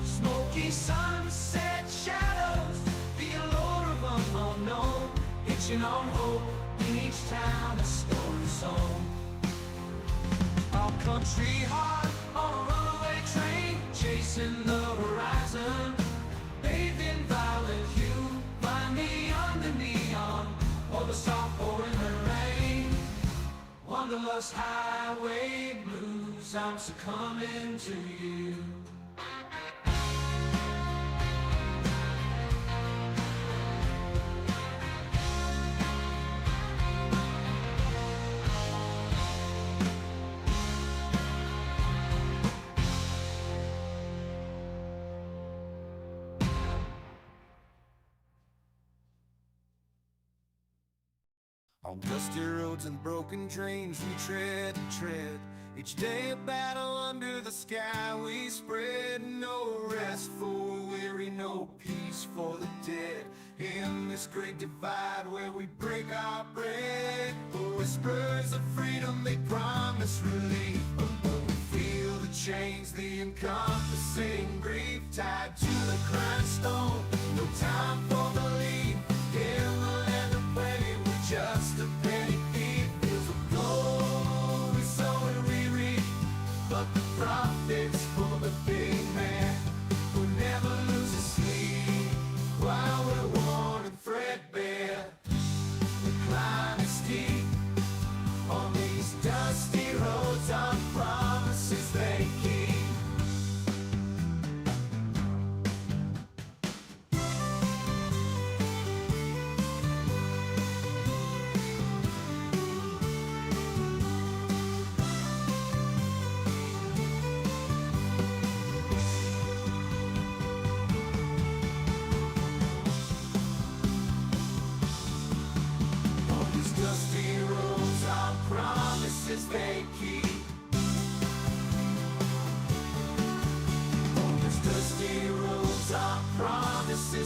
Smoky sunset shadows, the allure of unknown. Hitching on hope in each town, a story song. Our country heart on a runaway train, chasing the horizon, bathed in violet hue. Find me under neon, or the soft pouring rain. Wanderlust highway blues, I'm succumbing to you. On dusty roads and broken trains we tread and tread. Each day a battle under the sky we spread. No rest for the weary, no peace for the dead. In this great divide where we break our bread, whispers of freedom, they promise relief. But when we feel the chains, the encompassing grief tied to the grindstone, no time for belief. In the land of plenty, we're just a penny thief. Feels a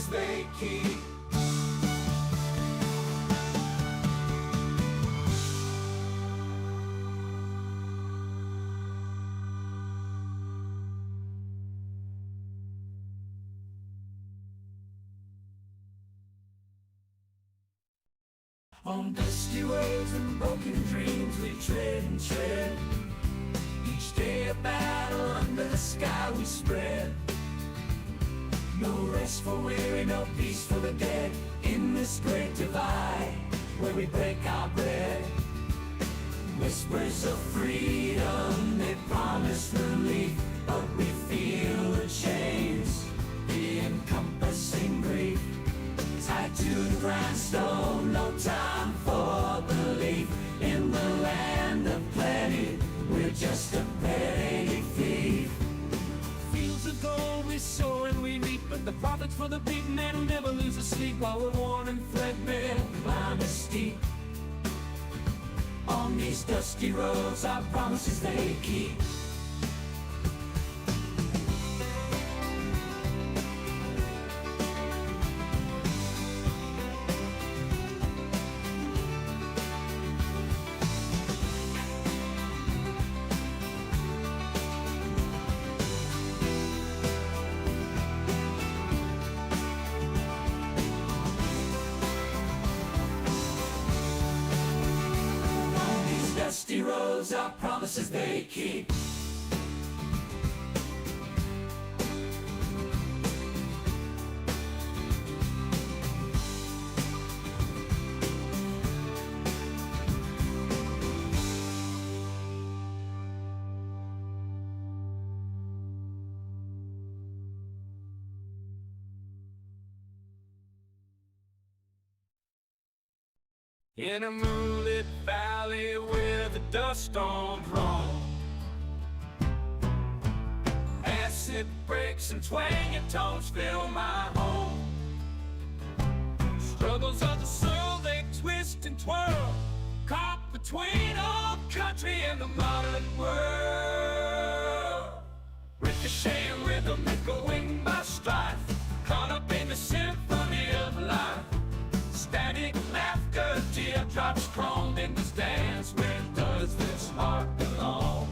promises they keep. On dusty roads and broken dreams we tread and tread. Each day a battle under the sky we spread. No rest for weary, no peace for the dead. In this great divide where we break our bread. Whispers of freedom, they promise relief, but we feel the chains, the encompassing grief. Tied to the grindstone, no time for belief. In the land of plenty, we're just a petty thief. Fields of gold we sow and we reap, but the profits for the big man who never loses sleep. While we're worn and threadbare, climb is steep. On these dusty roads, our promises they keep. Dusty roads, our promises they keep. In a moonlit valley where the dust storms roam, acid breaks and twanging tones fill my home. Struggles of the soul, they twist and twirl, caught between old country and the modern world. Ricochet rhythm echoing by strife, caught up in the symphony of life. Static laughter, teardrops chromed in this dance. Where does this heart belong?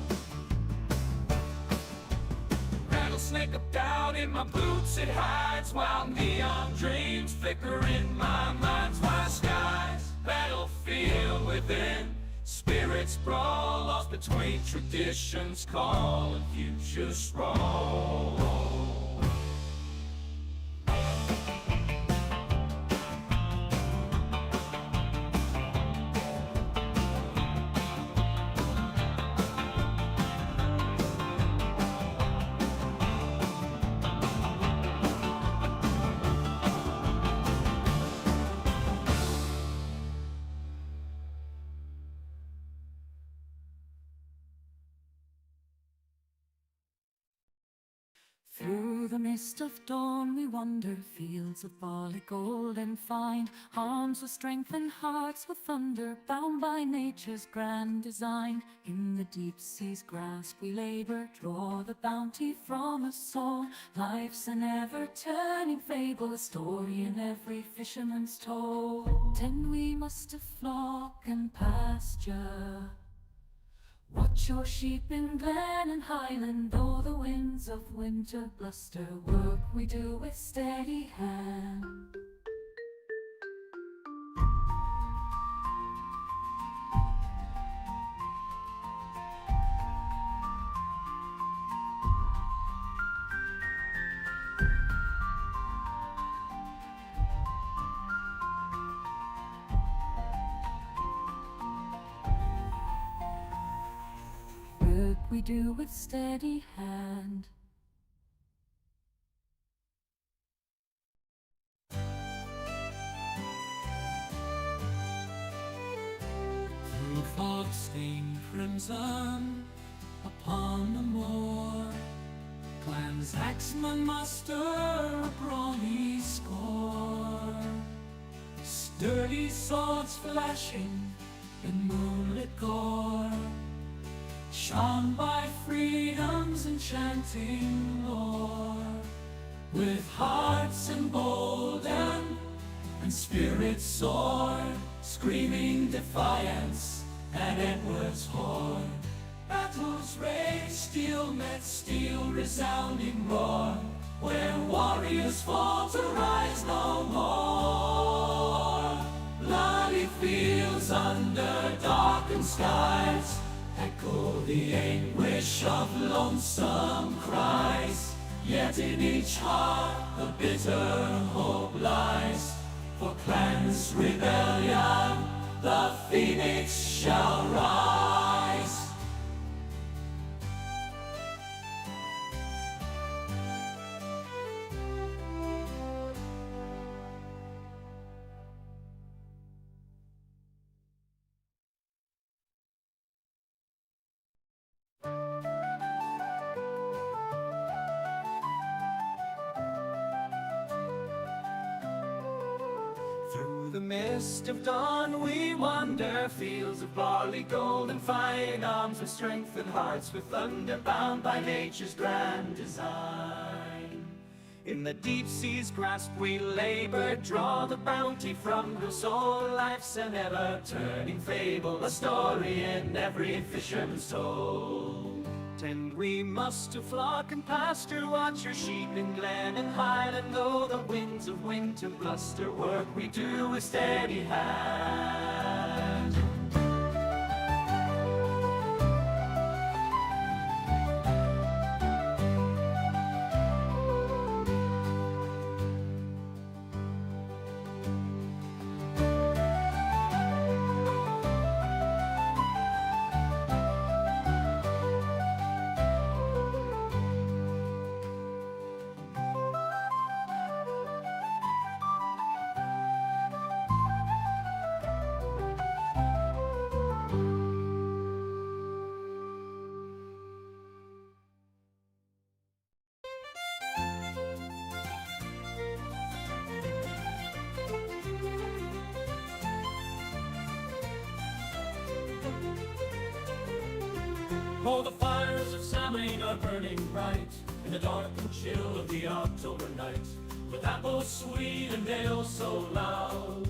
Rattlesnake of doubt in my boots, it hides, while neon dreams flicker in my mind's wide skies. Battlefield within, spirits brawl, lost between traditions, call and future sprawl. Through the mist of dawn we wander, fields of barley, gold and fine, arms with strength and hearts with thunder, bound by nature's grand design. In the deep sea's grasp we labor, draw the bounty from us all. Life's an ever-turning fable, a story in every fisherman's told. Tend we must to flock and pasture, watch your sheep in glen and highland, though the winds of winter bluster. Work we do with steady hand. We do with steady hand. Through fog-stained crimson upon the moor, clans axemen muster a brawny score. Sturdy swords flashing in moonlit gore, shone by freedom's enchanting lore. With hearts emboldened and spirits soared, screaming defiance at Edward's horde. Battles raged, steel met steel, resounding roar, where warriors fall to rise no more. Bloody fields under darkened skies echo the anguish of lonesome cries. Yet in each heart a bitter hope lies. For Clan's rebellion, the phoenix shall rise. Through the mist of dawn we wander, fields of barley, gold and fine, arms with strength and hearts with thunder, bound by nature's grand design. In the deep sea's grasp we labor, draw the bounty from the soul. Life's an ever-turning fable, a story in every fisherman's soul. Tend we must to flock and pasture, watch your sheep in glen and highland. Though the winds of winter bluster, work we do with steady hand. Oh, the fires of Samhain are burning bright in the dark and chill of the October night. With apples sweet and ale so loud,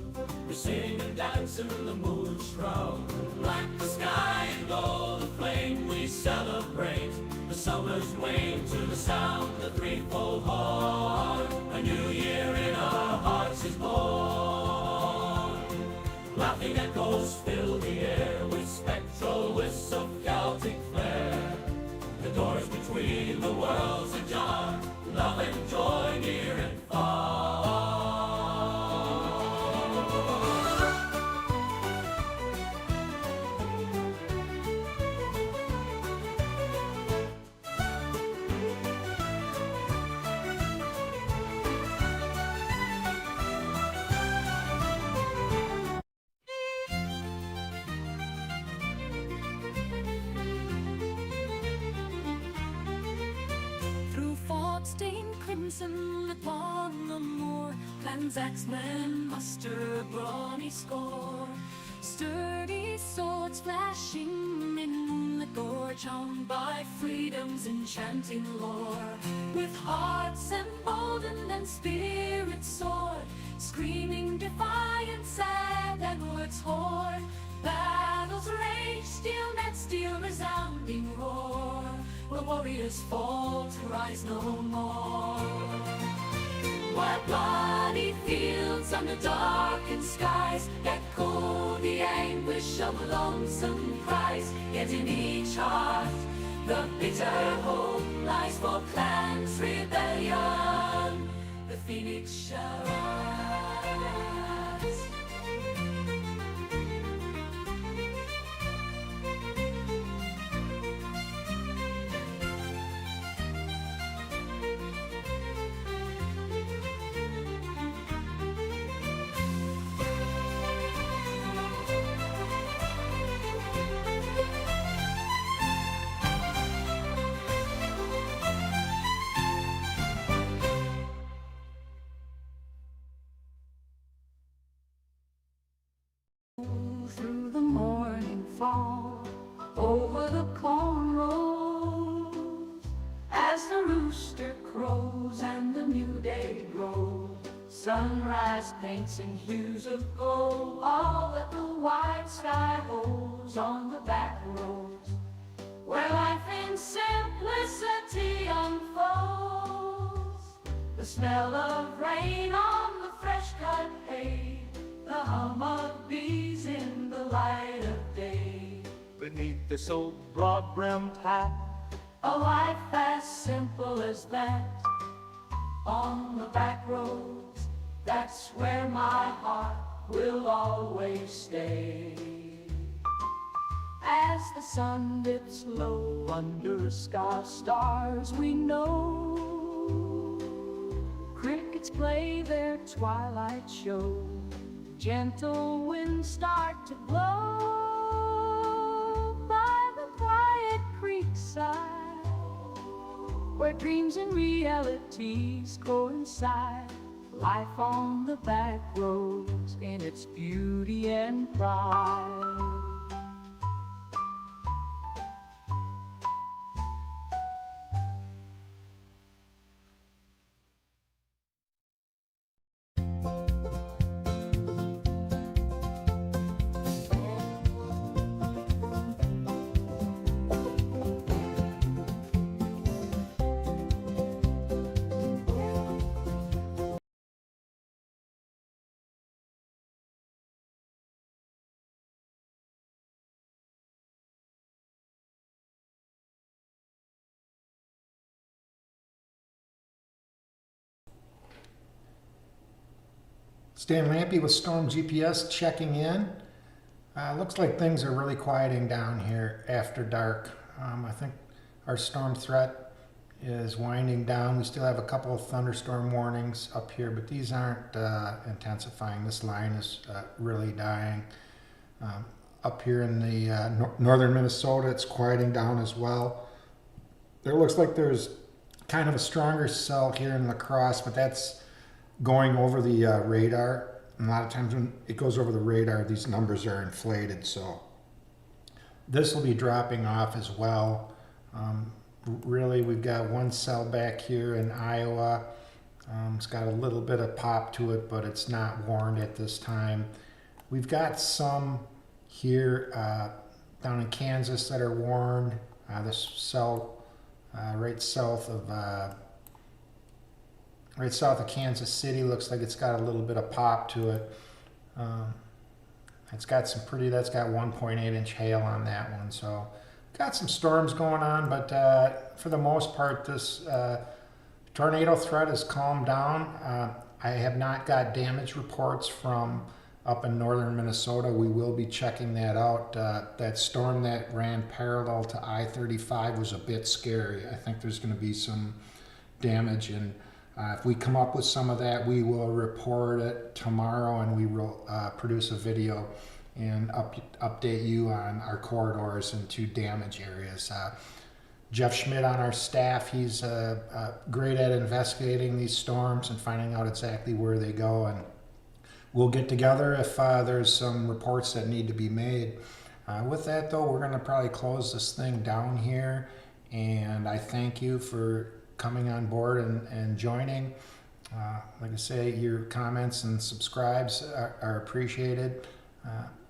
we sing and dance in the moon's shroud. Like the sky and gold the flame we celebrate the summer's wane to the sound the threefold horn. A new year in our hearts is born. Laughing echoes fill the air with spectral wisps of Celtic flair. The doors between the worlds ajar, love and joy near and far. Stained crimson upon the moor, Clan's axemen muster brawny score. Sturdy swords flashing in the gorge, hung by freedom's enchanting lore. With hearts emboldened and spirits soared, screaming defiance at Edward's horde. Battles rage, steel met steel, resounding roar, where warriors fall to rise no more. Where bloody fields under darkened skies echo the anguish of lonesome cries. Yet in each heart the bitter hope lies. For Clan's rebellion, the phoenix shall rise. Through the morning fall, over the corn rows, as the rooster crows and the new day grows, Sunrise paints in hues of gold all that the wide sky holds on the back roads, where life in simplicity unfolds. The smell of rain on the fresh cut hay, the hum of bees in the light of day. Beneath this old broad-brimmed hat, A life as simple as that, on the back roads, that's where my heart will always stay. As the sun dips low under sky stars we know, crickets play their twilight show, gentle winds start to blow by the quiet creekside, where dreams and realities coincide. Life on the back roads in its beauty and pride. Stan Lampy with Storm GPS checking in. Looks like things are really quieting down here after dark. I think our storm threat is winding down. We still have a couple of thunderstorm warnings up here, but these aren't intensifying. This line is really dying. Up here in the northern Minnesota, it's quieting down as well. There looks like there's kind of a stronger cell here in La Crosse, but that's going over the radar. And a lot of times when it goes over the radar, these numbers are inflated, so this will be dropping off as well. Really, we've got one cell back here in Iowa. It's got a little bit of pop to it, but it's not warned at this time. We've got some here down in Kansas that are warned. This cell right south of Kansas City looks like it's got a little bit of pop to it. It's got some that's got 1.8-inch hail on that one, so got some storms going on, but for the most part this tornado threat has calmed down. I have not got damage reports from up in northern Minnesota. We will be checking that out. That storm that ran parallel to I-35 was a bit scary. I think there's going to be some damage, and if we come up with some of that, we will report it tomorrow, and we will produce a video and update you on our corridors into damage areas. Jeff Schmidt on our staff, he's great at investigating these storms and finding out exactly where they go, and we'll get together if there's some reports that need to be made. With that though, we're going to probably close this thing down here, and I thank you for coming on board and joining. Like I say, your comments and subscribes are appreciated.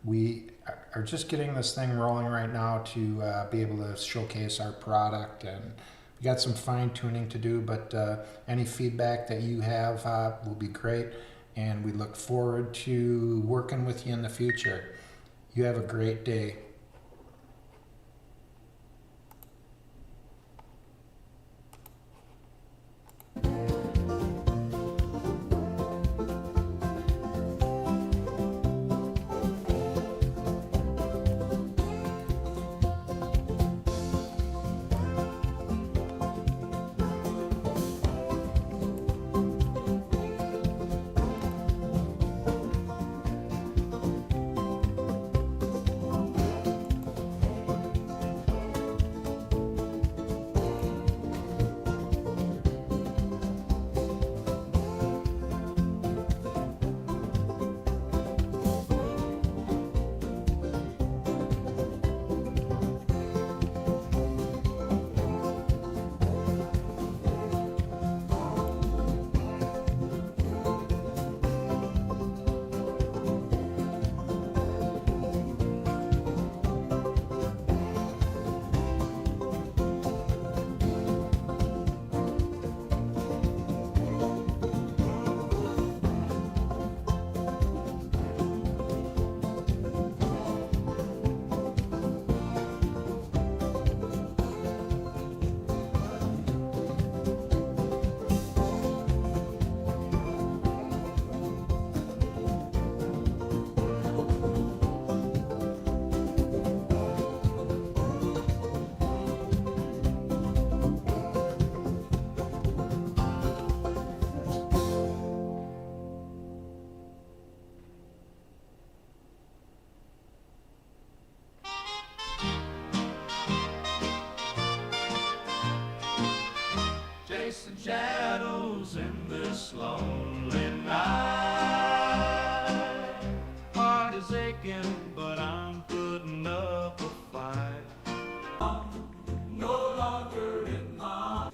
We are just getting this thing rolling right now to be able to showcase our product, and we got some fine tuning to do, but any feedback that you have will be great, and we look forward to working with you in the future. You have a great day. this lonely night. Heart is aching, but I'm putting up a fight. No longer in my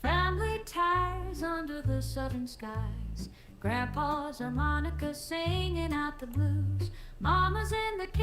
Family ties under the southern skies. Grandpa's harmonica singing out the blues. Mama's in the kitchen.